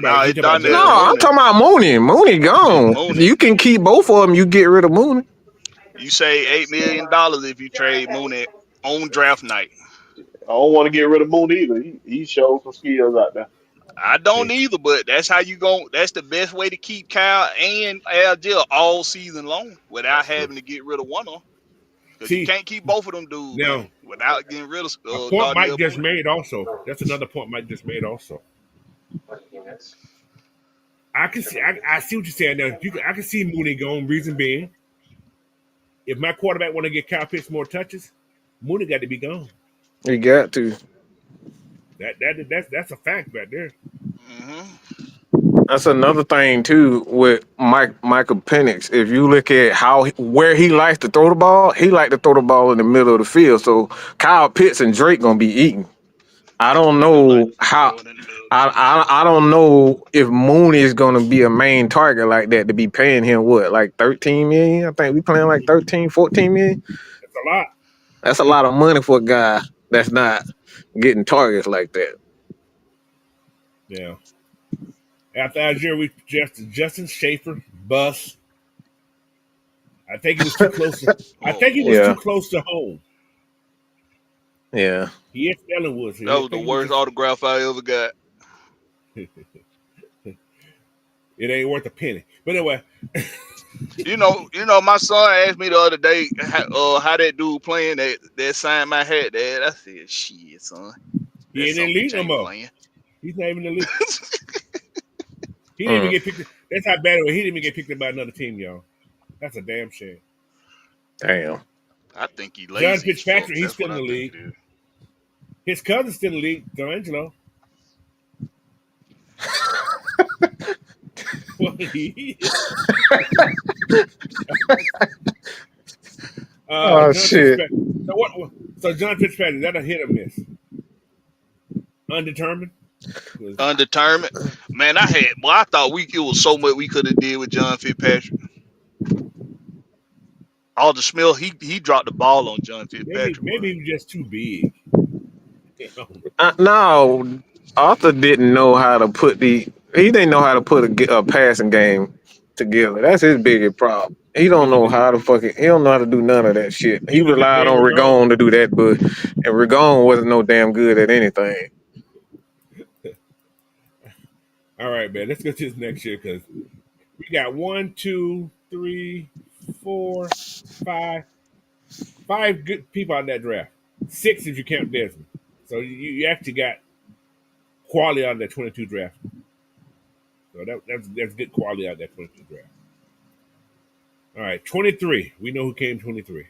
Nah, He it's talking about No, Darnell Darnell. I'm Mooney. talking about Mooney. Mooney It's gone. Mooney. You can keep both of them. You get rid of Mooney. You say $8 million if you trade Mooney on draft night. I don't want to get rid of Moon either. He showed some skills out there. I Yeah. don't either, but that's how you go. That's the best way to keep Kyle and Algier all season long without That's true. having to get rid of one of them. Because you See, can't keep both of them dudes, now man, without getting rid of a point Mike Darnell just Mooney. made also. That's another point Mike just made also. I can see. I see what you're saying now. I can see Mooney going. Reason being, if my quarterback want to get Kyle Pitts more touches, Mooney got to be gone. You got to. That's a fact right there. Mm-hmm. That's another thing too with Michael Penix. If you look at where he likes to throw the ball, he like to throw the ball in the middle of the field. So Kyle Pitts and Drake gonna be eating. I don't He do like know to how. throw it in the middle of the field. I don't know if Mooney is gonna be a main target like that to be paying him what, like 13 million. I think we playing like 13, 14 million. That's a lot. That's a lot of money for a guy that's not getting targets like that. Yeah. After Algier, we suggested Justin Schaefer, bus. I think he was too close. I Oh think he was boy, Yeah, too close to home. yeah. He is Ellenwood. So that I was the think he was worst just. autograph I ever got. It ain't worth a penny. But anyway, My son asked me the other day how that dude playing that signed my hat, Dad. I said, shit, son, he that's ain't in the some bitch league no ain't more. playing. He's not even in the league. He didn't even Mm, get picked. That's how bad it was. He didn't even get picked up by another team, y'all. That's a damn shame. damn. I think he John lazy as fuck. Fitzpatrick, he's That's still what in I the think league. it is. His cousin's still in the league, DeAngelo. Well, Oh John shit. Fitzpatrick. So what? So John Fitzpatrick, is that a hit or miss? Undetermined. Undetermined. Man, I thought it was so much we could have did with John Fitzpatrick. All the smell, he dropped the ball on John Fitzpatrick, bro. Maybe he was just too big. You know? No, Arthur didn't know how to he didn't know how to put a passing game together. That's his biggest problem. He don't know how to he don't know how to do none of that shit. He Neither did relied Dave on Ragone. Rigon to do that, and Rigon wasn't no damn good at anything. All right, man. Let's go to this next year because we got 1, 2, 3, 4, 5, 5 good people out of that draft. 6 if you count Desmond. So you actually got quality out of that 22 draft. So that's good quality out of that 22 draft. All right, 23. We know who came 23.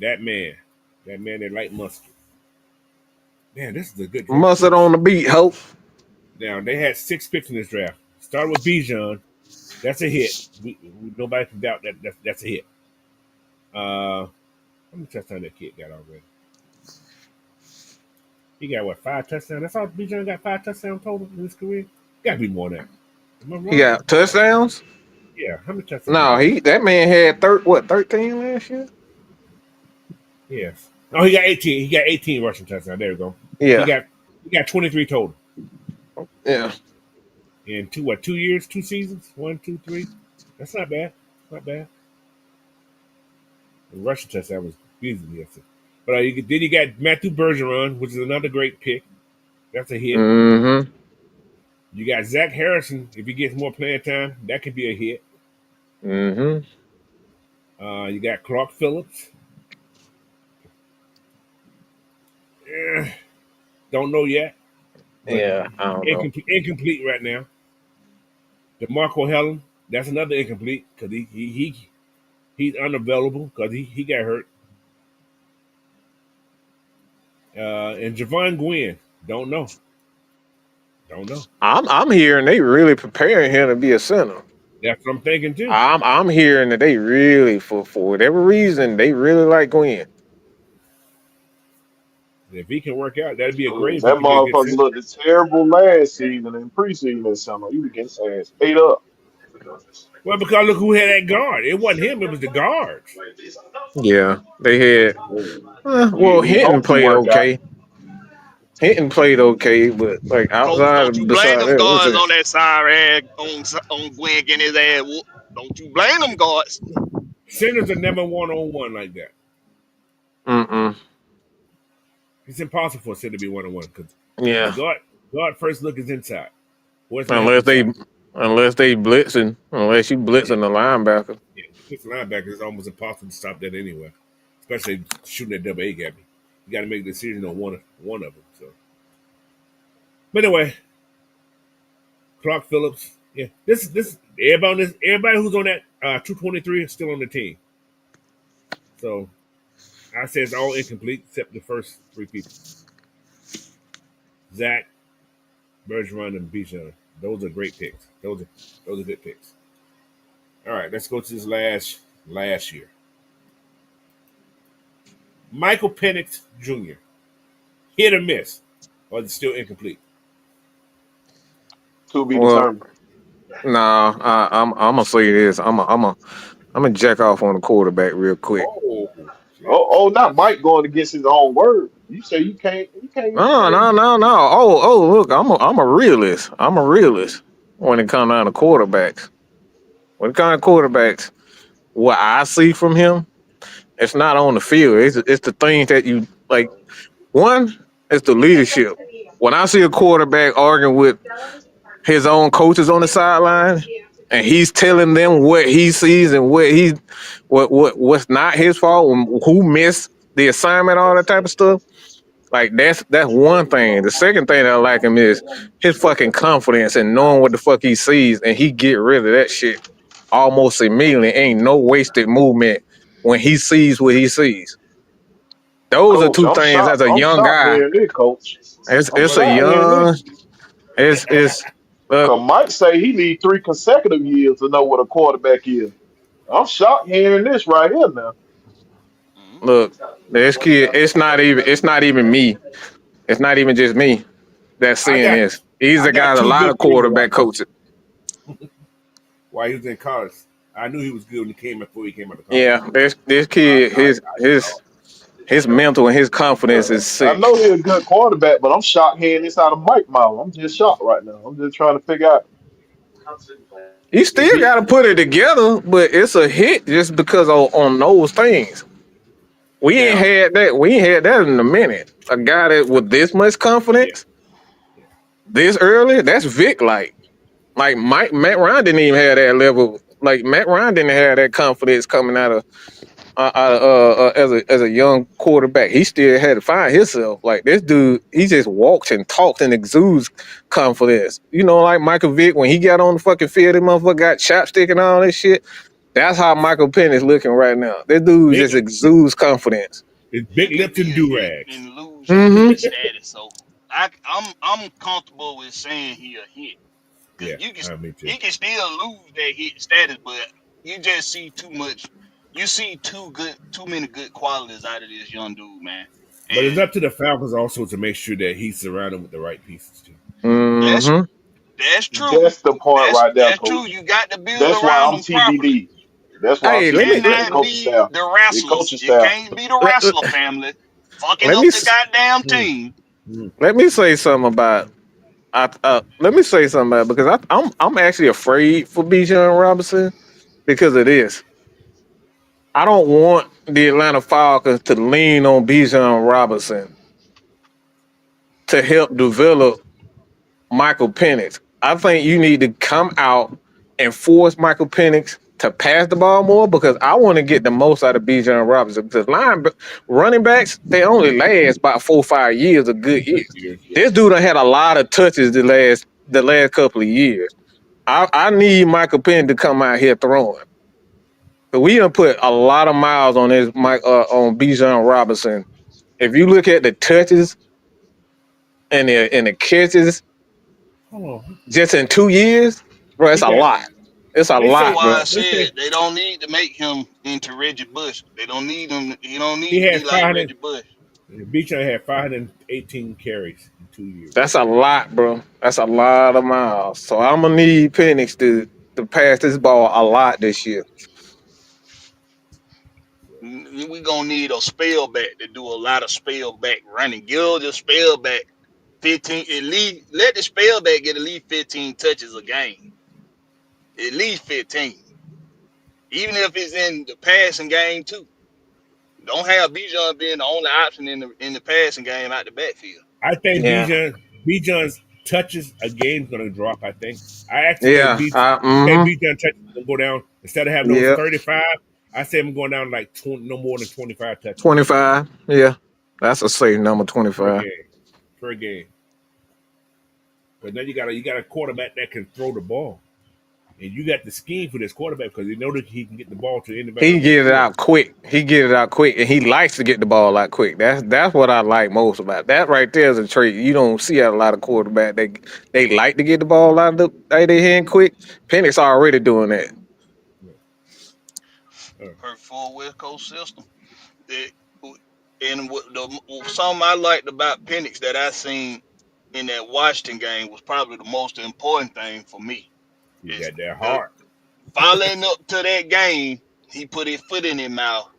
That man. That man that light mustard. Man, this is a good draft, Mustard folks. on the beat, Hope. Now, they had 6 picks in this draft. Started with Bijan. That's a hit. Nobody can doubt that. That's a hit. How many touchdowns that kid got already? He got, what, 5 touchdowns? That's all Bijan got, 5 touchdowns total in his career? Got to be more than that. Am I He wrong? got touchdowns. Yeah, how many touchdowns he No, got? that man had 13 last year. Yes. Oh, he got 18. He got 18 rushing touchdowns. There we go. He Yeah, got 23 total. yeah. In 2 years, 2 seasons? 1, 2, 3. That's not bad. Not bad. The rushing touchdown was easily yesterday. But then you got Matthew Bergeron, which is another great pick. That's a hit. Mm-hmm. You got Zach Harrison. If he gets more playing time, that could be a hit. Mm-hmm. You got Clark Phillips. Don't know yet, but Yeah, I don't know. incomplete right now. DeMarco Helen, that's another incomplete because he's unavailable because he got hurt. And Javon Gwynn, don't know. I'm hearing they really preparing him to be a center. That's what I'm thinking too. I'm hearing that they really for whatever reason they really like Gwen. If he can work out, that'd be a great if he That can be a good motherfucker center. looked terrible last season and preseason this summer. He was getting his ass ate up. Well, because look who had that guard. It wasn't him. It was the guards. Yeah, they had. Mm. Well, He Hinton hope he played work out. okay. Hinton played okay, but like Coach, outside don't you of blame beside them that, what's guards that? on that side rag on Gwen getting his ass whooped. Don't you blame them guards. Centers are never one on one like that. Mm-mm. It's impossible for a center to be one on one because the Yeah, guard first look is inside. Where's my help unless they inside? unless you Yeah, blitzing the linebacker. yeah. This linebacker is almost impossible to stop that anyway, especially shooting that double A gap. You got to make a decision on one of them. So, but anyway, Clark Phillips. Yeah, this everybody who's on that 223 is still on the team. So I say it's all incomplete except the first three people: Zach, Bergeron, and Bijan. Those are great picks. Those are good picks. All right, let's go to this last year. Michael Penix Jr. Hit or miss, or is it still incomplete? To be Well, determined. nah, I'm gonna say this. I'm gonna jack off on the quarterback real quick. Oh shit! Oh, not Mike going against his own word. You say you can't even No, say no, no, no. Look, I'm a realist. I'm a realist when it comes down to quarterbacks. When it comes to quarterbacks, what I see from him, it's not on the field. It's the things that you like. One, it's the leadership. When I see a quarterback arguing with his own coaches on the sideline, and he's telling them what he sees and what's not his fault, who missed the assignment, all that type of stuff. Like that's one thing. The second thing that I like him is his fucking confidence and knowing what the fuck he sees, and he get rid of that shit almost immediately. Ain't no wasted movement when he sees what he sees. Those are Coach, two things as a I'm young shocked guy. hearing this, coach. I'm It's a shocked hearing this. young. It's look Cause Mike say he need 3 consecutive years to know what a quarterback is. I'm shocked hearing this right here now. Mm-hmm. look. This kid. It's not even me. It's not even just me that's I seeing got this. These I are got guys. A two lot good of theories quarterback about this. coaches. While he was in college, I knew he was good when he came before he came out of college. Yeah, this kid. His mental and his confidence is I sick. know he's a good quarterback, but I'm shocked hearing this out of Mike mouth. I'm just shocked right now. I'm just trying to figure out. He If still he, got to put it together, but it's a hit just because on those things. now, We ain't had that in a minute. A guy that with this much yeah, confidence yeah. this early, that's Vick like Matt Ryan didn't even have that level. Like Matt Ryan didn't have that confidence coming as a young quarterback. He still had to find himself. Like this dude, he just walks and talks and exudes confidence. You know, like Michael Vick when he got on the fucking field, that motherfucker got chopstick and all that shit. That's how Michael Penn is looking right now. This dude Big, just exudes confidence. it's He big could lips be and a do hit rags. and lose your Mm-hmm. hit status. So I'm comfortable with saying he a hit because Yeah, me too. he can still lose that hit status, but you just see too much. You see too many good qualities out of this young dude, man. But it's And up to the Falcons also to make sure that he's surrounded with the right pieces too. that's Mm-hmm. that's true. That's the point right there, That's true. coach. You got to build That's why around I'm them properly. TBD. That's why I'm Hey, It let me TBD. The cannot coaching be staff. the The wrestlers. coaching It staff. can't be the let, wrestler family fucking let me up the goddamn Mm, team. mm. let me say something about let me say something about it because I'm actually afraid for Bijan Robinson because of this. I don't want the Atlanta Falcons to lean on Bijan Robinson to help develop Michael Penix. I think you need to come out and force Michael Penix to pass the ball more because I want to get the most out of Bijan Robinson because running backs they only last about 4 or 5 years of good years. Years. This dude done had a lot of touches the last couple of years. I need Michael Penix to come out here throwing. So we done put a lot of miles on on Bijan Robinson. If you look at the touches and the catches Hold on. just in 2 years, bro, it's He a got. lot. It's a They That's say. lot, why bro. I They said say they don't need to make him into Reggie Bush. They don't need him. He don't he need to be had like 500. Reggie Bush. Bijan had 518 carries in 2 years. That's a lot, bro. That's a lot of miles. So I'm gonna need Penix to pass this ball a lot this year. We gonna need a spell back to do a lot of spell back running. Gil just spell back. 15 at least. Let the spellback get at least 15 touches a game. At least 15. Even if it's in the passing game too. Don't have Bijan being the only option in the passing game out the backfield. I think Yeah. Bijan's touches a game's gonna drop. I think. I actually think Yeah. Bijan touches will go down instead of having those Yeah. 35. I say I'm going down like 20, no more than 25 touches 25. Yeah. That's a safe number, per 25. game. Per game. But then you got a quarterback that can throw the ball. And you got the scheme for this quarterback because you know that he can get the ball to anybody He on the get it field. out quick. And he likes to get the ball out quick. That's what I like most about that. Right there is a trait you don't see at a lot of quarterbacks. They like to get the ball out of their hand quick. Penix already doing that. Her full West Coast system. It, and something I liked about Penix that I seen in that Washington game was probably the most important thing for me. He Is got that the heart. following up to that game, he put his foot in his mouth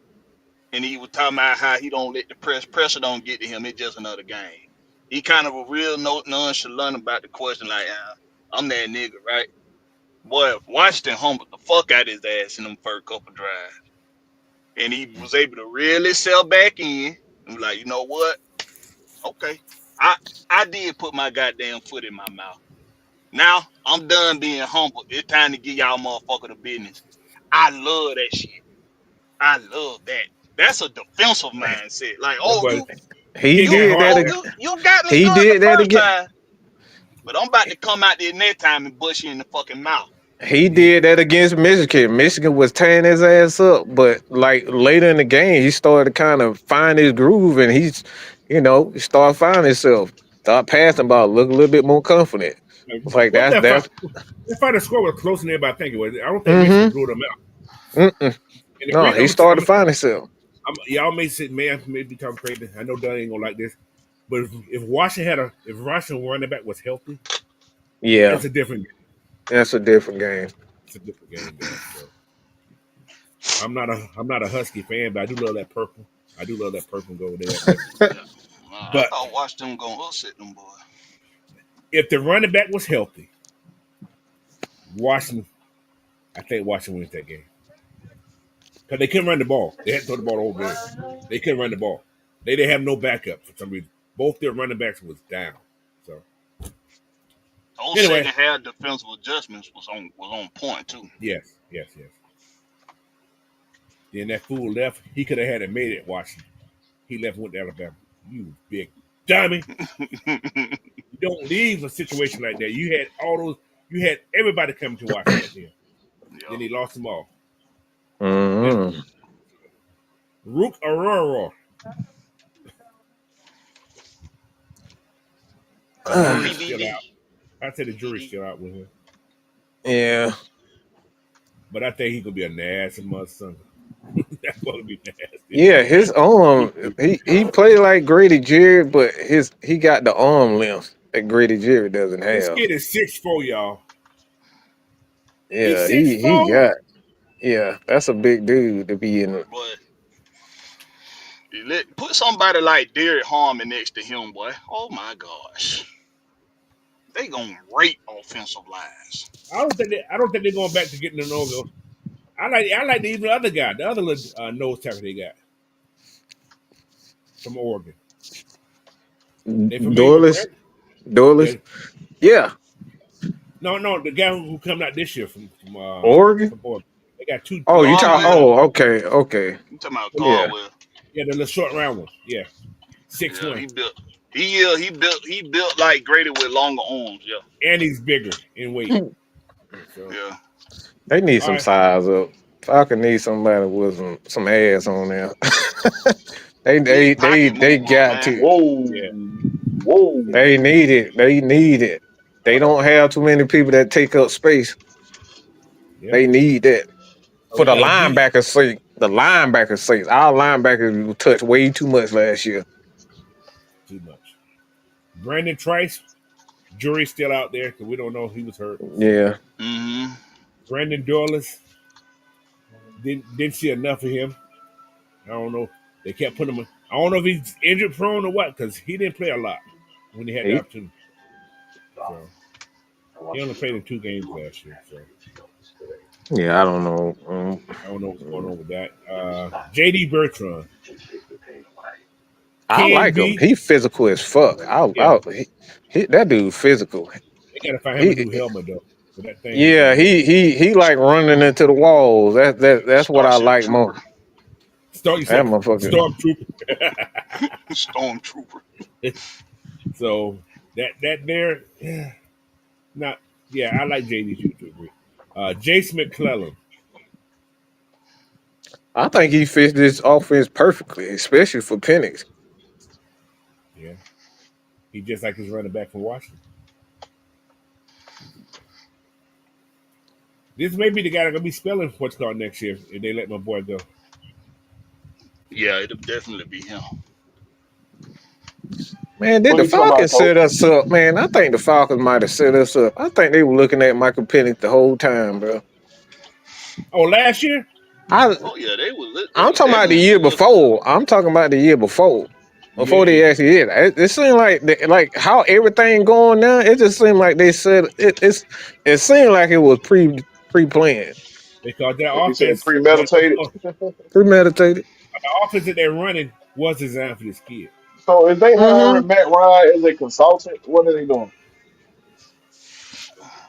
and he was talking about how he don't let the pressure don't get to him. It's just another game. He kind of a real nonchalant about the question, like, I'm that nigga, right? Boy, Washington humbled the fuck out his ass in them first couple drives. And he was able to really sell back in and be like, you know what? Okay. I did put my goddamn foot in my mouth. Now I'm done being humble. It's time to give y'all motherfucker the business. I love that shit. I love that. That's a defensive mindset. Like, That oh, boy, you He he you got did heart. that. oh Man. you got me He good the did that first again. time, but I'm about to come out there next time and bust you in the fucking mouth. He did that against Michigan. Michigan was tearing his ass up, but like later in the game, he started to kind of find his groove, and he started finding himself. Start passing about, look a little bit more confident. It's like What that that's. fight? That final score was closer than everybody think it was. I don't think Michigan Mm-hmm. blew them out. Mm-mm. And the No, reason he started to find himself. y'all may be talking crazy. I know Doug ain't gonna like this, but if Washington running back was healthy, Yeah, it's a different game. that's a different game. It's a different game, man. So I'm not a Husky fan, but I do love that purple. I do love that purple and gold there. Yeah. I But thought Washington gonna upset them boy. if the running back was healthy, Washington, I think Washington wins that game because they couldn't run the ball. They had to throw the ball the whole game. They couldn't run the ball. They didn't have no backup for some reason. Both their running backs was down. So Those anyway, second half defensive adjustments was on point too. yes. Then that fool left. He could have had it made it. Washington. He left and went to Alabama. You big dummy. You don't leave a situation like that. You had all those. You had everybody coming to Washington at the end. Yeah. Then he lost them all. Then Mm-hmm. Rook Aurora. The jury's still PBD. out. I say the jury's PBD. still out with him. Yeah, But I think he could be a nasty mother son. That's gonna be nasty. yeah. His arm, he played like Grady Jarrett, but he got the arm length that Grady Jarrett doesn't This have. kid is 6'4", y'all. He's Yeah, six he four. got. Yeah, that's a big dude to be in. But put somebody like Derek Harmon next to him, boy. Oh my gosh. They gonna rate offensive lines. I don't think they're going back to getting the nose. I like even the other guy, the other little, nose tackle they got from Oregon. They familiar with Doyless, Brent? Yeah. Doyless. Yeah, No, the guy who come out this year Oregon. from Oregon. They got two Oh, you talk. Caldwell. tackles. Oh, okay. You talking about Yeah, Caldwell. Yeah, the little short round one. Yeah. Six Yeah, one. he built. He built like Grady with longer arms. Yeah, And he's bigger in weight. So yeah. they need all some right. size up. Falcon need somebody with some ass on there. they they Big they pocket they mover, got man. to. Whoa, Yeah. whoa. They need it. They need it. They don't have too many people that take up space. Yeah. They need that Oh, for we the got a D linebackers' sake. The linebackers' sake. Our linebackers touched way too much last year. too much. Brandon Trice, jury's still out there because we don't know if he was hurt. So Yeah. Mm-hmm. Brandon Doyless didn't see enough of him. I don't know. They kept putting him. I don't know if he's injured prone or what because he didn't play a lot when he had the He, opportunity. So he only played in 2 games last year. So yeah, I don't know. I don't know what's going on with that. JD Bertrand I can like him. be. He physical as fuck. Yeah, That dude physical. they gotta find him a He new helmet though. So that thing is Yeah, gonna be he like running into the walls. That's what I Starship like Trooper. most. start. You That said motherfucker. stormtrooper. Stormtrooper. So that there, yeah, not yeah. I like JD to agree. Jace McClellan. I think he fits this offense perfectly, especially for Penix. Yeah, he just like his running back from Washington. This may be the guy that's gonna be spelling what's called next year if they let my boy go. Yeah, it'll definitely be him. Man, did What the you talking about, Falcons coach? set us up? Man, I think the Falcons might have set us up. I think they were looking at Michael Penix the whole time, bro. Oh, last year? I Oh yeah, they I'm was talking about the definitely year looking. before. I'm talking about the year before. Before Yeah. they actually hit. It seemed like like how everything going now. It just seemed like they said it seemed like it was pre planned, Because their You said offense premeditated. premeditated. the offense that they're running was designed for this kid. So if they Mm-hmm. hiring Matt Ryan as a consultant, what are they doing?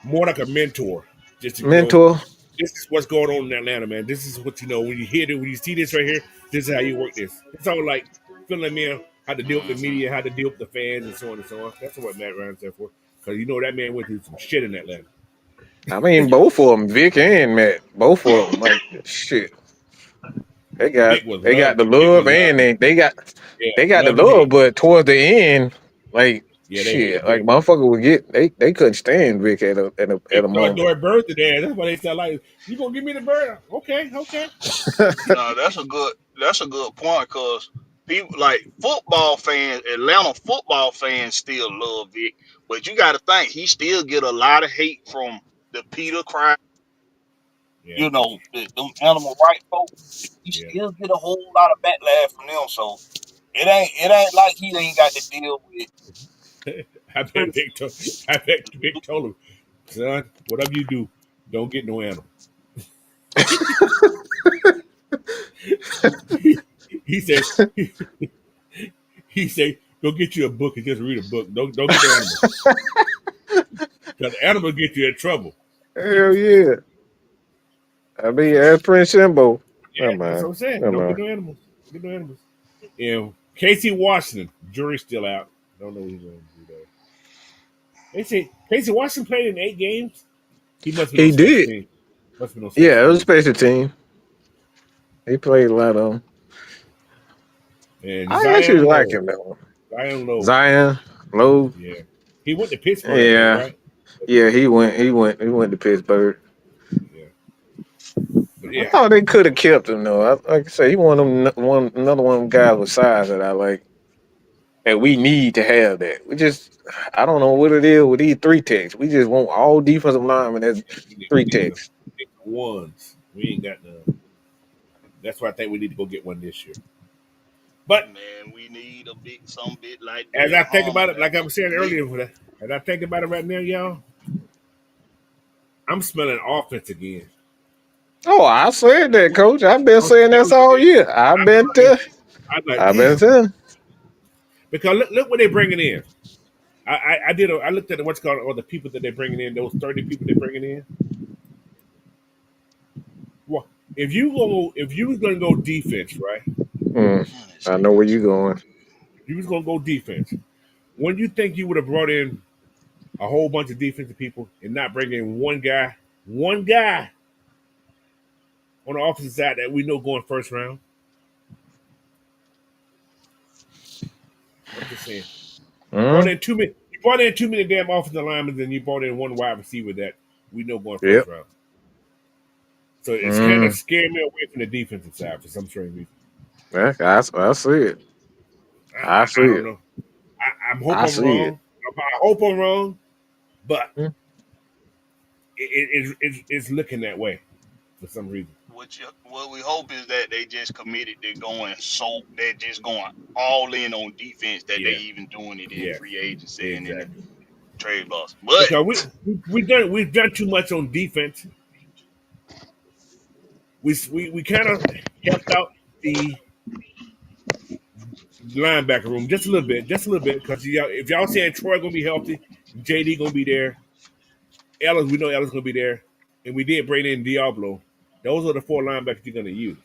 More like a mentor. Just to Mentor. this is what's going on in Atlanta, man. This is what when you hear it, when you see this right here, this is how you work this. It's all like filling me in how to deal with the Hmm. media, how to deal with the fans, and so on and so on. That's what Matt Ryan's there for. Because you know that man went through some shit in Atlanta. I mean, both of them, Vick and Matt, both of them, like shit. They got Vic was they got loved. the Vic was love and loved. they Yeah, got the love and love, hate. but towards the end, like Yeah, they shit, hate like Vic. motherfucker would get they couldn't stand Vick at They a start moment. doing birthday there. That's why they start like, "You gonna give me the bird? Okay, okay." No, that's a good point because people like football fans, Atlanta football fans still love Vic, but you got to think he still get a lot of hate from the Peter Cry, Yeah, them animal rights folks. He yeah. still get a whole lot of backlash from them. So it ain't like he ain't got to deal with I bet criticism. Vic told, I bet Vic told him, son, whatever you do, don't get no animal. he said, he said, go get you a book and just read a book. Don't get no animals. Because the animal get you in trouble. Hell yeah. I mean, that's Prince Simbo. Yeah, Never that's what mind. I'm saying. Never Don't get mind. no animals. Get no animals. And Casey Washington, jury's still out. Don't know what he's going to do there. They say Casey Washington played in 8 games. He must be on He special did. team. Must be on special Yeah, it was a team. special team. He played a lot of them. And I actually Zion like Lowe. him though. Zion Lowe. Zion, Low. Yeah. He went to Pittsburgh, I think, Yeah. right? Yeah, he went to Pittsburgh. Yeah. But I yeah. thought they could have kept him though. Like I said, he another one of them guys with size that I like. And we need to have that. I don't know what it is with these three techs. We just want all defensive linemen as We three need some techs. big ones. We ain't got none. That's why I think we need to go get one this year. But Man, we need a some bit like as Dale I think Harmon, about it, man. like I was saying Nick, earlier, as I think about it right now, y'all, I'm smelling offense again. Oh, I said that, coach. I've been I'm saying this smelling all it. year. I've I'm been smelling to it. I'm like, I've been damn. to Because look what they're bringing in. I looked at what's called all the people that they're bringing in. Those 30 people they're bringing in. Well, if you was gonna go defense, right? this I know nigga where is you going. If you was gonna go defense. When you think you would have brought in a whole bunch of defensive people and not bring in one guy on the offensive side that we know going first round? I'm just saying. Mm, You brought in too many damn offensive linemen, and you brought in one wide receiver that we know going first yep. round. So it's kind of Mm, scaring me away from the defensive side for some strange reason. I see it. I see I don't it. know. I hope I I'm see it. wrong. I hope I'm wrong, but Mm. it's looking that way for some reason. what we hope is that they just committed to they're just going all in on defense, that they Yeah, even doing it in yeah, free agency and in the exactly. trade loss. But Because we've done too much on defense. We kind of helped out the linebacker room just a little bit, because if y'all saying Troy gonna be healthy, JD gonna be there, Ellis, we know Ellis gonna be there, and we did bring in Diablo. Those are the 4 linebackers you're gonna use.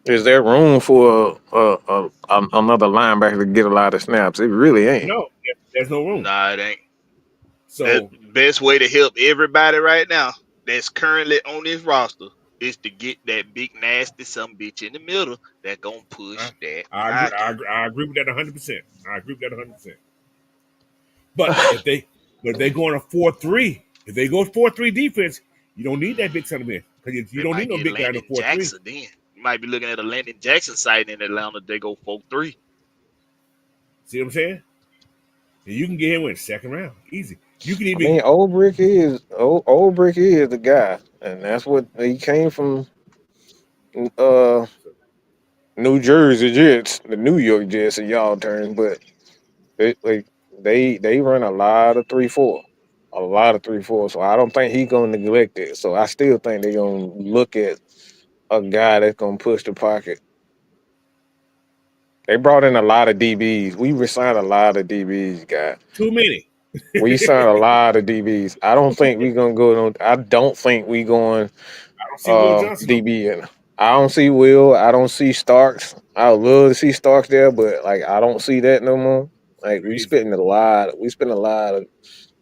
Is there room for another linebacker to get a lot of snaps? It really ain't. No, there's no room. nah, it ain't. The So best way to help everybody right now that's currently on this roster is to get that big nasty some bitch in the middle that gonna push I, that I agree. rocket. I agree with that 100%. I agree with that 100%. But if they go on a 4-3, if they go 4-3 defense, you don't need that big son of a man, because you They don't need might no get big guy in a Landon 4-3. Jackson then. You might be looking at a Landon Jackson side in Atlanta. They go 4-3. See what I'm saying? And you can get him in the second round, easy. You can I even mean, old Brick is the guy, and that's what he came from. Uh, New Jersey Jets, the New York Jets, in y'all terms, but like they run a lot of 3-4, a lot of 3-4. So I don't think he gonna neglect it. So I still think they gonna look at a guy that's gonna push the pocket. They brought in a lot of DBs. We resigned a lot of DBs, guy. too many. We signed a lot of DBs. I don't think we gonna go. I don't think we going I don't see Will Johnson no more. DB in. I don't see Will. I don't see Starks. I would love to see Starks there, but like I don't see that no more. Like we Crazy. spending a lot. We spend a lot of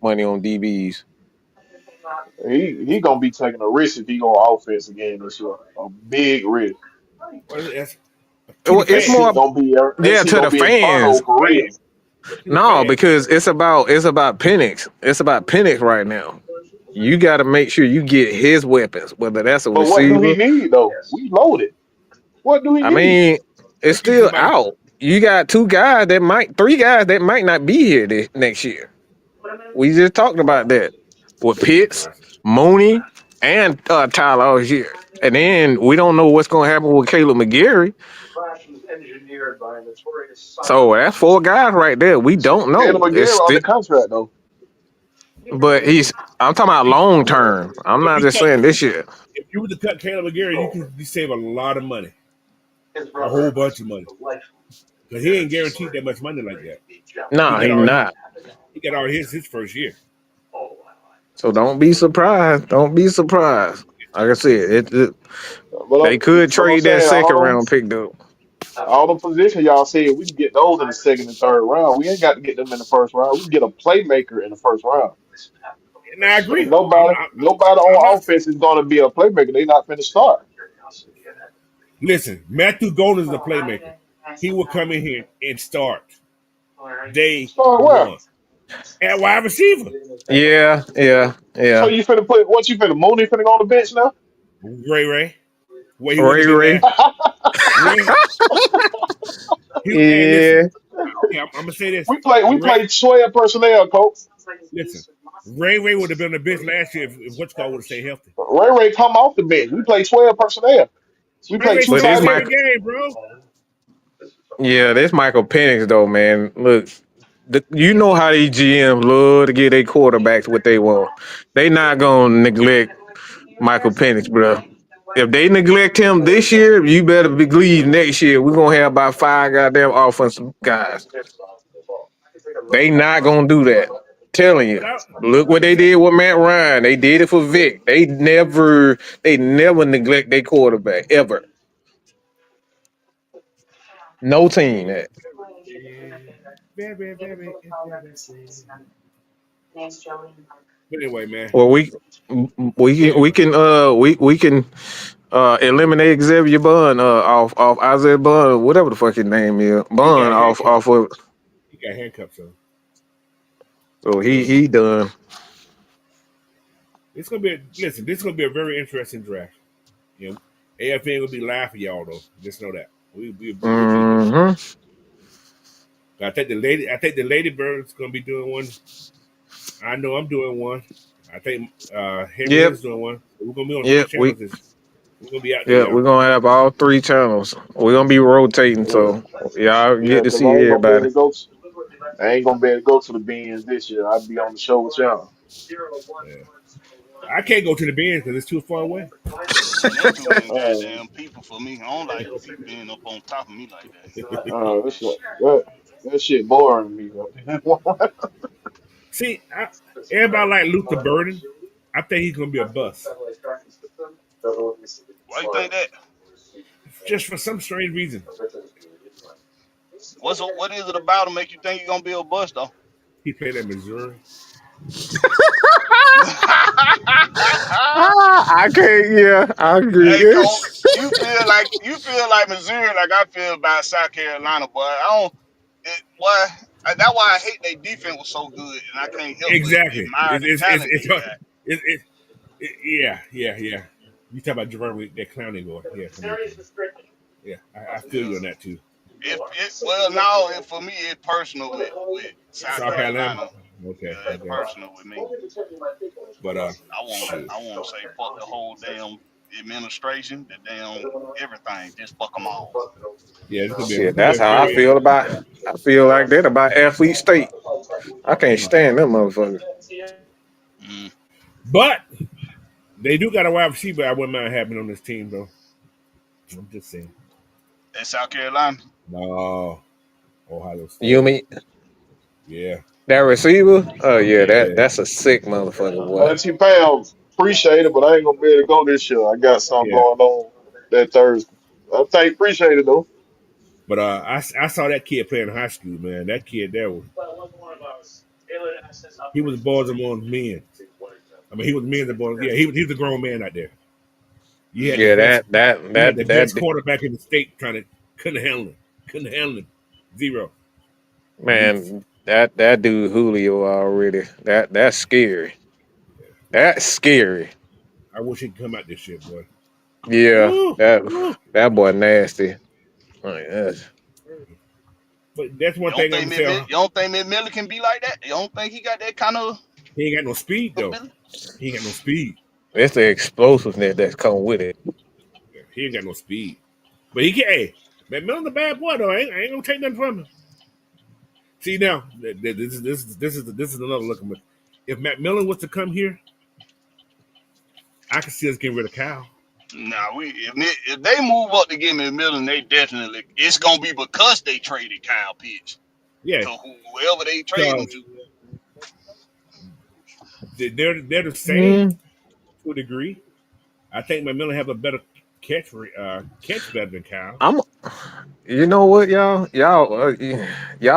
money on DBs. He gonna be taking a risk if he go offense again this year. A big risk. Well, that's to the Well, it's That fans. shit more, gonna be yeah, to the inferno fans. for real. Fans. To the No, fans. because it's about Penix. It's about Penix right now. You got to make sure you get his weapons, whether that's a But what do he receiver. need though? We loaded. What do he I need? mean, it's What you need still somebody? out. You got 3 guys that might not be here next year. We just talked about that with Pitts, Mooney, and Tyler Algier. And then we don't know what's going to happen with Caleb McGarry. So that's 4 guys right there. We don't Caleb know. It's McGarry on still, the contract though. but I'm talking about long term. I'm If not you just cut, saying this year. if you were to cut Caleb McGarry, you save a lot of money, a whole bunch of money, because he ain't guaranteed that much money like that. He Nah, got he all not. his first year. So don't be surprised. Don't be surprised. Like I said, they could But I'm trade that saying second round pick though. all them positions y'all said we can get those in the second and third round. We ain't got to get them in the first round. We can get a playmaker in the first round. And I Ain't agree. nobody I'm on not. offense is gonna be a playmaker. They not finna start. Listen, Matthew Golden is the playmaker. He will come in here and start day Start where? one at wide receiver. Yeah, yeah, So yeah. you finna what you finna Mooney finna go on the bench now? Ray, where he went to Ray be Ray. last. Ray, hey, listen. Yeah. Okay, I'm gonna say this. We Ray, played 12 personnel, coach. listen. Ray would have been the best last year if what's called would have stayed healthy. Ray come off the bench. We played 12 personnel. We played Ray two But starts this tight every Michael, ends. game, bro. yeah, this Michael Penix though, man. Look, you know how these GMs love to get their quarterbacks what they want. They not gonna neglect Michael Penix, bro. If they neglect him this year, you better believe next year we're gonna have about 5 goddamn offensive guys. They not gonna do that. Telling But you. I, Look what I'm they saying, did with Matt Ryan. They did it for Vick. They never neglect their quarterback ever. No team. very interesting. But anyway, man. Well, we can eliminate Xavier Bun off Isaiah Bun, whatever the fuck his name is. He Bun got handcuffs. off of, He got handcuffs on. so he So he done. it's gonna be listen. This is gonna be a very interesting draft. You know, AFN will be live for y'all though. Just know that we'll keep it. Hmm. I think the Lady Bird's gonna be doing one. I know I'm doing one. I think Yep. Henry is doing one. We're gonna be on three Yep. We channels. We're gonna be out there, Yeah, y'all. we're gonna have all three channels. We're gonna be rotating, Yeah, so y'all yeah, get to because see I ain't gonna be able everybody. to go. I ain't gonna be able to go to the beans this year. I'll be on the show with y'all. Yeah. I can't go to the bins because it's too far away. Man, that's too many Uh, goddamn people for me. I don't like people being up on top of me like that. that shit, that shit boring me. See, everybody like Luther Burden. I think he's gonna be a bust, Why you think that? just for some strange reason. What is it about him make you think he's gonna be a bust though? He played at Missouri. I can't. Yeah, I agree. Hey, coach, you feel like Missouri, like I feel about South Carolina, but I don't. That's why I hate their defense was so good, and I can't help but Exactly. admire the talent It's they got. it, it, yeah. You talk about Javon, that clowning boy. Yeah, come on. Yeah, I feel Yeah. you on that too. If it well now, for me, it's personal with South South Carolina. Carolina. Okay, Yeah, I it's got you. personal with me. But I want shoot. I want to say fuck the whole damn administration, the damn everything. Just fuck them all. Yeah, Shit, it's gonna be that's a how I very feel about. I feel like that about Athlete State. I can't mm. stand them motherfuckers. Mm. But they do got a wide receiver I wouldn't mind having on this team though. I'm just saying. At South Carolina, No, Ohio You State. mean Yeah, that receiver? Oh yeah, yeah. that's a sick motherfucker, boy. Auntie Pam, appreciate it, but I ain't gonna be able to go this year. I got something Yeah. going on that Thursday. I think appreciate it though. But I saw that kid playing high school, man. That kid there was he was boys among men. I mean, he was men and boys. Yeah, he was a grown man out there. You had the mm. Yeah, best that you had the that best that quarterback in the state trying to couldn't handle him. Couldn't handle him. Zero. Loose. man, that dude Julio already. That's scary. That's scary. I wish he'd come out this year, boy. Yeah, Woo, that woo. that boy nasty. Like, But that's one You don't thing I'm think gonna say. You don't think Miller can be like that? You don't think he got that kind of He ain't got no speed though. ability? He ain't got no speed. it's the explosiveness that's come with it. He ain't got no speed. But he can. Hey, McMillan's a bad boy though. I ain't gonna take nothing from him. See now, this is another look at it. If McMillan was to come here, I could see us getting rid of Kyle. Nah, if they move up to get me Miller, they definitely it's gonna be because they traded Kyle Pitts Yeah, to whoever they trade him because to. they're the same Mm, to a degree. I think McMillan have a better catch better than Kyle. I'm. You know what, y'all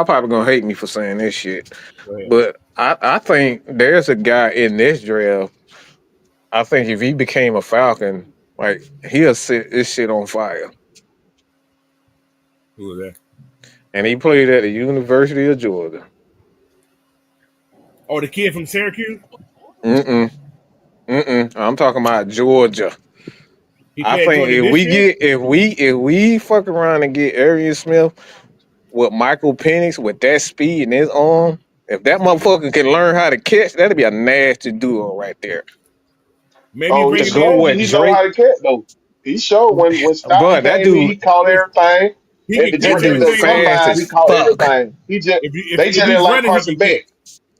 probably gonna hate me for saying this shit, Go ahead. but I think there's a guy in this draft. I think if he became a Falcon, like he'll set this shit on fire. Who was that? And he played at the University of Georgia. Oh, the kid from Syracuse. Mm-mm. Mm-mm. I'm talking about Georgia. He I played at think Georgia this year. if we fuck around and get Arian Smith with Michael Penix with that speed in his arm, if that motherfucker can learn how to catch, that'd be a nasty duo right there. Maybe you Oh, bring he To him go in. showed you with he know how Drake, to catch though. He showed when Stockton bro, that came in, dude, he caught Listen, everything. he At can the that catch at dude the everything. fast combine, he as caught fuck. everything. If They just he's didn't like running, he Carson can Beck. catch.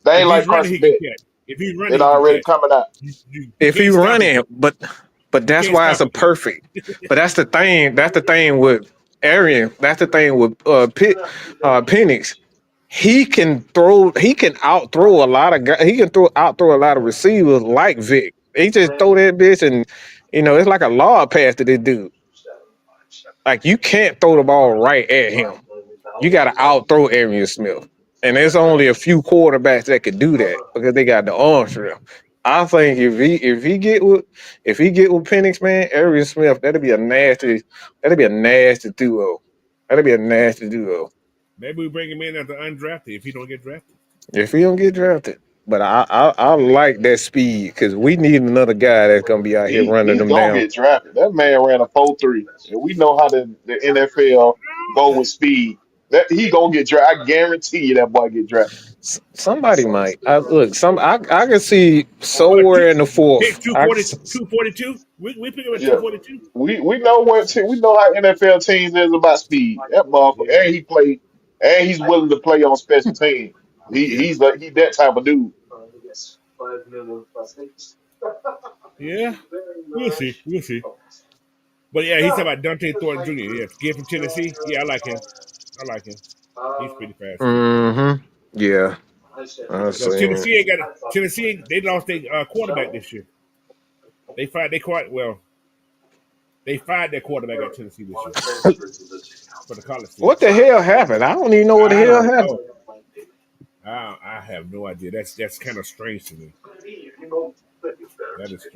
They If ain't he's like running, Carson he can Beck. catch. If he's running, It he can already catch. coming out. You If he can't stop him. running, but You that's can't why it's stop a him, kid. perfect. But that's the thing. That's the thing with Arian. That's the thing with Penix. He can throw. He can out throw a lot of guys. He can out throw a lot of receivers like Vick. He just throw that bitch and it's like a law pass to this dude. Like you can't throw the ball right at him. You got to out throw Arian Smith, and there's only a few quarterbacks that could do that because they got the arm strength. I think if he get with Penix, man, Arian Smith, that'd be a nasty duo. That'd be a nasty duo. Maybe we bring him in as an undrafted if he don't get drafted. If he don't get drafted. But I like that speed because we need another guy that's gonna be out here running He's them gonna down. get drafted. That man ran a 4.3, and we know how the NFL go with speed. That he gonna get drafted. I guarantee you that boy get drafted. Somebody might. Look, I can see What, somewhere in the pick fourth. 240, 242? We pick him at Yeah. 242? We know we know how NFL teams is about speed. That motherfucker, Yeah. and he play, and he's willing to play on special teams. Yeah. He's that type of dude. Yeah. We'll see. We'll see. But yeah, he's talking about Dante Thornton Jr. Yeah, kid from Tennessee. Yeah, I like him. I like him. He's pretty fast too. Mm-hmm. Yeah, I Because see it. Tennessee ain't got Tennessee. They lost their quarterback this year. They fired their quite well. They fired their quarterback at Tennessee this year for the college season. What the hell happened? I don't even know what the I hell don't happened. know. I have no idea. That's kind of strange to me. That is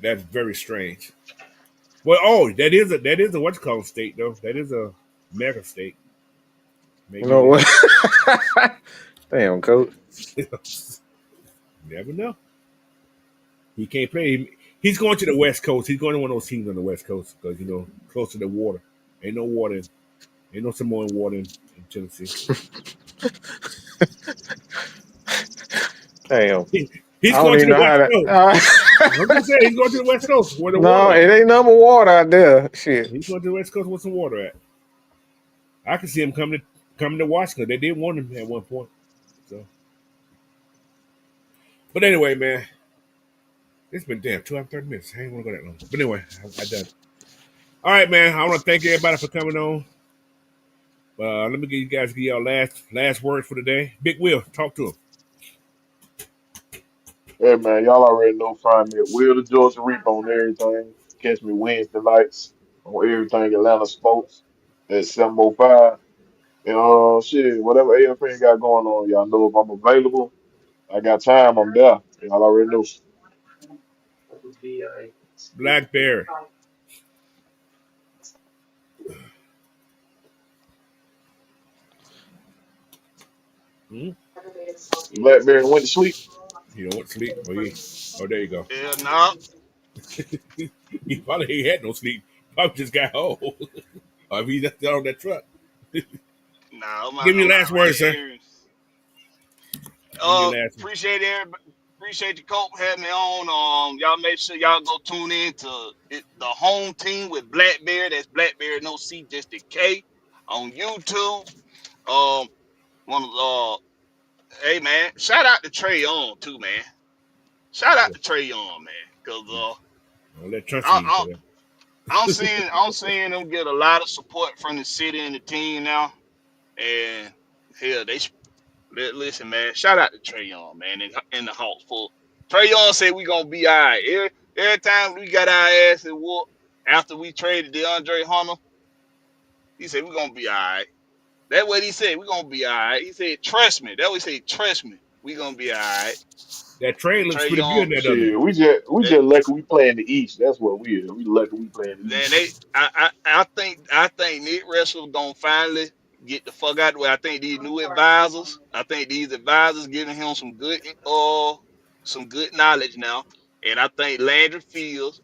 that's very strange. Well, that is a what's called state though. That is a mega state. You Maybe know it what? Damn, coach. is. Never know. He can't play. He's going to the West Coast. He's going to one of those teams on the West Coast because close to the water. Ain't no water. Ain't no Samoan water in Tennessee. Damn. He's I don't going to even the know how West to. Coast. I'm just saying he's going to the West Coast where the No, water it at. ain't number water out there. Shit. He's going to the West Coast where some water at. I can see him coming to Washington. They did want him at one point. So, but anyway, man, it's been damn 2 hours 30 minutes. I ain't want to go that long. But anyway, I done. All right, man. I want to thank everybody for coming on. Let me give y'all last words for the day. Big Will, talk to him. Yeah, man, y'all already know. Find me at Will the Georgia Reap on everything. Catch me Wednesday nights on everything Atlanta Sports at 7:05. And shit, whatever AFN got going on, y'all know if I'm available, I got time, I'm there. Y'all already know. Blackberry. Hmm? Blackberry went to sleep. You don't want to sleep? Oh, there you go. Yeah, no. He probably ain't had no sleep. Probably just got home. Or if he's just on that truck. Nah, Give me your I'm last out right word, sir. here. Give me your last word. Appreciate everybody. Appreciate the coach having me on. Y'all make sure y'all go tune in to the home team with Blackberry. That's Blackberry, no C, just a K, on YouTube. Um, one of hey man, shout out to Trey Young too, man. Shout out to Trey Young, man, because I'll let Chauncey I, eat I, for that. I'm seeing them get a lot of support from the city and the team now, and hell, listen, man. Shout out to Trey Young, man, in the Hawks full. Trey Young said we gonna be all right. Every time we got our ass and whoop after we traded DeAndre Hunter, he said we gonna be all right. That's what he said. We gonna be all right. He said, trust me. That's what he said. Trust me. We gonna be all right. That trade And looks Trey pretty good Young, in there, doesn't it? Shit, we that just lucky we play in the East. That's what we is. We lucky we play in the then East. I think Nick Wrestler gonna finally get the fuck out of the way. I think these new advisors, I think these advisors giving him some good knowledge now. And I think Landry Fields,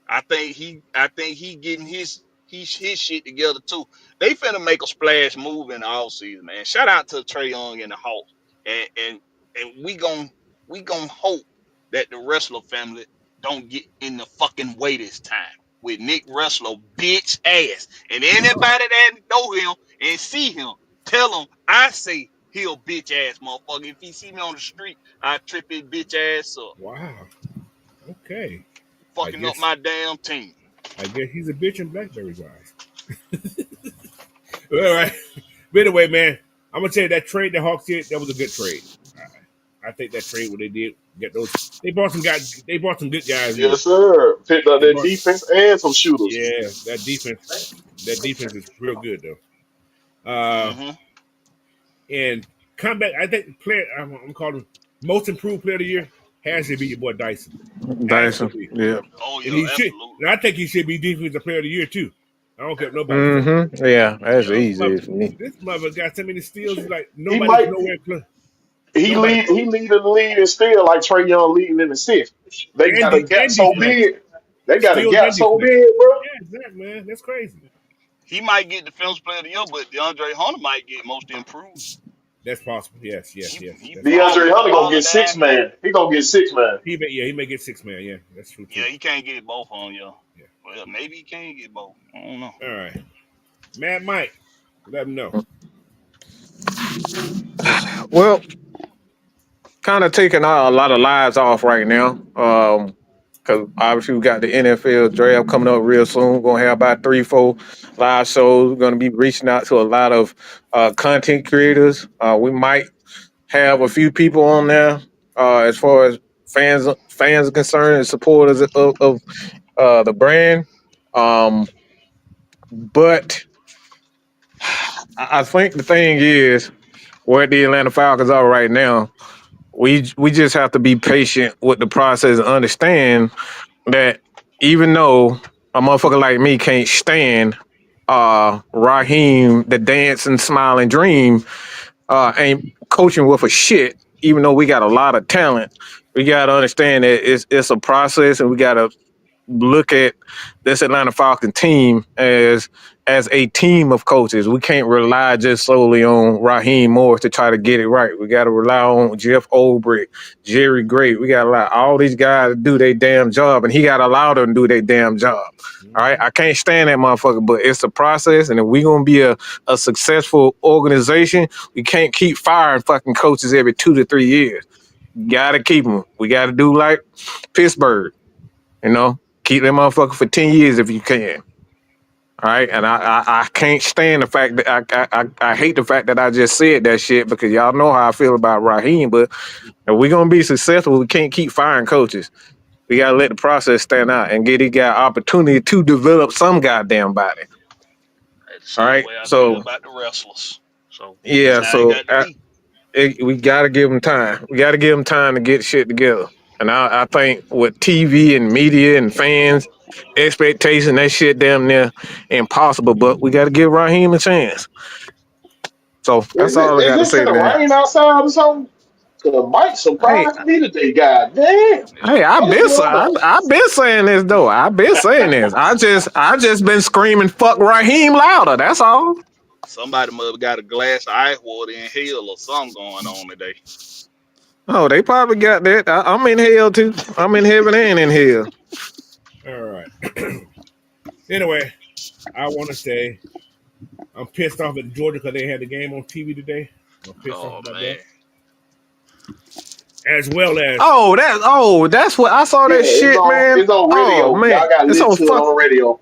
I think he getting his shit together too. They finna make a splash move in the offseason, man. Shout out to Trey Young and the Hawks. And we gon' hope that the Wrestler family don't get in the fucking way this time with Nick Wrestler bitch ass. And anybody that know him and see him, tell him I say he a bitch ass motherfucker. If he see me on the street, I trip his bitch ass up. Wow. Okay. I Fucking up guess my damn team. he's a bitch in Blackberry's eyes. All right. But anyway, man, I'm gonna tell you that trade the Hawks did, that was a good trade. I think that trade what they did, get those they brought some guys, they brought some good guys in. Yes, sir. Picked up They that brought defense and some shooters. yeah, that defense is real good though. Uh Mm-hmm. and comeback, I think the player I'm calling him most improved player of the year has to be your boy Dyson. Has to Dyson. be. Yeah. Oh And yeah, he should absolutely. and I think he should be defensive player of the year too. I don't care what nobody says. Mm-hmm. Yeah, that's Yeah. easy for me. This mother got so many steals. He's like He nobody's might nowhere close. he Nobody lead close. he lead in the league and still like Trey Young leading in assists. They got a gap And so defense. big. They got a Steals gap and so defense. big, bro. Yeah, exactly, man. That's crazy. He might get Defensive Player of the Year, but DeAndre Hunter might get Most Improved. That's possible. Yes. He That's possible. DeAndre Hunter gonna falling get down. 6 man. He gonna get 6 man. He may get 6 man. Yeah, that's true Yeah, too. he can't get both on you. Yeah. Well, maybe he can get both. I don't know. All right, Mad Mike, let him know. Well, kind of taking a lot of lives off right now. Because obviously we got the NFL draft coming up real soon. We're gonna have about 3, 4 live shows. We're gonna be reaching out to a lot of content creators. We might have a few people on there as far as fans are concerned and supporters of the brand. Um, but I think the thing is where the Atlanta Falcons are right now. We just have to be patient with the process and understand that even though a motherfucker like me can't stand Raheem, the dancing, smiling dream, ain't coaching with a shit, even though we got a lot of talent, we gotta understand that it's a process and we gotta look at this Atlanta Falcon team as a team of coaches. We can't rely just solely on Raheem Morris to try to get it right. We got to rely on Jeff Olbrich, Jerry Gray. We got to allow all these guys to do their damn job, and he got to allow them to do their damn job. All right, I can't stand that motherfucker, but it's a process, and if we're gonna be a successful organization, we can't keep firing fucking coaches every 2 to 3 years. Gotta keep them. We got to do like Pittsburgh, you know. Keep that motherfucker for 10 years if you can. All right. And I can't stand the fact that I hate the fact that I just said that shit because y'all know how I feel about Raheem. But if we're going to be successful, we can't keep firing coaches. We got to let the process stand out and get these guys opportunity to develop some goddamn body. That's All the right. way I feel So, about the wrestlers. So yeah. that's how it So got to be. we got to give them time. We got to give them time to get shit together. And I think with TV and media and fans, expectation, that shit damn near impossible. But we got to give Raheem a chance. So that's all I Is got to this say, in the man. rain outside or something? Cause Mike Hey, surprised me today. God damn, Yeah. what is going on? I've been saying this though. I've been saying this. I just been screaming fuck Raheem louder. That's all. Somebody must have got a glass of ice water in hell or something going on today. Oh, they probably got that. I'm in hell too. I'm in heaven and in hell. All right. Anyway, I want to say I'm pissed off at Georgia because they had the game on TV today. I'm pissed off Oh about man. that. As well as That's what I saw Yeah, that shit, man. it's on Oh radio. man, Y'all got to it's on listen to it fuck. on radio.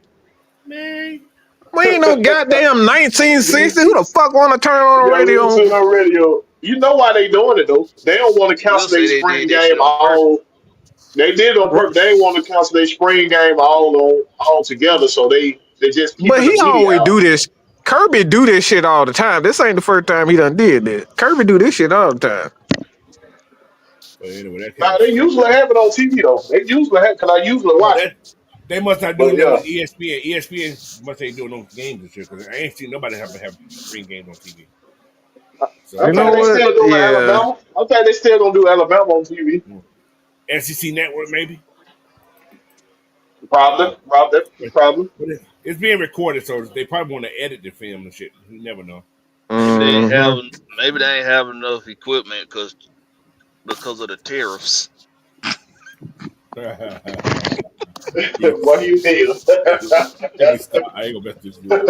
man. We ain't no goddamn 1960. You Who the fuck want to turn on the gotta listen radio? to it on radio. You know why they doing it though? They don't want to Will cancel their say they spring did that game shit on purpose. all. They did it on purpose. They didn't want to cancel their spring game all together. So they just But keeping he the media always out. do this. Kirby do this shit all the time. This ain't the first time he done did this. Kirby do this shit all the time. But anyway, that kind Now of they stupid. usually have it on TV though. They usually have because I usually Oh, watch it. that they must not But doing that yeah, with ESPN. ESPN must ain't doing no games and shit because I ain't seen nobody have spring games on TV. So I You I know think don't they know. what? still doing Yeah. Alabama. I think they still gonna do Alabama on TV. SEC Network maybe. Probably, probably, But, probably. but it's being recorded, so they probably want to edit the film and shit. You never know. Maybe they ain't have Mm-hmm. maybe they ain't have enough equipment because of the tariffs. Yeah. What you mean? Let me stop. I ain't gonna mess this good.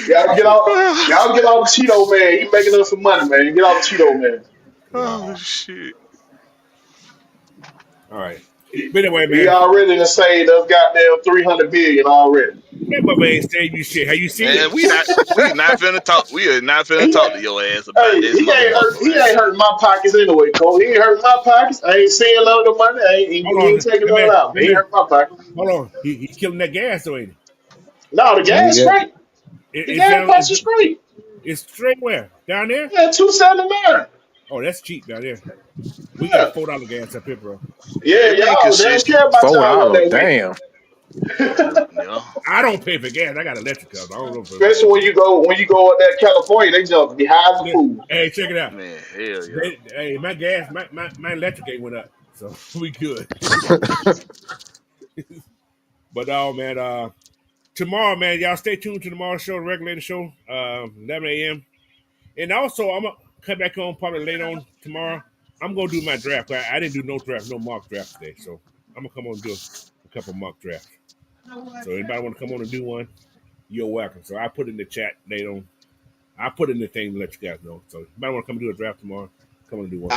Y'all get off Cheeto man. He making us some money, man. Get off Cheeto man. Oh Wow. shit. All right. He, But anyway, he man, already done saved us goddamn 300 billion already. that mother ain't saying you shit. Have you seen Man, it? we not finna talk. We are not finna He, talk to your ass about hey, this motherfucker he right ain't hurting my pockets anyway, Cole. He ain't hurting my pockets. I ain't seeing none of the money. Hold He ain't on. taking That none man, out. that He ain't man, hurting my pockets. hold on. He killing that gas, though, ain't No, the gas Yeah. straight. he? The It's gas down. price is straight. It's straight where? Down there? Yeah, 279. Oh, that's cheap down there. We got Yeah. $4 gas up here, bro. Yeah, They being y'all, they don't consistent. care about y'all up $4. that way. Damn. Yeah. I don't pay for gas. I got electric cars. I don't know for Especially fucking. when you go up that California, they jump be high as a fool. Hey, check it out. Man, hell yeah. Hey, my gas, my electric ain't went up, so we good. But oh man, tomorrow, man, y'all stay tuned to tomorrow's show, the regulator show, 11 a.m. And also, I'm gonna come back on probably later on tomorrow. I'm gonna do my draft. I didn't do no draft, no mock draft today, so I'm gonna come on and do a couple mock drafts. So anybody want to come on and do one, you're welcome. So I put in the chat later on. I put in the thing to let you guys know. So anybody want to come and do a draft tomorrow, come on and do one.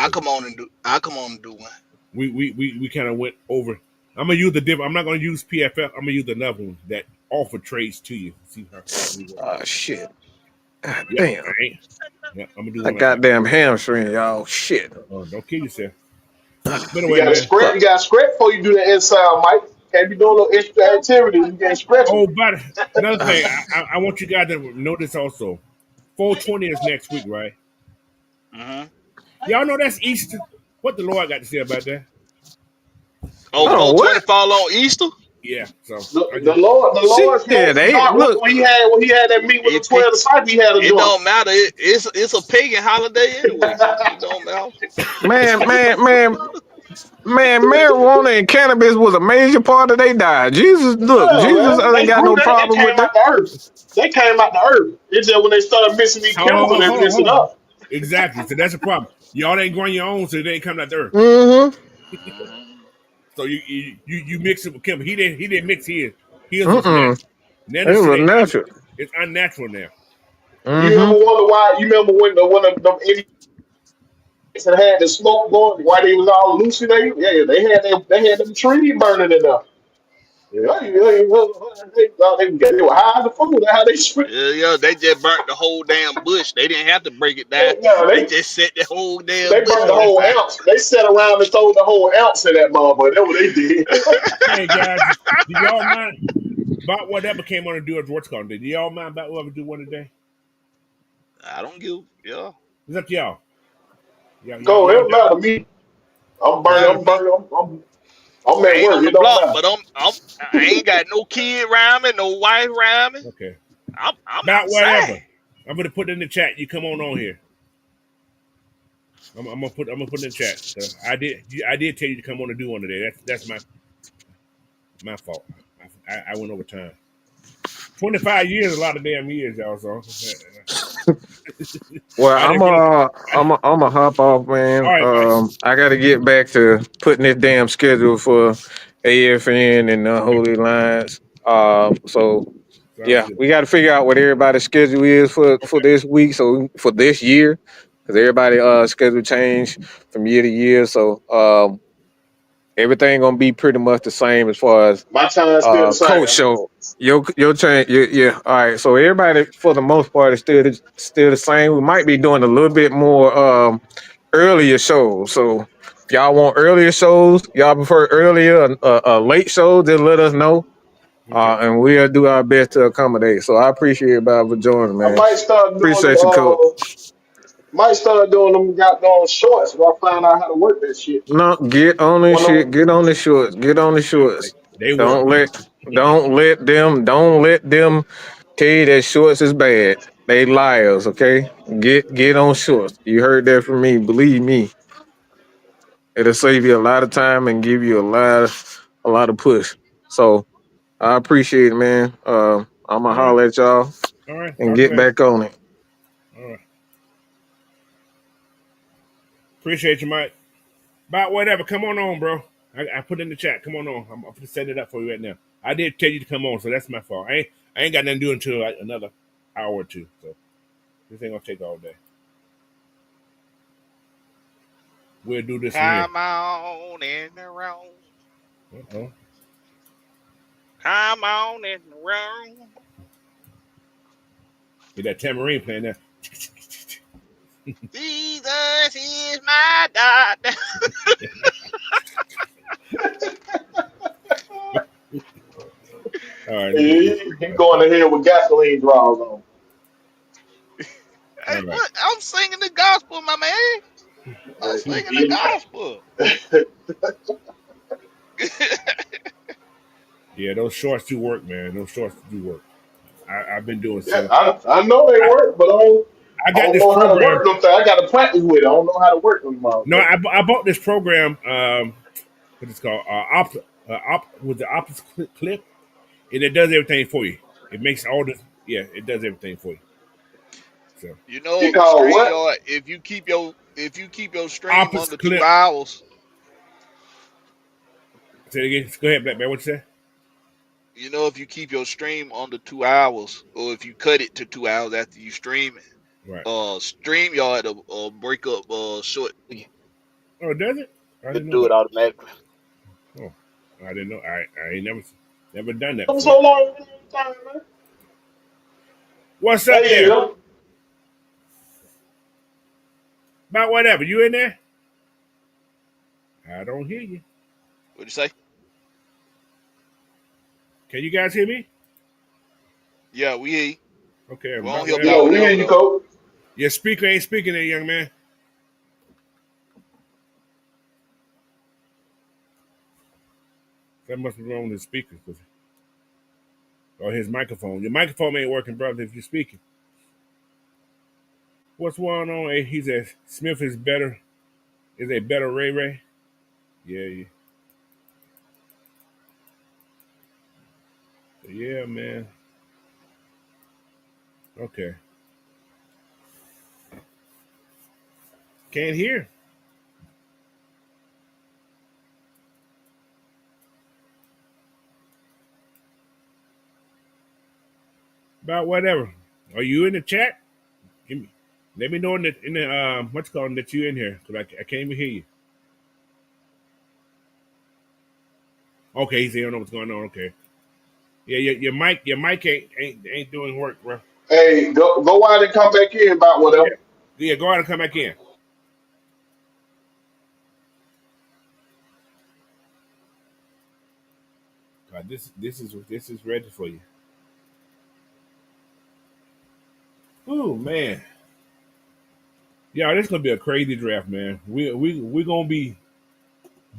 I come on and do one. We kind of went over. I'm gonna use the different. I'm not gonna use PFF. I'm gonna use another one that offer trades to you. See how Oh shit! God yeah, damn! right. Yeah, I'm gonna do That one like goddamn hamstring, y'all. Shit. that. Don't kill yourself. But You anyway, got to man. script. You got to script before you do the inside, Mike. Can't be doing no extra activity. You can't stretch Oh, them. but another thing, I want you guys to know this also. 420 is next week, right? Mm-hmm. Y'all know that's Easter. What the Lord got to say about that? Oh, Oh 420 what? fall on Easter. Yeah. So I The just Lord, the Shit, Lord spoke. they look, When he had that meet with the It 12 disciples, he had a it joint. don't matter. It's a pagan holiday anyway. It don't matter. man, man, man, man. Marijuana and cannabis was a major part of their diet. Jesus, look, Yeah, Jesus man. ain't They got grew no that. They problem with came that. out the earth. They came out the earth. It's just when they started mixing these chemicals, they mix hold it on. up. Exactly. So that's the problem. Y'all ain't growing your own, so they ain't coming out the earth. Mm-hmm. So you mix it with chemical. He didn't mix his. His was Mm-mm. natural. Now It this was shit natural. it's unnatural now. You ever Mm-hmm. wonder why? You remember when them idiots that had the smoke going, why they was all hallucinating? Yeah, they had them trees burning in there. Yeah, they were high as a fool. That's how they spread. Yeah. They just burnt the whole damn bush. They didn't have to break it down. Yeah, They just set the whole damn they bush burned the on whole fire. ounce. They sat around and throw the whole ounce in that motherfucker. That's what they did. Hey guys, do y'all mind about whatever came on to do as what's called? Do y'all mind about whoever do one today? I don't give. Yeah. It's up to y'all. Go, it Y'all don't down? matter to me. I'm It burning. matter I'm to me. burning. I'm I at ain't work. on the It don't block, matter. but I ain't got no kid around me, no wife around me. Okay. I'm About outside. whatever. I'm gonna put it in the chat. You come on here. I'm gonna put it in the chat. I did tell you to come on and do one today. That's my fault. I went over time. 25 years, is a lot of damn years, y'all. So Well, I didn't really. I'm a hop off, All man. right, Mike. I got to get back to putting this damn schedule for AFN and the Holy Lines. So Sounds yeah, good. we got to figure out what everybody's schedule is for Okay. this week. So for this year, because everybody schedule change from year to year. So everything gonna be pretty much the same as far as My time's still the coach same. show. Your change, yeah. All right, so everybody for the most part is still the same. We might be doing a little bit more earlier shows. So if y'all want earlier shows, y'all prefer earlier late shows, just let us know, Okay. and we'll do our best to accommodate. So I appreciate everybody for joining, I man. might start doing them. Appreciate you, coach. Might start doing them goddamn shorts if I find out how to work that shit. No, get on this One of shit. them. Get on the shorts. Get on the shorts. They work. Don't let don't let them tell you that shorts is bad. They liars, okay? Get on shorts. You heard that from me. Believe me. It'll save you a lot of time and give you a lot of push. So I appreciate it, man. I'm gonna All right. holler at y'all All right. and Talk to get you later. back on it. All right. Appreciate you, Mike. About whatever. Come on, bro. I put it in the chat. Come on. I'm gonna set it up for you right now. I did tell you to come on, so that's my fault. I ain't got nothing to do until like another hour or two. So this ain't gonna take all day. We'll do this from here. Come on in the room. Uh-oh. Come on in the room. Get that tambourine playing there. Jesus is my doctor. All right, let me get this. He going ahead with gasoline draws on. Hey, All right. what? I'm singing the gospel, my man. I'm singing the He- gospel. Yeah, those shorts do work, man. Those shorts do work. I've been doing yeah, so. I know they I, work, but I I got don't this know how to work program. them. I got to practice with it. I don't know how to work them, No, motherfuckers. I bought this program. What it's called? With the optics clip, and it does everything for you. It makes all the it does everything for you. So You It know, called what? StreamYard, if you keep your stream opposite under two clip. hours, Say it again. Go ahead, Black Man. What you say? you know, if you keep your stream under 2 hours, or if you cut it to 2 hours after you stream it, Right. StreamYard will break up shortly. Oh, does it? I It'll didn't know do it that. automatically. Oh, I didn't know. I ain't never done that I'm before. so long time, man. What's up Hey, there? yeah. About whatever. You in there? I don't hear you. What'd you say? Can you guys hear me? Yeah, we hear you. Okay, We don't about hear whatever. Yeah, about we hear whatever you, though. coach. Your speaker ain't speaking there, young man. That must be wrong with his speaker. Or his microphone. Your microphone ain't working, brother, if you're speaking. What's going on? Hey, he said Smith is better. Is a better Ray Ray? Yeah. Yeah, man. Okay. Can't hear. About whatever. Are you in the chat? Let me know in the what's called that you in here, because I can't even hear you. Okay, he said, I don't know what's going on. Okay. Yeah, your mic ain't doing work, bro. Hey, go out and come back in about Yeah. whatever. Yeah, go out and come back in. God, this is ready for you. Ooh, man. Yeah, this is gonna be a crazy draft, man. We're gonna be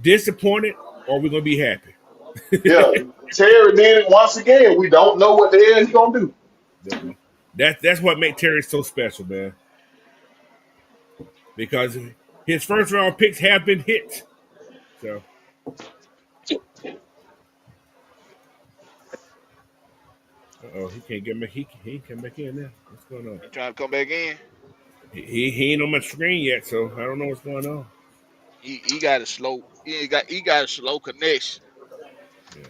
disappointed or we're gonna be happy. Yeah, Terry did it once again. We don't know what the hell he's gonna do. That's what makes Terry so special, man. Because his first round picks have been hit. So he can't get back. He can't back in now. What's going on? You trying to come back in? He ain't on my screen yet, so I don't know what's going on. He got a slow. He got a slow connection. Yeah.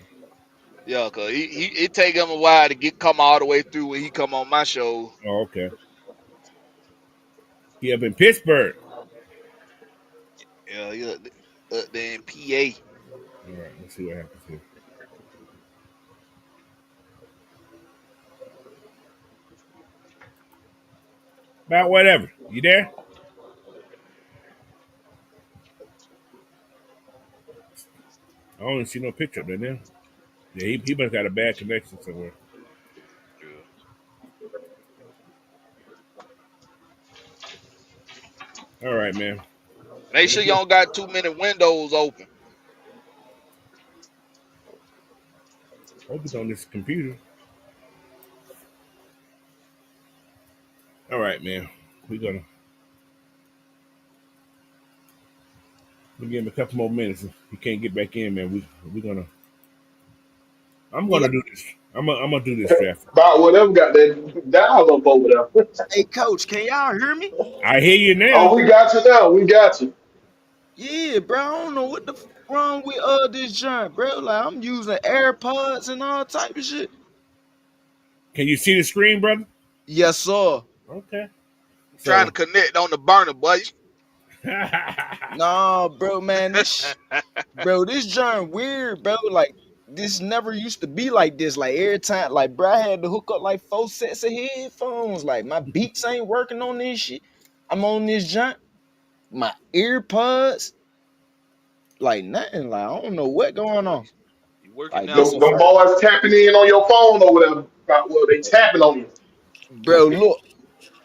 Yeah, cause it take him a while to come all the way through when he come on my show. Oh, okay. He up in Pittsburgh. Yeah, the in PA. All right, let's see what happens here. About whatever. You there? I don't see no picture up there now. Yeah, he must got a bad connection somewhere. All right, man. Make sure you don't got too many windows open. Hope it's on this computer. All right, man. We give him a couple more minutes. If he can't get back in, man, we gonna. I'm Yeah. gonna do this. I'm gonna do this draft. About whatever got that dial up over there. Hey, coach, can y'all hear me? I hear you Oh, now. we got you now. We got you. Yeah, bro. I don't know what the wrong with this joint, bro. Like I'm using AirPods and all type of shit. Can you see the screen, brother? Yes, sir. Okay. Trying So to connect on the burner, boy. Nah, bro, man. This joint weird, bro. Like this never used to be like this. Like every time, like bro, I had to hook up like 4 sets of headphones. Like my beats ain't working on this shit. I'm on this joint. My earpods, like nothing. Like I don't know what going on. You working Like now, this Them, a them boy? first, boys tapping in on your phone over there. About well, they tapping on you. bro. Look.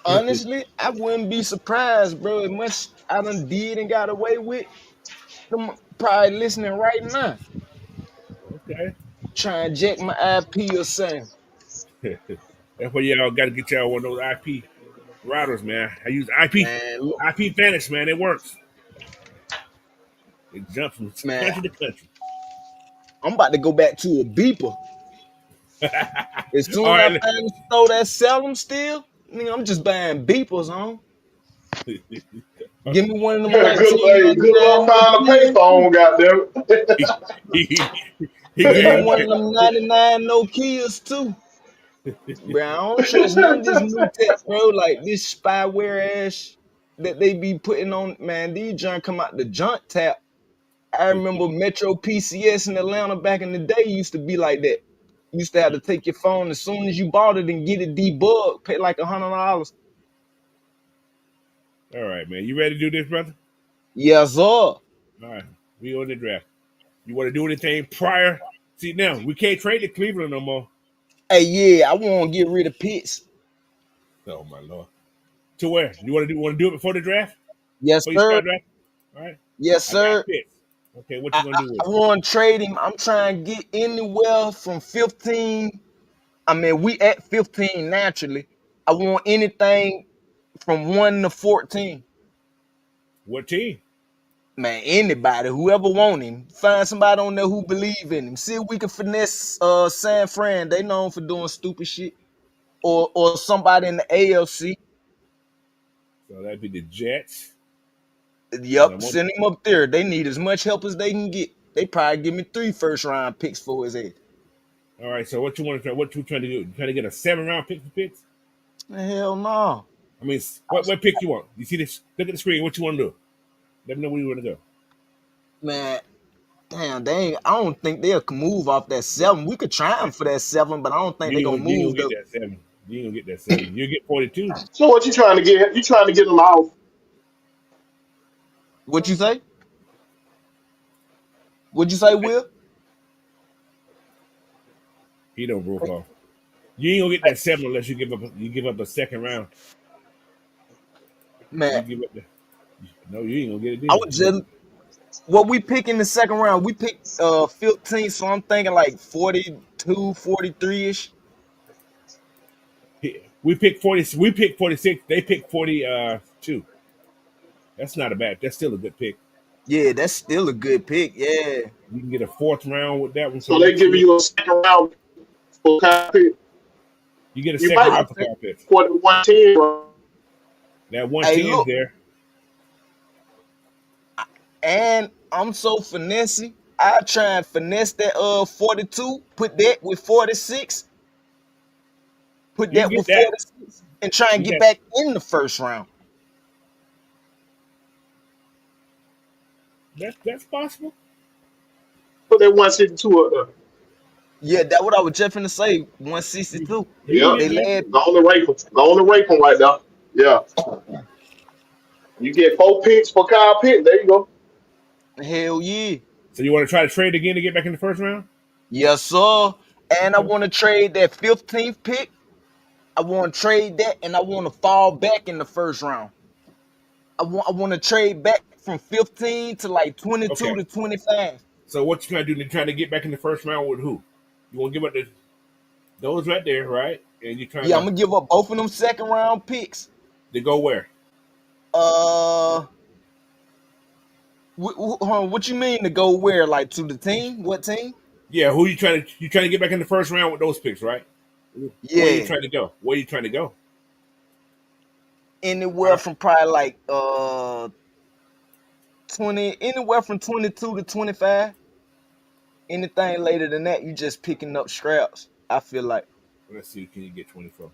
Honestly, I wouldn't be surprised, bro. As much I done did and got away with, them probably listening right now, okay. trying to jack my IP or something. That's why y'all got to get y'all one of those IP routers, man. I use IP. Man, look, IP Vanish, man. It works. It jumps from man, country to country. I'm about to go back to a beeper. As All soon as I right. find a store that sell them still, nigga, I'm just buying beepers on. Give me one of them Good, hey, good luck 1999 finding a Nokias too. payphone, goddamn he, he, he Give me gave one of it. them 99 Nokias too. Bro, I don't trust none of this new tech, bro. Like this spyware ass that they be putting on, man. These junk come out the junk tap. I remember Metro PCS in Atlanta back in the day used to be like that. You used to have to take your phone as soon as you bought it and get it debugged, pay like $100. All right, man. You ready to do this, brother? Yes, sir. All right. We on the draft. You want to do anything prior? See, now we can't trade to Cleveland no more. Hey, yeah, I want to get rid of Pitts. Oh my lord. To where? You want to do it before the draft? Yes, Before you sir. start draft? All right. Yes, I got sir. Pitts. Okay, what I, you gonna I, do with I it? want to trade him. I'm trying to get anywhere from 15. I mean, we at 15 naturally. I want anything from 1 to 14. What team? Man, anybody, whoever want him, find somebody on there who believe in him. See if we can finesse San Fran. They known for doing stupid shit. Or somebody in the AFC. So that'd be the Jets. And I Yep, want. send him up there. They need as much help as they can get. They probably give me 3 first-round picks for his head. All right. So what you want to try? What you trying to do? You trying to get a 7 round pick for Pitts? Hell no. I mean, what pick you want? You see this? Look at the screen. What you want to do? Let me know where you want to go. Man, damn, they ain't, I don't think they'll move off that 7. We could try them for that 7, but I don't think they're going to You ain't move gonna though. get that 7. You ain't gonna get that 7. You get 42. So what you trying to get? You trying to get them off? What you say? What'd you say, Will? He don't broke off. You ain't gonna get that 7 unless you give up a second round. Man, You give up the no. You ain't gonna get it I either. would just what we pick in the second round, we picked 15, so I'm thinking like 42, 43-ish. We picked 40. We picked 46. They picked 42. That's not a bad. That's still a good pick. Yeah, that's still a good pick. Yeah. You can get a 4th round with that one for So they next giving year. you a second round for copy. You get a You second might I round get for think, Kyle Pitts. for the 110. That hey, 110 is look, there. and I'm so finessey. I try and finesse that 42, put that with 46, put You can that get with that. 46, and try and You get got back in the first round. that's possible. Put that 162 up there. Yeah, that what I was just finna say. 162. You can Yep. get They that. led. Go on the rape 'em. Go on the rape 'em right there. Yeah. You get 4 picks for Kyle Pitt. There you go. Hell yeah. So you want to try to trade again to get back in the first round? Yes, sir. And I Okay. want to trade that 15th pick. I want to trade that, and I want to fall back in the first round. I want to trade back from 15 to like 22 Okay. to 25. So what you trying to do? You trying to get back in the first round with who? You want to give up those right there, right? And you trying Yeah, I'm gonna give up both of them second round picks. to go where? Uh, what you mean to go where? Like to the team? What team? Yeah, who you trying to get back in the first round with those picks, right? Where you Yeah, trying to go? Where you trying to go? anywhere Uh, from probably like 20, anywhere from 22 to 25. Anything later than that, you just picking up scraps. I feel like. let's see. Can you get 24?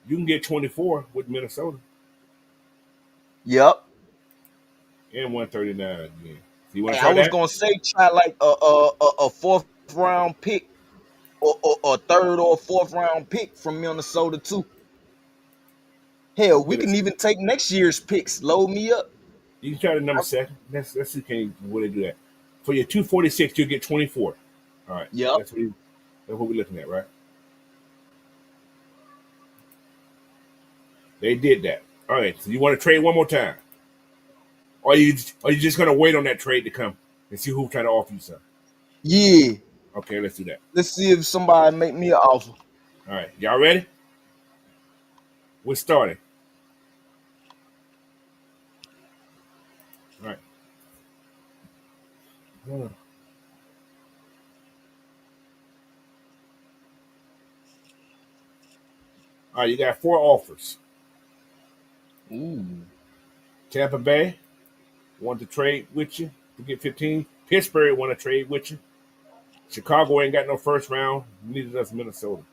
You can get 24 with Minnesota Yep. and 139. Yeah. So you want Hey, to I try was that? gonna say try like a fourth round pick or third or fourth round pick from Minnesota too. Hell, we can even take next year's picks. Load me up. You can try the number I- second. Let's see can will they do that. For your 246, you'll get 24. All right. Yep. That's what we're looking at, right? They did that. All right. So you want to trade one more time, or you just gonna wait on that trade to come and see who trying to offer you something? Yeah. Okay, let's do that. Let's see if somebody make me an offer. All right, y'all ready? We're starting. All right. All right, you got 4 offers. Ooh. Tampa Bay want to trade with you to get 15. Pittsburgh want to trade with you. Chicago ain't got no first round. Neither does Minnesota.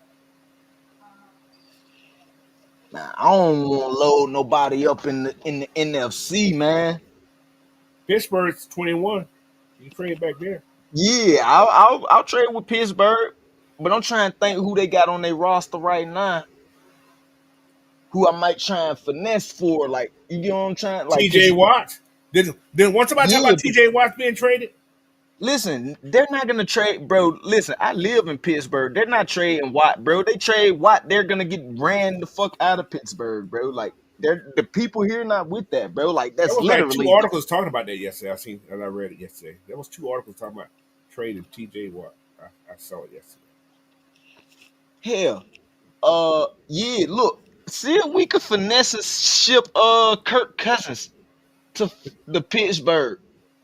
Nah, I don't want to load nobody up in the NFC, man. Pittsburgh's 21. You trade back there. Yeah, I'll trade with Pittsburgh, but I'm trying to think who they got on their roster right now. Who I might try and finesse for, like, you know what I'm trying, like, TJ Watt. Did once somebody talk yeah, about TJ Watt being traded? listen, they're not gonna trade, bro. Listen, I live in Pittsburgh. They're not trading Watt, bro. They trade Watt, they're gonna get ran the fuck out of Pittsburgh, bro. Like, they're the people here not with that, bro. Like, There that's was like 2 literally articles talking about that yesterday. I seen and I read it yesterday. There was 2 articles talking about trading TJ Watt. I saw it yesterday. hell. Yeah, look, see if we could finesse a ship Kirk Cousins to the Pittsburgh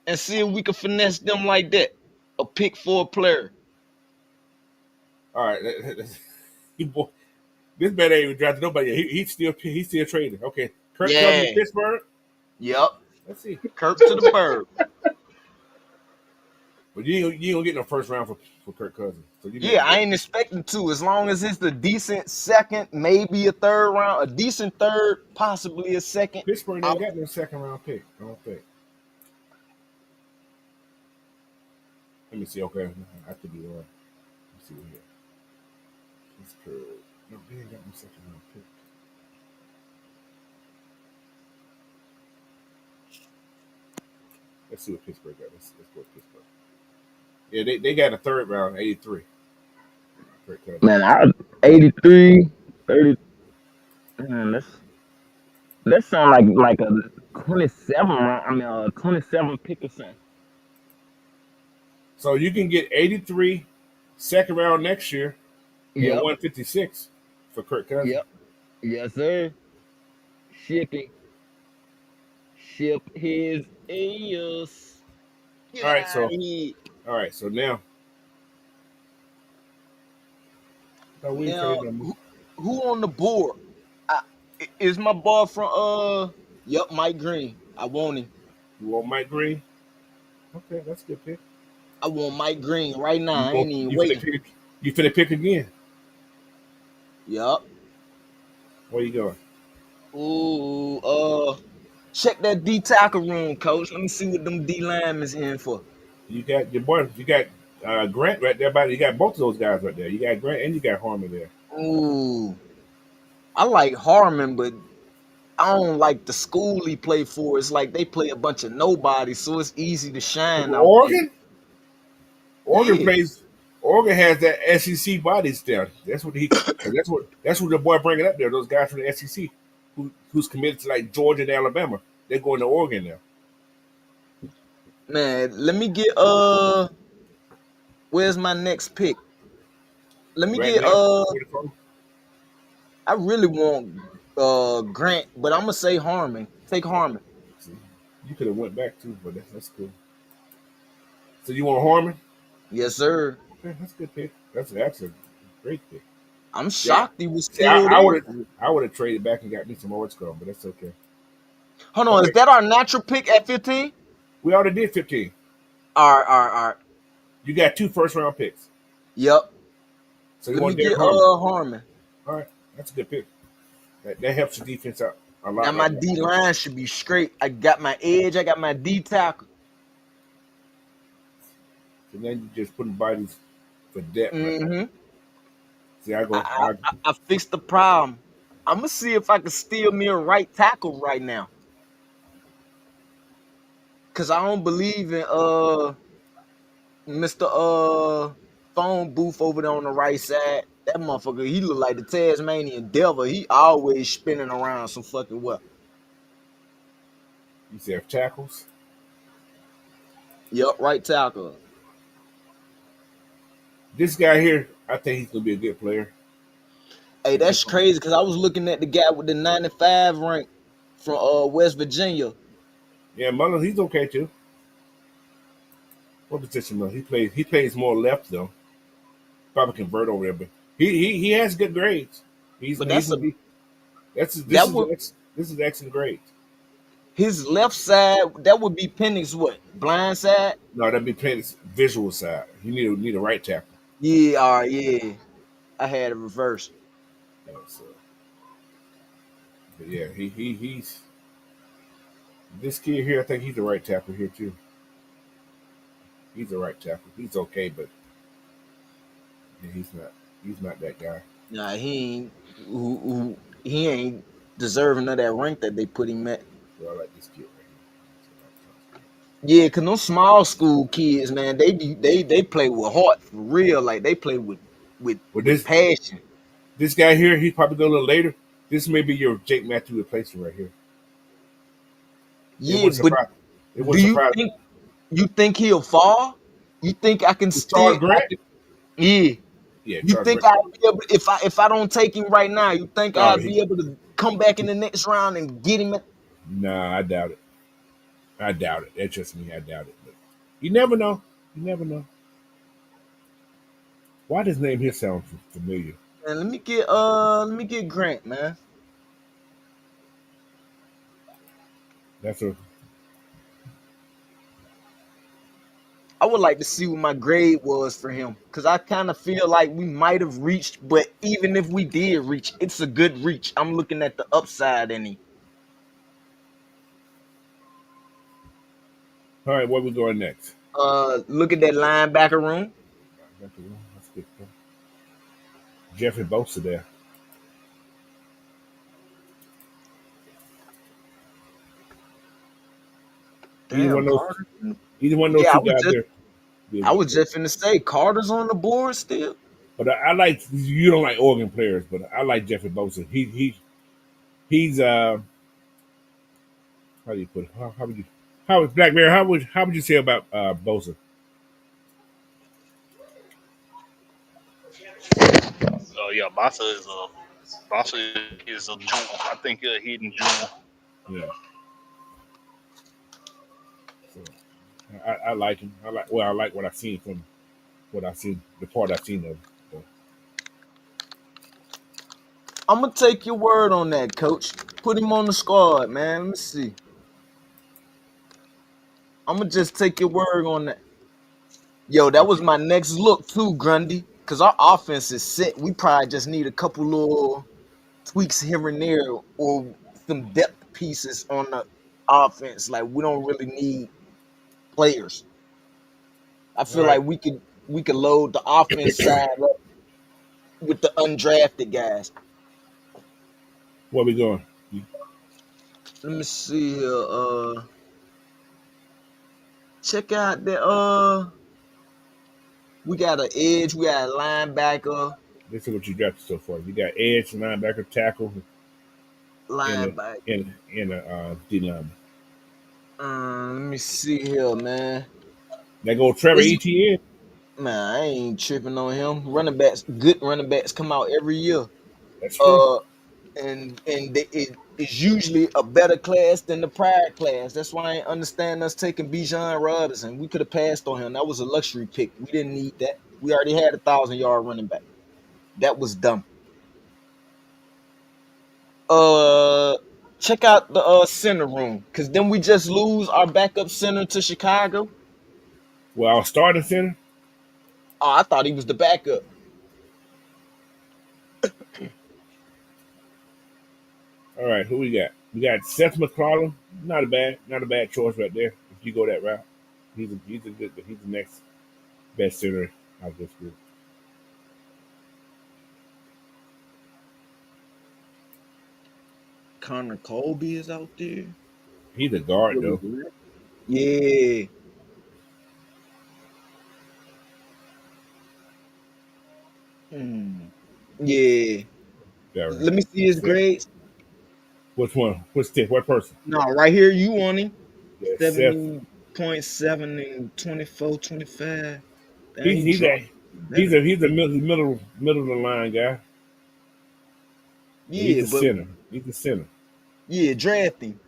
and see if we could finesse them like that. A pick for a player. All right, this man ain't even drafted nobody yet. He's still trading. Okay, Kirk Cousins to Yeah. Pittsburgh. Yep. Let's see. Kirk to the bird. But you ain't gonna get no first round for Kirk Cousins. So Yeah, I ain't expecting to. As long as it's a decent second, maybe a third round, a decent third, possibly a second. Pittsburgh ain't got no second round pick. I don't think. Let me see. Okay, I could be wrong. Let's see here. Pittsburgh. No, they ain't got no second round pick. Let's see what Pittsburgh got. Let's go with Pittsburgh. Yeah, they got a third round, 83. Man, 83, 30. Man, that sound like a 27 round. I mean, a 27 pick or something. So you can get 83 second round next year and Yep. 156 for Kirk Cousins. Yep. Yes, sir. Shipping. Ship his ears. Get All right, out so of here. all right, so now we Now, traded them. who on the board? Is my ball from Yep, Mike Green. I want him. You want Mike Green? Okay, that's a good pick. I want Mike Green right now. I You, ain't even waiting. finna pick again. Yup. Where you going? Ooh, check that D tackle room, coach. Let me see what them D linemen is in for. You got your boy. You got Grant right there. You got both of those guys right there. You got Grant and you got Harmon there. Ooh. I like Harmon, but I don't like the school he play for. It's like they play a bunch of nobodies, so it's easy to shine out Oregon. Oregon Yeah. plays. Oregon has that SEC body down. That's what that's what the boy bringing up there. Those guys from the SEC who's committed to like Georgia and Alabama. They're going to Oregon now. Man, let me get where's my next pick? Let me Right get now, I really want Grant, but I'm gonna say Harmon. Take Harmon. see, you could have went back too, but that's cool. So you want Harmon? Yes, sir. Okay, that's a good pick. That's a great pick. I'm shocked he was See, still I there. would have traded back and got me some more scum, but that's okay. Hold on, Okay. is that our natural pick at 15? We already did 15. All right. You got 2 first round picks. Yep. So you Let me want get Derek Harmon. Harmon. All right, that's a good pick. That helps the defense out a lot. Now my D line should be straight. I got my edge. I got my D tackle. So then you just putting bodies for depth. Mm-hmm. See, I go. I fixed the problem. I'm gonna see if I can steal me a right tackle right now. Cause I don't believe in Mr. Phone booth over there on the right side. That motherfucker, he look like the Tasmanian devil. He always spinning around some fucking well. You say tackles. Yep, right tackle. This guy here, I think he's gonna be a good player. Hey, that's crazy because I was looking at the guy with the 95 rank from West Virginia. Yeah, Mullins, he's okay too. What position though? He plays more left though. Probably convert over there, but he has good grades. He's But he's that's a he, that's that would this is excellent grade. his left side. That would be Penix what blind side. No, that'd be playing his visual side. You need a right tackle. Yeah, all right, yeah. I had it reversed. So, but yeah, he's this kid here. I think he's the right tackle here too. He's the right tackle. He's okay, but yeah, he's not that guy. Nah, he ain't deserving of that rank that they put him at. So I like this kid right Yeah, cause those small school kids, man, they play with heart for real. Like they play with But passion. this guy here, he's probably go a little later. This may be your Jake Matthew replacement right here. It Yeah, wouldn't but surprise. It do wouldn't surprise me. you think he'll fall? You think I can still? Charles Grant? Yeah. Yeah, You Charles think Grant. I'll be able if I don't take him right now? You think No, I'll be able to come back in the next round and get him? nah, I doubt it. I doubt it. That's just me. I doubt it. But you never know. You never know. Why does name here sound familiar? And let me get Grant, man. That's a I would like to see what my grade was for him because I kind of feel like we might have reached, but even if we did reach, it's a good reach. I'm looking at the upside in him. all right. Where we going next? Look at that linebacker room. Let's get Jeffrey Bosa there. Damn, Carter. Either one of those Yeah, two guys there. I was just finna say Carter's on the board still. But I like you don't like Oregon players, but I like Jeffrey Bosa. He's how do you put it? How would you Black Bear? How would you say about Bosa? So yeah, Bossa is a jewel. I think a hidden jewel. Yeah, so, I like him. I like what I've seen from what I've seen the part I've seen of him. So, I'm gonna take your word on that, coach. Put him on the squad, man. Let me see. I'm gonna just take your word on that. Yo, that was my next look too, Grundy. Cause our offense is set. We probably just need a couple little tweaks here and there, or some depth pieces on the offense. Like we don't really need players. I all feel right, like we could load the offense side up with the undrafted guys. where we going? Let me see here. Check out the we got an edge, we got a linebacker, This is what you drafted so far. You got edge, linebacker, tackle, linebacker. and a D lineman. Let me see here, man. That go Trevor Is Etienne. Man, I ain't tripping on him. Good running backs come out every year. That's true. Uh, it's usually a better class than the prior class. That's why I ain't understand us taking Bijan Robinson. We could have passed on him. That was a luxury pick. We didn't need that. We already had 1,000-yard running back. That was dumb. Check out the center room, cause then we just lose our backup center to Chicago. Well, our starting center. Oh, I thought he was the backup. All right, who we got? We got Seth McClellan. Not a bad choice right there. If you go that route, he's the next best center out of this group. Connor Colby is out there. He's a guard though. Yeah. Yeah. Let me see his grades. Which one? What person? No, right here you on him. Yeah, 70.7 and 24, 25. He's a middle of the line guy. Yeah, He's a center. He's a center. Yeah, draft him.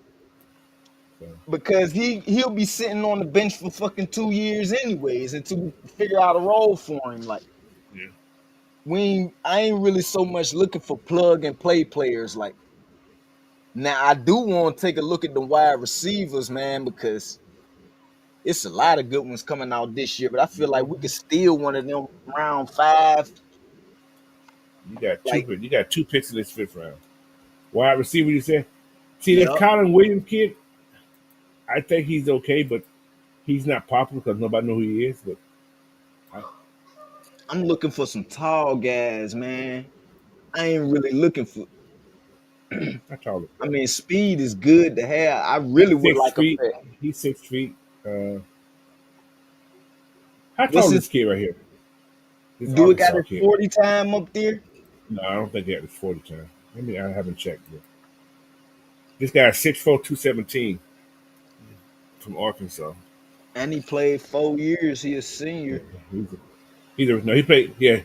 So. Because he'll be sitting on the bench for fucking 2 years anyways until we figure out a role for him. Like, yeah. I ain't really so much looking for plug and play players. Like now, I do want to take a look at the wide receivers, man, because it's a lot of good ones coming out this year. But I feel like we could steal one of them round 5. Like, You got 2 picks in this 5th round. Wide receiver, you said. See, that yep. Colin Williams kid, I think he's okay, but he's not popular because nobody know who he is. But I'm looking for some tall guys, man. I ain't really looking for. I tall I mean, speed is good to have. I really would 6 like a feet. pet. He's 6 feet. How What's tall is his this kid right here? This do? It got Arkansas his kid. 40 time up there. No, I don't think he had his 40 time. I haven't checked yet. This guy is 6'4", 217 from Arkansas. And he played 4 years. He a senior. He played. Yeah,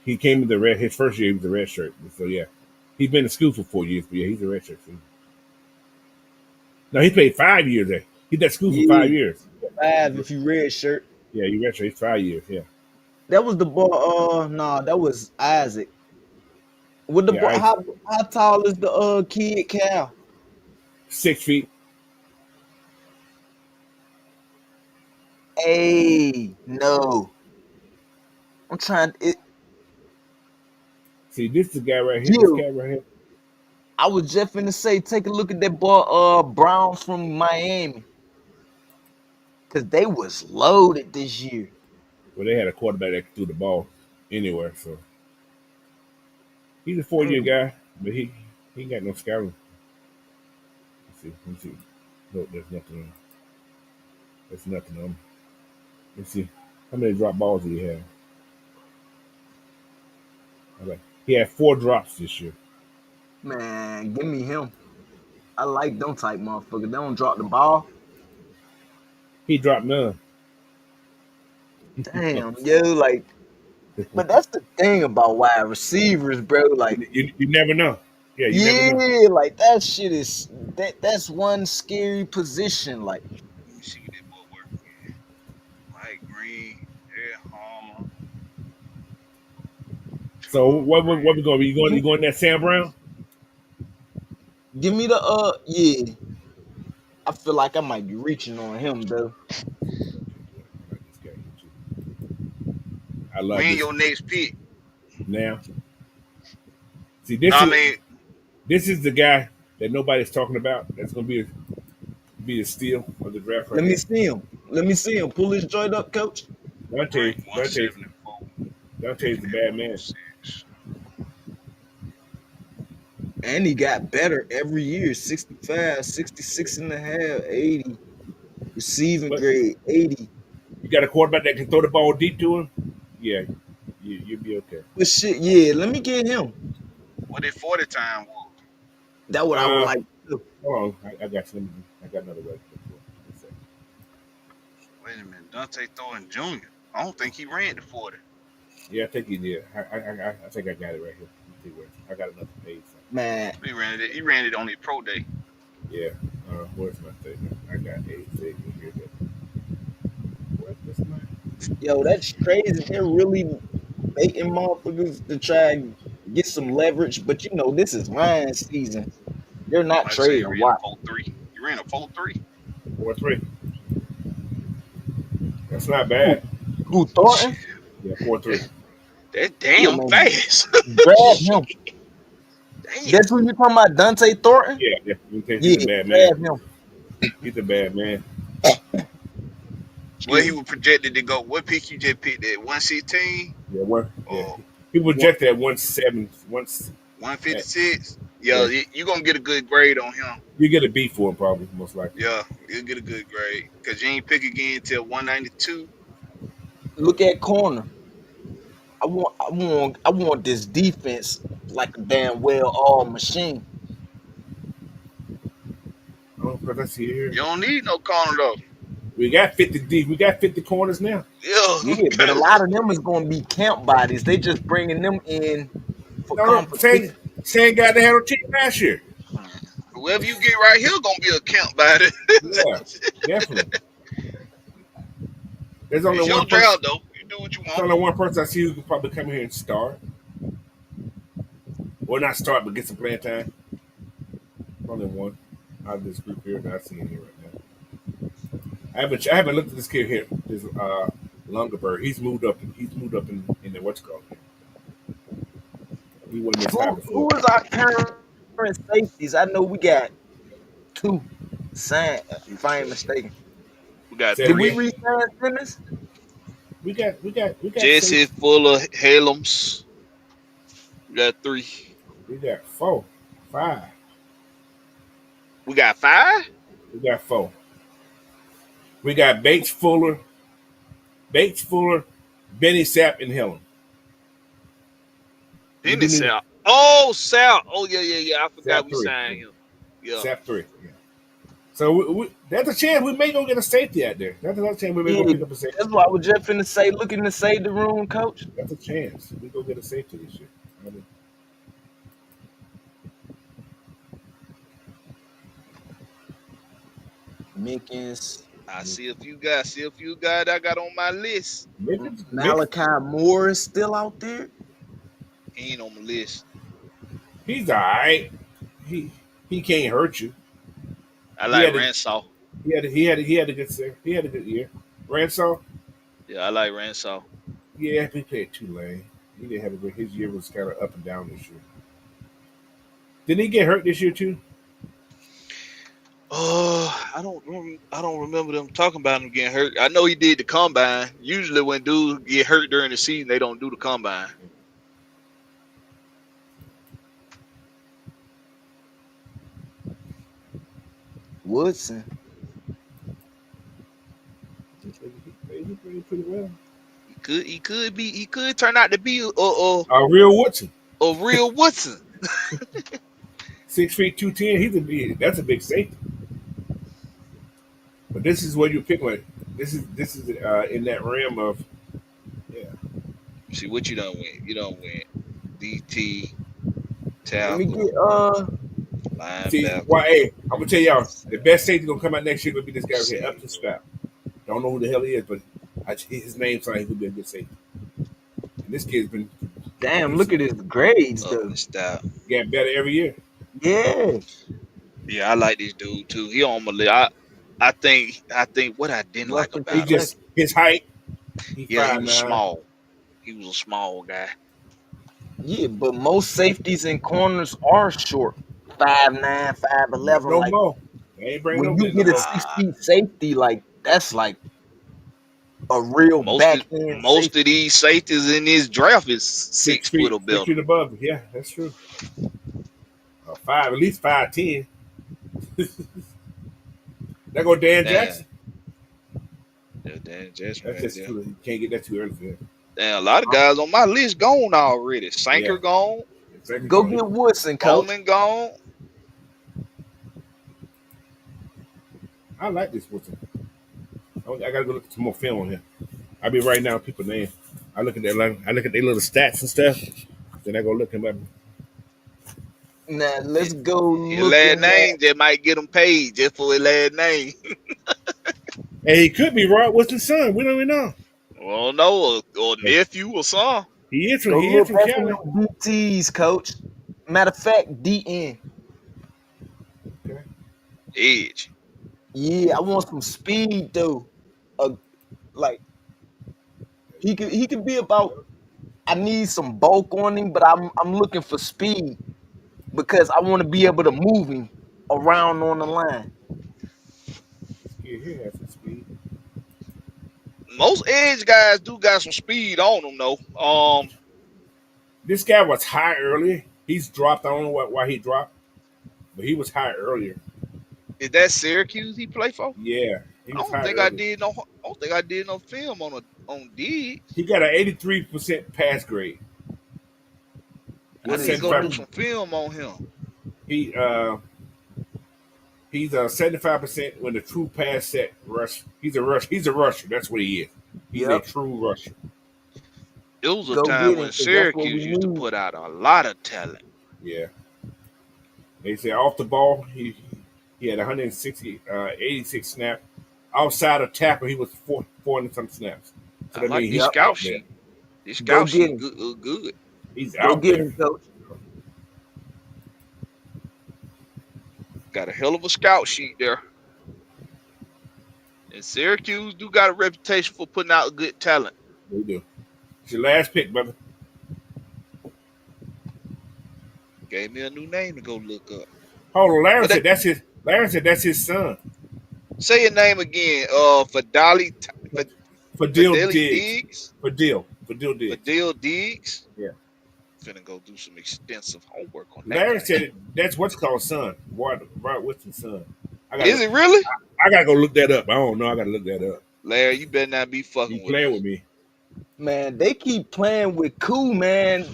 he came in his first year. He was a red shirt. So yeah, he's been in school for 4 years. But yeah, he's a red shirt. No, he played 5 years there. He's at school for 5 years. 5 if you red shirt. Yeah, you red shirt. He's 5 years. Yeah. That was the boy. Nah, that was Isaac. With the boy, how tall is the kid Cal? 6 feet. Hey, no. I'm trying. See, this is the guy right here. Yeah. This guy right here. I was just finna say, take a look at that boy Brown from Miami. Cause they was loaded this year. Well, they had a quarterback that threw the ball anywhere, so he's a 4-year guy, but he ain't got no scouting. Let's see. No, there's nothing on him. There's nothing on him. Let's see. How many drop balls did he have? Right. He had 4 drops this year. Man, give me him. I like them type motherfuckers. They don't drop the ball. He dropped none. Damn, yo, like, but that's the thing about wide receivers, bro. Like, you never know. Yeah, you never know. like that shit is that's one scary position. Like, Let me see what that boy work with. Mike Green, Ed Harmer. So what we going to be? You going that Sam Brown? give me the yeah. I feel like I might be reaching on him though. I love When this your next pick? now. See, this is the guy that nobody's talking about. That's going to be a steal of the draft. Let me see him. Pull his joint up, coach. Dante's the 174. bad man. And he got better every year. 65, 66 and a half, 80. Receiving grade, 80. You got a quarterback that can throw the ball deep to him? Yeah, you'll be okay. But shit, yeah, let me get him. What that 40 time was? That's what I would like to do. Hold on, I got some. I got another way. Wait a minute, Dante Thornton Jr. I don't think he ran the 40. Yeah, I think he did. I think I got it right here. I got another page. Man. He ran it on his pro day. Yeah. Where's my statement? I got a statement here. What's my? Yo, that's crazy. They're really making motherfuckers to try and get some leverage. But you know, this is Ryan's season. They're not trading. He ran a 4.3. You ran a 4.3? 4.3. That's not bad. Who Thornton? Yeah, 4.3. That's damn fast. Grab him. Damn. That's who you talking about, Dante Thornton? Yeah. He's a bad man. Him. He's a bad man. Well, he was projected to go. What pick you just picked at 116? Yeah, he projected at 156. Yeah, you're gonna get a good grade on him. You get a B for him, probably, most likely. Yeah, you'll get a good grade because you ain't pick again until 192. Look at corner. I want this defense like a damn well-oiled machine. Oh, let's see here. You don't need no corner though. We got 50 deep. We got 50 corners now. Yeah, but a lot of them is going to be camp bodies. They just bringing them in for competition. Same guy that had on team last year. Whoever you get right here gonna be a camp body. Yeah, definitely. There's only it's one your draft though. You do what you want. There's only one person I see who can probably come here and start. Or not start, but get some playing time. Only one out of this group here that I see in here right now. I haven't looked at this kid here. This Lungerberg. He's moved up. He's moved up in the what's called. He wasn't this high Who before. is our current safeties? I know we got two signed, if I ain't mistaken. We got Say it Did we again. re-sign Simmons? We got Jesse six. Fuller, Halams. We got 3. We got 4, 5. We got 5. We got 4. We got Bates Fuller, Benny Sapp, and Helen. Benny Sal. Oh, Sal. Oh, yeah. I forgot Sapp we 3. signed him. Yeah. Sapp 3. Yeah. So that's a chance we may go get a safety out there. That's another chance we may go pick up a safety. That's what I was just finna say. Looking to save the room, coach. That's a chance. We go get a safety this year. Mickens. I see a few guys. I got on my list. Malachi Moore is still out there. He ain't on my list. He's all right. He can't hurt you. I like Ransaw. He had a good year. Ransaw. Yeah, I like Ransaw. Yeah, he played Tulane. He didn't have a good. His year was kind of up and down this year. Didn't he get hurt this year too? I don't remember them talking about him getting hurt. I know he did the combine. Usually when dudes get hurt during the season, they don't do the combine. Woodson. He played pretty well. He could turn out to be A real Woodson. A real Woodson. 6 feet 210. That's a big safety. But this is what you pick with. This is in that realm of See what you don't win. You don't win. DT Let me tackle. get Hey, I'm gonna tell y'all the best safety gonna come out next year gonna be this guy right here, up to Stout. Don't know who the hell he is, but his name sounds like he'll be a good safety. And this kid's been look at his grades though. getting better every year. Yeah. Yeah, I like this dude too. He on my list. I think what I didn't like about him. His height. He was small. He was a small guy. Yeah, but most safeties and corners are short. 5'9", 5'11". No like, more. They ain't bringing when no you get a 6 feet safety, like that's like a real backhand. Most of these safeties in this draft is 6 foot or better. 6 feet above. Yeah, that's true. At least 5'10". There go Dan Jackson. Yeah, Dan Jackson. That's just true. You can't get that too early for him. Damn, a lot of guys on my list gone already. Sanker gone. Go get Woodson, coach. Coleman gone. I like this Woodson. I gotta go look at some more film on him. I be writing down people's names. I look at their little stats and stuff. Then I go look him up. Now let's go. His last name just might get him paid just for his last name. Hey, he could be Rod Woodson son. We don't even know. Well, no, or nephew or son. He is from Cali. DTs, coach. Matter of fact, DN. Okay. Edge. Yeah, I want some speed though. Like he could be about. I need some bulk on him, but I'm looking for speed because I want to be able to move him around on the line. Yeah, he has some speed. Most edge guys do got some speed on them though. This guy was high earlier. He's dropped. I don't know why he dropped, but he was high earlier. Is that Syracuse he played for? Yeah, I don't think I did no film on Diggs. He got an 83% pass grade. I need to go do some film on him. He's 75% when the true pass set rush. He's a rusher. That's what he is. He's a true rusher. It was a time when Syracuse used to put out a lot of talent. Yeah. They say off the ball, he had 86 snaps. Outside of tackle, he was 400 some snaps. So I like his scout sheet. His scout sheet good. He's out there. Go get him, coach. Got a hell of a scout sheet there. And Syracuse do got a reputation for putting out good talent. They do. It's your last pick, brother. Gave me a new name to go look up. Hold on, Larry But said that's his. Larry said that's his son. say your name again. Fadali Fadil Diggs. Diggs. Fadil Diggs. Fadil Diggs. Yeah. Finna go do some extensive homework on that. Larry said that's what's called son. Robert Wilson's son. Is it really? I gotta go look that up. I don't know. I gotta look that up. Larry, you better not be fucking You playing with me. Man, they keep playing with Koo, man.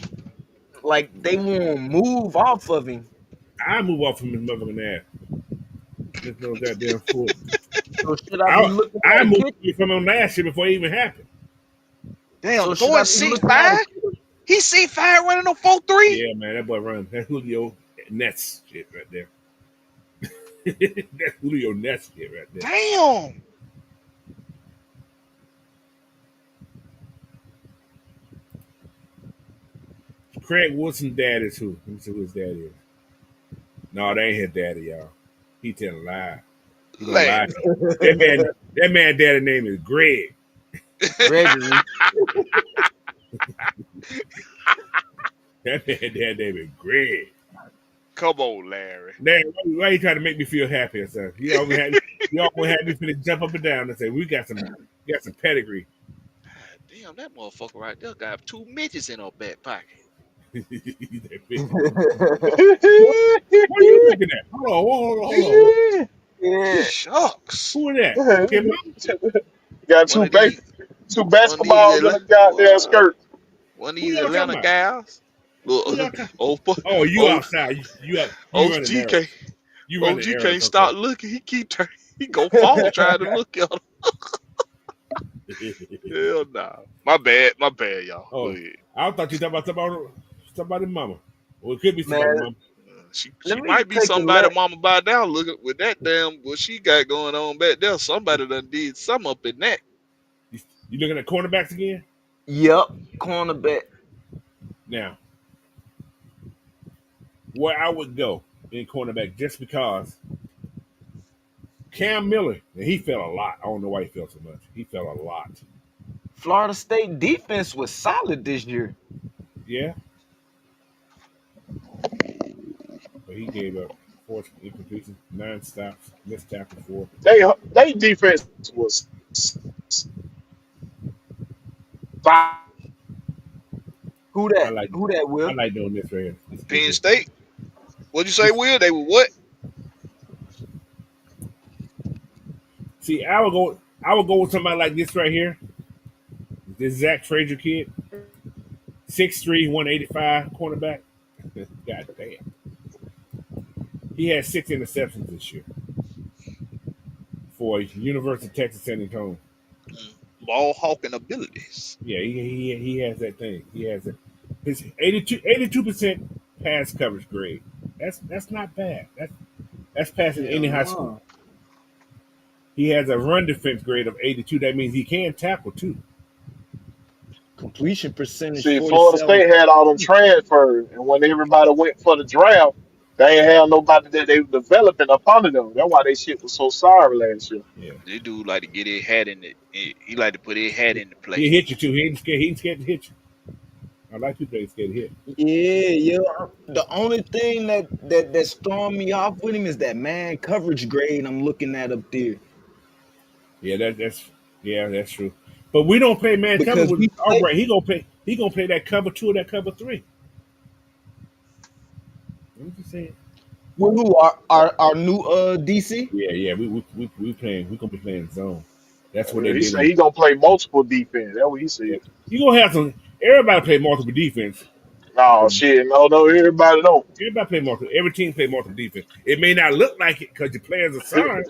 Like they won't move off of him. I move off from his motherfucking ass. There's no goddamn fool. So should I be looking at I a moved kicker? from him last year before it even happened. Damn, So going should I be looking at 6'5"? a kicker? He 6'5" running on 4'3"? Yeah, man, that boy runs. That's Julio Nets shit right there. That's Julio Nets shit right there. Damn. Craig Wilson's dad is who? Let me see who his dad is. No, they ain't his daddy, y'all. He telling a lie. He gonna lie. That man daddy name is Greg. Gregory. That man daddy name is Greg. Come on, Larry. Larry, why you trying to make me feel happy, son? You always had me finna jump up and down and say we got some pedigree. Damn, that motherfucker right there got 2 midgets in her back pocket. What are you looking at? Hold on. Yeah. Shucks. Who is that? Kim? Got One two of basketballs in a goddamn skirt. One of Who these y'all Atlanta talking about? guys. Look, Who y'all talking- oh, you outside. You running OG there. You running OG the can't arrows, stop looking. He keep turning. He go fall trying to look at him. Hell nah. My bad, y'all. Oh, Go ahead. I thought you talking about somebody's mama. Well, it could be somebody's Man, mama. She let me might be take a somebody look. mama by now. Look at with that damn what she got going on back there. Somebody done did something up in that. You looking at cornerbacks again? Yep, cornerback. Now, where I would go in cornerback just because Cam Miller, and he fell a lot. I don't know why he fell so much. He fell a lot. Florida State defense was solid this year. Yeah. But he gave up 4 incompletions, 9 stops, missed tackle 4. They defense was fine. Who I that? like Who that will? I like doing this right here. Penn State. What'd you say, Will? They were what? See, I would go with somebody like this right here. This Zach Frazier kid. 6'3", 185 cornerback. God damn. He had 6 interceptions this year for University of Texas San Antonio. Ball hawking abilities. Yeah, he has that thing. He has it. His 82% pass coverage grade. That's not bad. That's passing any high school. He has a run defense grade of 82. That means he can tackle too. Completion percentage. See, Florida State had all them transfers, and when everybody went for the draft, they ain't have nobody that they were developing up under them. That's why they shit was so sorry last year. Yeah. They do like to get his hat in it. He like to put his hat in the play. He hit you too. He ain't scared to hit you. I like people that scared to hit. Yeah. The only thing that's throwing me off with him is that man coverage grade I'm looking at up there. Yeah, that's true. But we don't play man Because cover with Albright. He gonna play that cover 2 or that cover 3. I'm just saying. With who? Our new DC? Yeah. We playing. We gonna be playing zone. That's what they He did. said he gonna play multiple defense. That's what he said. You gonna have some. Everybody play multiple defense. Oh shit, no, everybody don't. Everybody play multiple. Every team play multiple defense. It may not look like it because your players are sorry,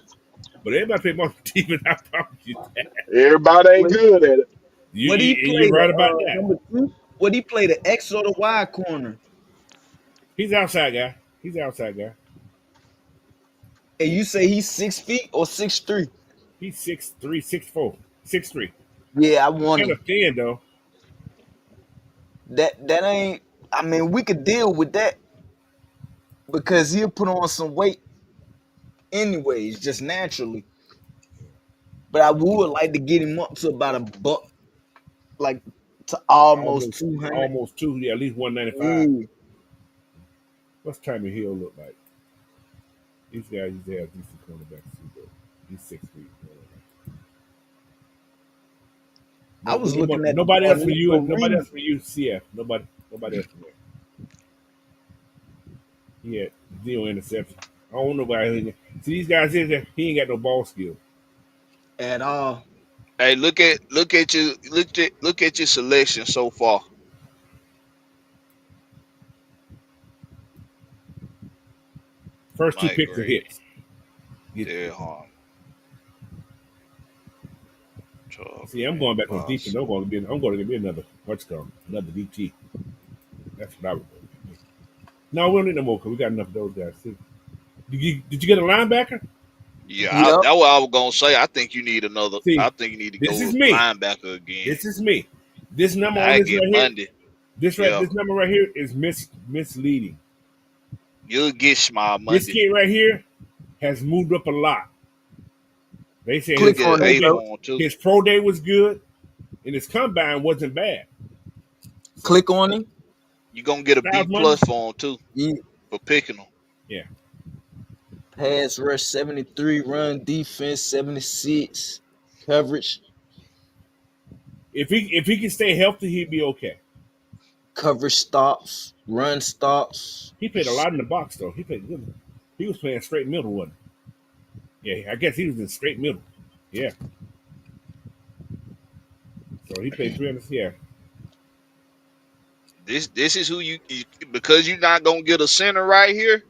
but everybody play multiple defense. I promise you that. Everybody ain't good at it. What do he play? You're right about that. Number 2? What do he play? The X or the Y corner? He's outside guy. He's outside guy. And you say he's 6 feet or 6'3"? He's 6'3", 6'4", 6'3". Yeah, I want Kind him. of thin though. That ain't. I mean, we could deal with that because he'll put on some weight. anyways, just naturally. But I would like to get him up to about $1, like to almost 200. Almost two, yeah, at least 195. Yeah. What's Timmy Hill look like? These guys used to have decent cornerbacks too, but he's 6 feet. I was looking at the Nobody boy else for you. Nico Nobody Reed. else for you. CF. Nobody else for you. He had 0 interception. I don't know why. See, these guys is that he ain't got no ball skill. At all. Hey, look at your selection so far. First two Mike picks are Gray, hits. Derek Harm, Charles See, I'm Green, going back on Boss. defense. I'm going to be another what's called another DT. That's what I would do. No, we don't need no more because we got enough of those guys too. Did you get a linebacker? Yeah, Yep. that's what I was gonna say. I think you need another. See, I think you need to this is go me. linebacker again. This is me. This number Now on I this get right here. Monday. This Yeah, number right here is misleading. you'll get small This Monday. kid right here has moved up a lot. They say You'll Click get on an it, A bro. for him too. his pro day was good and his combine wasn't bad. So, Click on him. You're gonna get a B Styles Monday? plus for him too Yeah. for picking him. Yeah. Pass rush 73, run defense 76, coverage If he can stay healthy, he'd be okay. coverage stops, run stops. He played a lot in the box though. He played good. He was playing straight middle, wasn't he? Yeah, I guess he was in straight middle. Yeah. So he played 300. Yeah. This is who you because you're not gonna get a center right here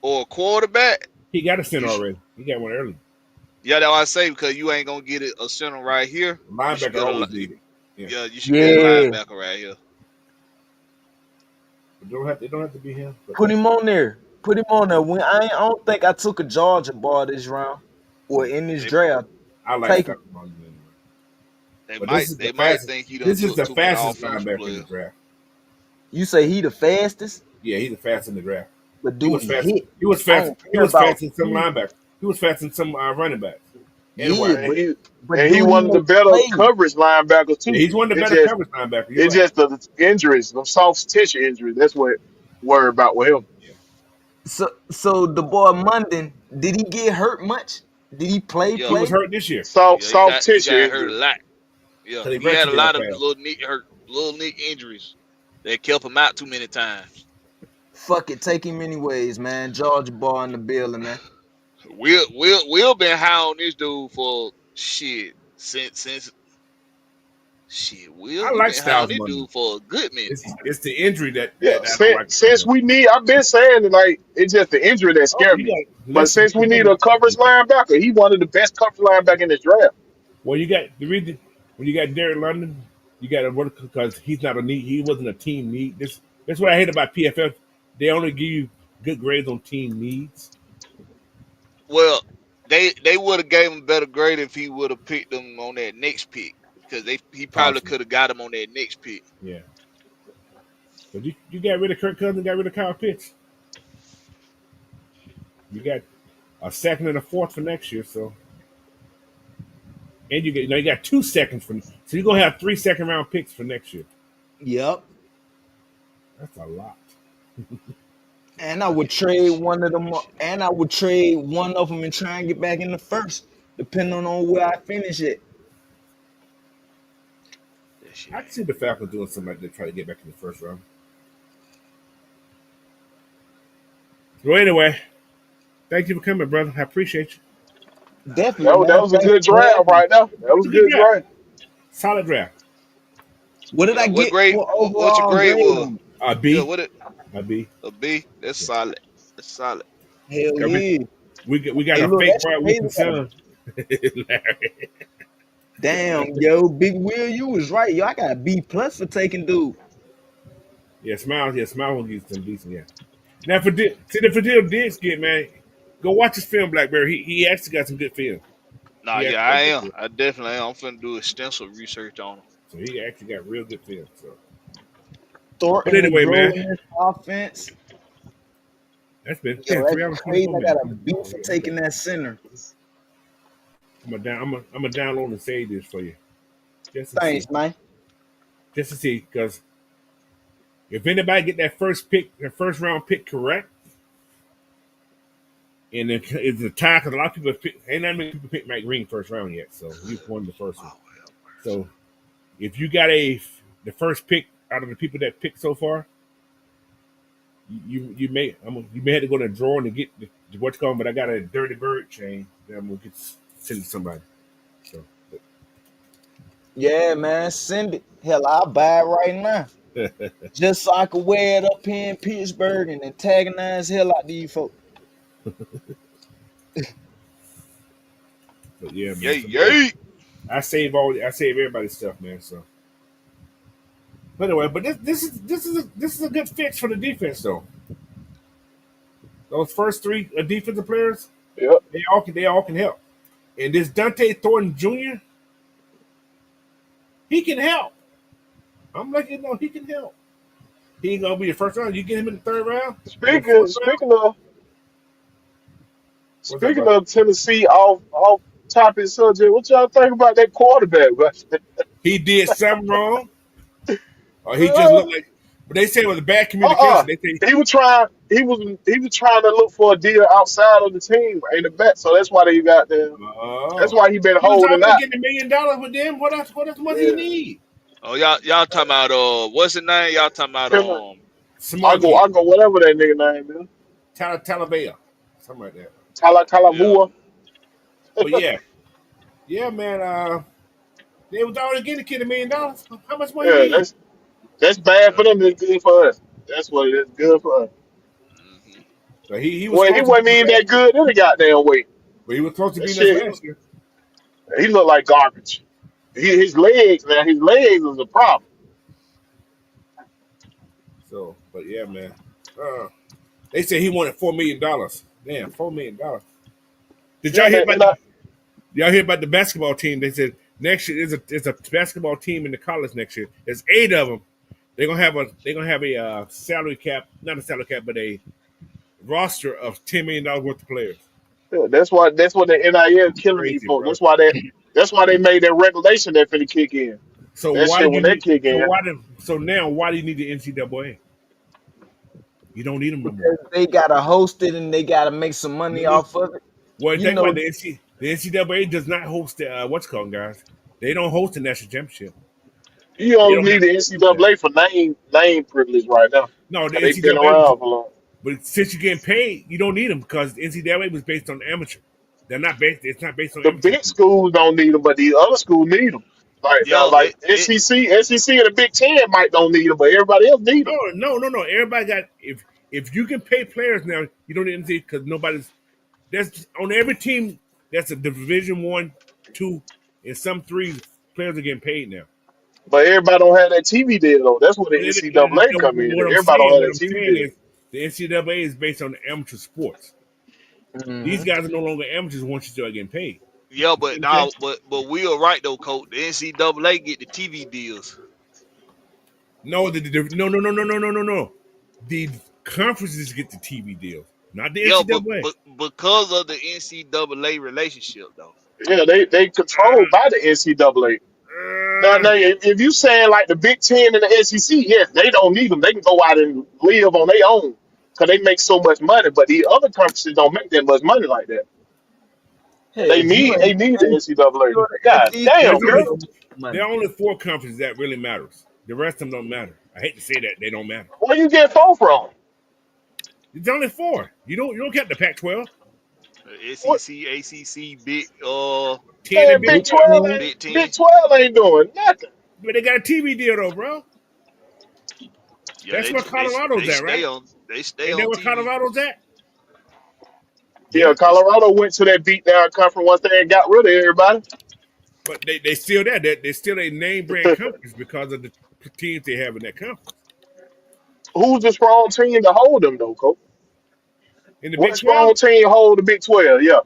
or a quarterback. He got a center You already. He got one early. Yeah, that's what I say because you ain't gonna get a center right here. You should Linebacker get always needed. yeah, you should get a Yeah. linebacker right here. It don't have to be him. But Put him on there. Put him on there. I don't think I took a Georgia ball this round or in this They, draft. I like Take Scott him. Martin anyway. they But might they might think he done This is took the too many fastest offensive linebacker in the players. draft. You say he the fastest, Yeah, he's the fastest in the draft. but He do was he fast. hit? He was I fast. don't He care was about fast in some speed. linebackers. He was fast in some running backs and Yeah, wide. And he but and do he he one of the make better plays? coverage linebackers Yeah, too. he's one of the It better just coverage linebackers. You're it right. just the injuries, the soft tissue injuries. That's what worry about with him. Yeah. So the boy Munden, did he get hurt much? Did he play? Yeah, He was Play? hurt this year Soft yeah, soft he tissue got hurt a injury. lot. Yeah, because he he had a versatile lot of fast. little knee injuries that kept him out too many times. Fuck it, take him anyways, man. Georgia ball in the building, man. Will been high on this dude for shit since shit. Will, I you like been high on Styles this Monday. dude for a good minute. It's the injury that Yeah, I don't like about since him. we need, I've been saying that, like it's just the injury that Oh, scared you me. got But less than since we need a 300. coverage linebacker, he one of the best coverage linebacker in this draft. Well, you got the reason when you got Derek London, you got to work because he's not a need. He wasn't a team need. That's what I hate about PFF. They only give you good grades on team needs. Well, they would have gave him a better grade if he would have picked him on that next pick because he probably Possible, could have got him on that next pick. yeah. But you got rid of Kirk Cousins, got rid of Kyle Pitts. You got a second and a fourth for next year, so and you got 2 seconds for so you're gonna have 3 second round picks for next year. Yep. That's a lot. And I would Look at trade this shit. one of Look at them, this shit. and I would trade one of them and try and get back in the first, depending on where I finish it. That shit I can ain't. see the Falcons doing something like that, try to get back in the first round. Well, anyway, thank you for coming, brother. I appreciate you. Definitely, That man. was a Thank you good for draft having me. right now. That It's was a a good good draft. draft. Solid draft. What did Yeah, I what get grade? for What your overall grade grade was? on it? A Yeah, B. what it? A B. A B. That's Yeah. solid. That's solid. Hell 'Cause yeah. we got Hey, a look, fake that's Brad crazy. Wilson son. Larry. Damn, yo, Big Will, you was right. Yo, I got a B plus for taking dude. Yeah, Smile. Yeah, Smile will get some decent. Yeah. Now see the Fadil Diggs get man, go watch his film Blackberry. He actually got some good film. Nah, He yeah, actually I got good am. film. I definitely am. I'm finna do extensive research on him. So he actually got real good film. So, but Thornton to anyway, grow man, in this offense. That's been Yo, that's 3 hours, crazy. 24 I got minutes. a beat Oh for yeah, taking that center. I'm gonna download and save this for you just to see, Thanks, man. because if anybody get that first pick, their first round pick correct, and it's a tie because a lot of people ain't that many people pick Mike Green first round yet, so you won the first one. So if you got the first pick out of the people that picked so far, you may have to go to a draw and get what's called. But I got a dirty bird chain that I'm gonna get send to somebody. So Yeah, man. Send it. Hell, I'll buy it right now. Just so I could wear it up here in Pittsburgh and antagonize hell out these folks. but yeah, man. Yay, So yeah, yay. I save everybody's stuff, man. So but anyway, but this is a good fix for the defense though. Those first three defensive players, Yep. they all can help. And this Dante Thornton Jr., he can help. I'm letting you know he can help. He ain't gonna be the first round. You get him in the third round or the Speaking fourth round. speaking of What's up, speaking bro? of Tennessee off topic subject, what y'all think about that quarterback? He did something wrong, or he just uh looked like. But they say it was bad uh communication. They say, he was trying to look for a deal outside of the team in the back, so that's why they got there. That's oh, why he been he was holding already out. getting $1 million with them. What else was he Yeah. need? Oh, y'all talking about what's his name? Y'all talking about Tell I Small go kid, I go whatever that nigga name is. Talabella, something like that. yeah. Talavua. But yeah, yeah, man. They was already getting the kid $1 million. How much more he Yeah, need? that's bad Yeah. for them. It's good for us. That's what it is. Good for us. Hmm. So he was Well, he supposed to be wasn't this even last that year, good in the goddamn way. but he was supposed to That be this shit, last year. he looked like garbage. His legs, man, his legs was a problem. So, but yeah, man. Uh, they said he wanted $4 million. Damn, $4 million. Did Yeah, y'all hear man, about the basketball team? They said next year is a basketball team in the college next year. There's 8 of them. They're gonna have a salary cap, not a salary cap, but a roster of $10 million worth of players. yeah, that's what the NIL killing these Crazy, folks. bro. That's why they made that regulation that finna kick in. So That why shit do you when that need? kick in. So now why do you need the NCAA? You don't need them no more. Because they gotta host it and they gotta make some money Really? off of it. Well, You think know, about the NCAA does not host the what's it called, guys. They don't host the national championship. You They only don't have need the to do that. NCAA for name privilege right now. No, the 'Cause they been NCAA was, around for long. but since you're getting paid, you don't need them because the NCAA was based on amateur. They're not based. It's not based on The amateur. big schools don't need them, but the other schools need them. Like now, Yeah, like SEC and the Big Ten might don't need them, but everybody else need them. No. Everybody got if you can pay players now, you don't need to because nobody's there's on every team that's a Division 1, 2, and some threes players are getting paid now. But everybody don't have that TV deal though. That's where the But NCAA come in. what I'm Everybody don't saying, have that TV deal. is the NCAA is based on amateur sports. These mhm. guys are no longer amateurs once you start getting paid. yeah, You see but what I'm saying? now, but we are right though, coach. The NCAA get the TV deals. No, no. The conferences get the TV deals, not the Yeah, NCAA. but because of the NCAA relationship though. Yeah, they controlled by the NCAA. Now, Uh, if you saying like the Big Ten and the SEC, yes, they don't need them. They can go out and live on their own because they make so much money. But the other conferences don't make that much money like that. Hey, They if you need they ain't need the NCAA. you're the God SEC, damn, there's you only ain't girl. gonna make there money. are only 4 conferences that really matters. The rest of them don't matter. I hate to say that they don't matter. Where you get four from? It's only 4. You don't get the Pac-12, What SEC, ACC, 10 and man? Big Big 12, 12 10, ain't Big Ten. Big 12 ain't doing nothing. but they got a TV deal though, bro. Yeah, That's where Colorado's at, right? they stay Ain't that on where TV. Colorado's at? Yeah, Yeah, They, Colorado went to that beatdown conference once they got rid of everybody. but they still there. They still a name brand conference because of the teams they have in that conference. Who's the strong team to hold them though, Coach? In the What Big 12, strong team hold the Big 12? Yeah.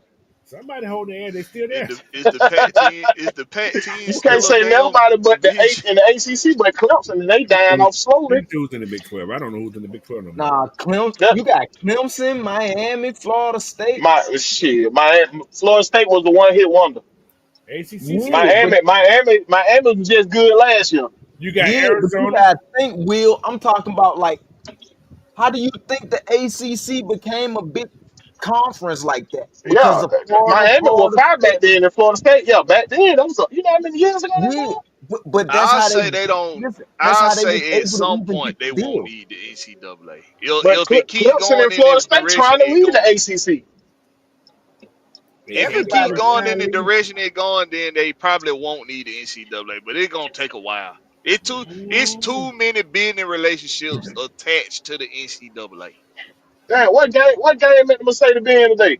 Somebody hold their hand. They still there. Is the Pac-10 is the Pac-10 You can't still a say damn nobody but division? in the ACC, but Clemson, and they dying off slowly. Who's in the Big 12? I don't know who's in the Big 12 no more. Nah, That you got Clemson, Miami, Florida State. Florida State was the one hit wonder. ACC Yeah, still. but Miami was just good last year. You got yeah, but you Arizona. gotta think, Will. I'm talking about like, how do you think the ACC became a big conference like that? Because Yeah, of Miami was Florida fire back State. then in Florida State. Yeah, back then that was you know how many years ago that Yeah, was? but that's I'll how they say they don't. listen. That's I'll how they was say at able to some even get point they the won't deal. need the NCAA. But If it keep Clemson going and in Florida the State direction trying to it lead the going, ACC. They if Everybody it had keep going in trying the to leave. direction it going, then they probably won't need the NCAA. But it's gonna take a while. It's too many business relationships attached to the NCAA. Damn, what game at the Mercedes Benz today?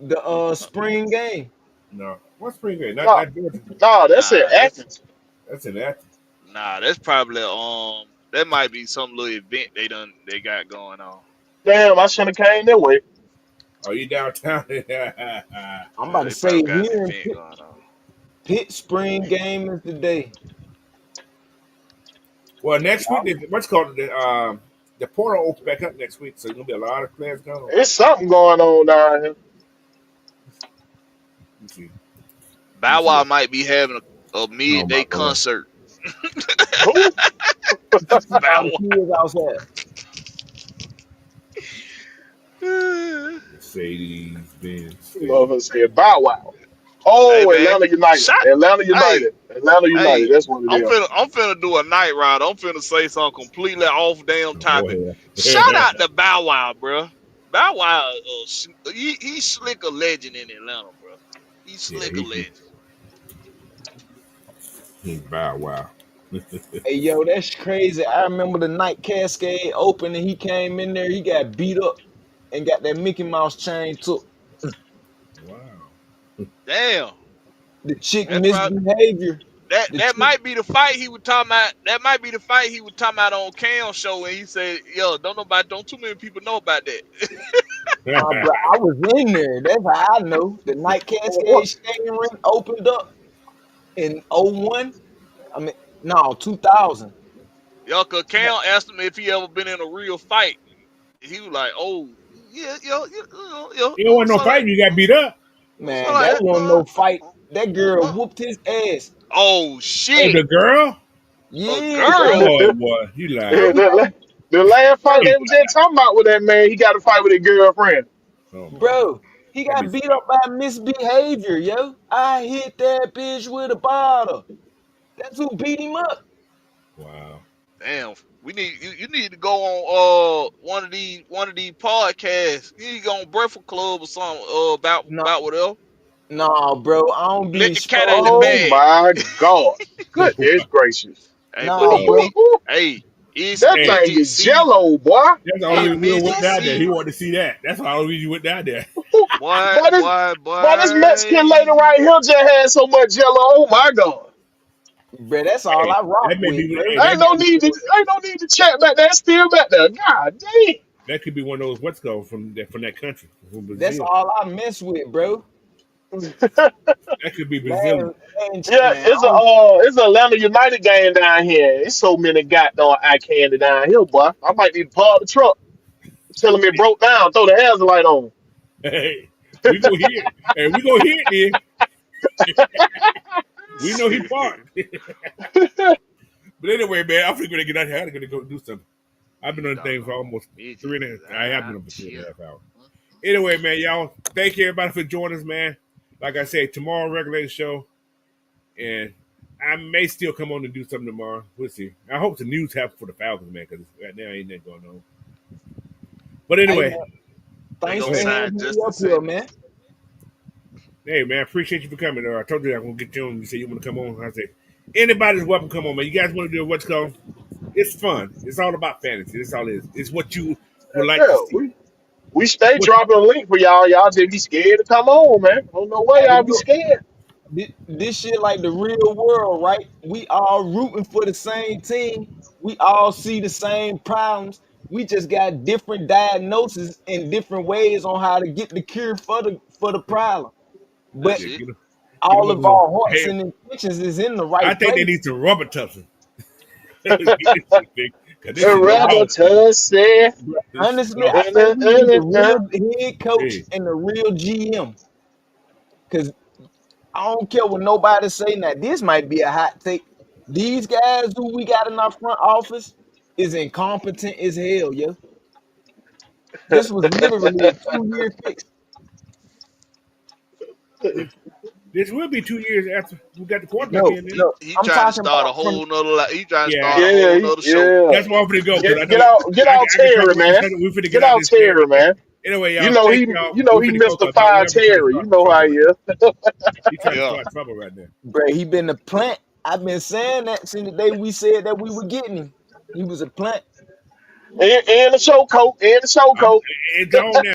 The spring game. no. What's spring game? Not No, not Georgia. no, that's in Nah, that's Athens. That's in Athens. that's probably that might be some little event they got going on. Damn, I should have came that way. Are you downtown? I'm about to They say probably got an here in event going on. Pitt spring game is today. Well, next week, what's called the portal opens back up next week, so there's gonna be a lot of players going. It's something going on down here. Let me see. Let me Bow see. Wow might be having a Oh my midday lord. concert. Who? Bow All the kids outside. Wow. Mercedes Benz Stadium. Motherfucker said Bow Wow. Hey Oh, man, Atlanta United. shot. Atlanta Hey, United. Atlanta United. hey. That's what it is. I'm finna do a night ride. I'm finna say something completely off damn Oh, go topic. Shout ahead. out to Bow Wow, bro. Bow Wow, he's slick a legend in Atlanta, bro. He's Yeah, slick a legend. he's Bow Wow. Hey yo, that's crazy. I remember the night Cascade opened and he came in there, he got beat up and got that Mickey Mouse chain took. Wow. Damn, The chick that's probably misbehavior. that. The That chick, might be the fight he was talking about. That might be the fight he was talking about on Cam show, and he said, "Yo, don't too many people know about that." nah, bro, I was in there. That's how I know. The night Cascade What? skating ring opened up in '01. I mean, no, 2000. Yo, cause Cam asked him if he ever been in a real fight. He was like, "Oh, yeah, You don't want no so that, fight, you got beat up. so Man, like that that." wasn't no fight. That girl whooped his ass. Oh Oh, shit, the girl? a Yeah, girl. Oh, boy, you lying. The last fight they was just talking about with that man, he got to fight with his girlfriend. Oh, my. bro, he That'd be got beat up by misbehavior, yo. I hit that bitch with a bottle. That's who beat him up. wow. Damn, you need to go on one of these podcasts. You need to go on Breakfast Club or something No, about whatever. no, bro, I don't be Let the cat out the exposed. Oh bag. my God. Goodness gracious. Hey, but No, bro. it's That Hey, thing midget is season. jello, boy. that's the only It's reason Will midget went down there. He season. wanted to see that. That's the only reason you went down there. Boy, Boy, this, boy, boy, this Mexican lady boy. right here just had so much jello. Oh my God. Bro, that's all Hey, I rock that may with, be, bro. hey, that may be, Ain't no need to check back there. It's still back there. God damn. that could be one of those what's called from that country, from That's Brazil. all I mess with, bro. That could be Brazilian. Man, man, Yeah, man, I don't, it's a Atlanta United game down here. It's so many goddamn eye candy down here, boy. I might need to park the truck. Tell him it broke down. Throw the hazard on. Hey, we go here. Hey, we go here then. We know he part. But anyway, man, I'm freaking to get out here. I gotta go do something. I've been on the thing for Doggone almost midget three and is a I have been out on for three and here. a half hours. Anyway, man, y'all, thank you everybody for joining us, man. Like I said, tomorrow regular show, and I may still come on and do something tomorrow. We'll see. I hope the news happens for the Falcons, man, because right now ain't nothing going on. But hey, anyway, man, They thanks go gonna for ahead. sign having me Justin up here, Simmons. man. Hey, man, I appreciate you for coming. I told you I was going to get you on. You said you want to come on. I said, anybody's welcome to come on, man. You guys want to do what's called? It's fun. It's all about fantasy. That's all it is. It's what you would like to Yeah, see. we It's stay what dropping a link for y'all. Y'all just be scared to come on, man. Don't know why Hey, y'all be look, scared. this shit like the real world, right? We all rooting for the same team. We all see the same problems. We just got different diagnoses and different ways on how to get the cure for the problem. But That's Yeah, it. get him all of over. our hearts Hey, and intentions is in the I right think they place. need to rubber tough him. Get this shit fixed, 'cause this The is But rebel off. say, This is honestly, off. I think we need the real head coach Hey, and the real GM. Cause I don't care what nobody say. Now, this might be a hot take. These guys who we got in our front office is incompetent as hell, yo. This was literally a 2-year fix. this, this will be 2 years after we got the quarterback No, in there. no, He I'm trying to talking start a about from whole nother. He trying to Yeah, start a yeah, whole nother show. yeah. that's where I'm finna go because I know Get out, I can Terry, talk about this. man. We finna get Get out out, this chair. Terry, man. Anyway, You y'all, know thank y'all. We he finna go because my mystified Lamb trying to Terry. You start know how trouble he right is. now. He trying to Yeah. start trouble right now. Bro, he been a plant. I've been saying that since the day we said that we were getting him. He was a plant. And the show coat, and the show I'm coat. it's on now.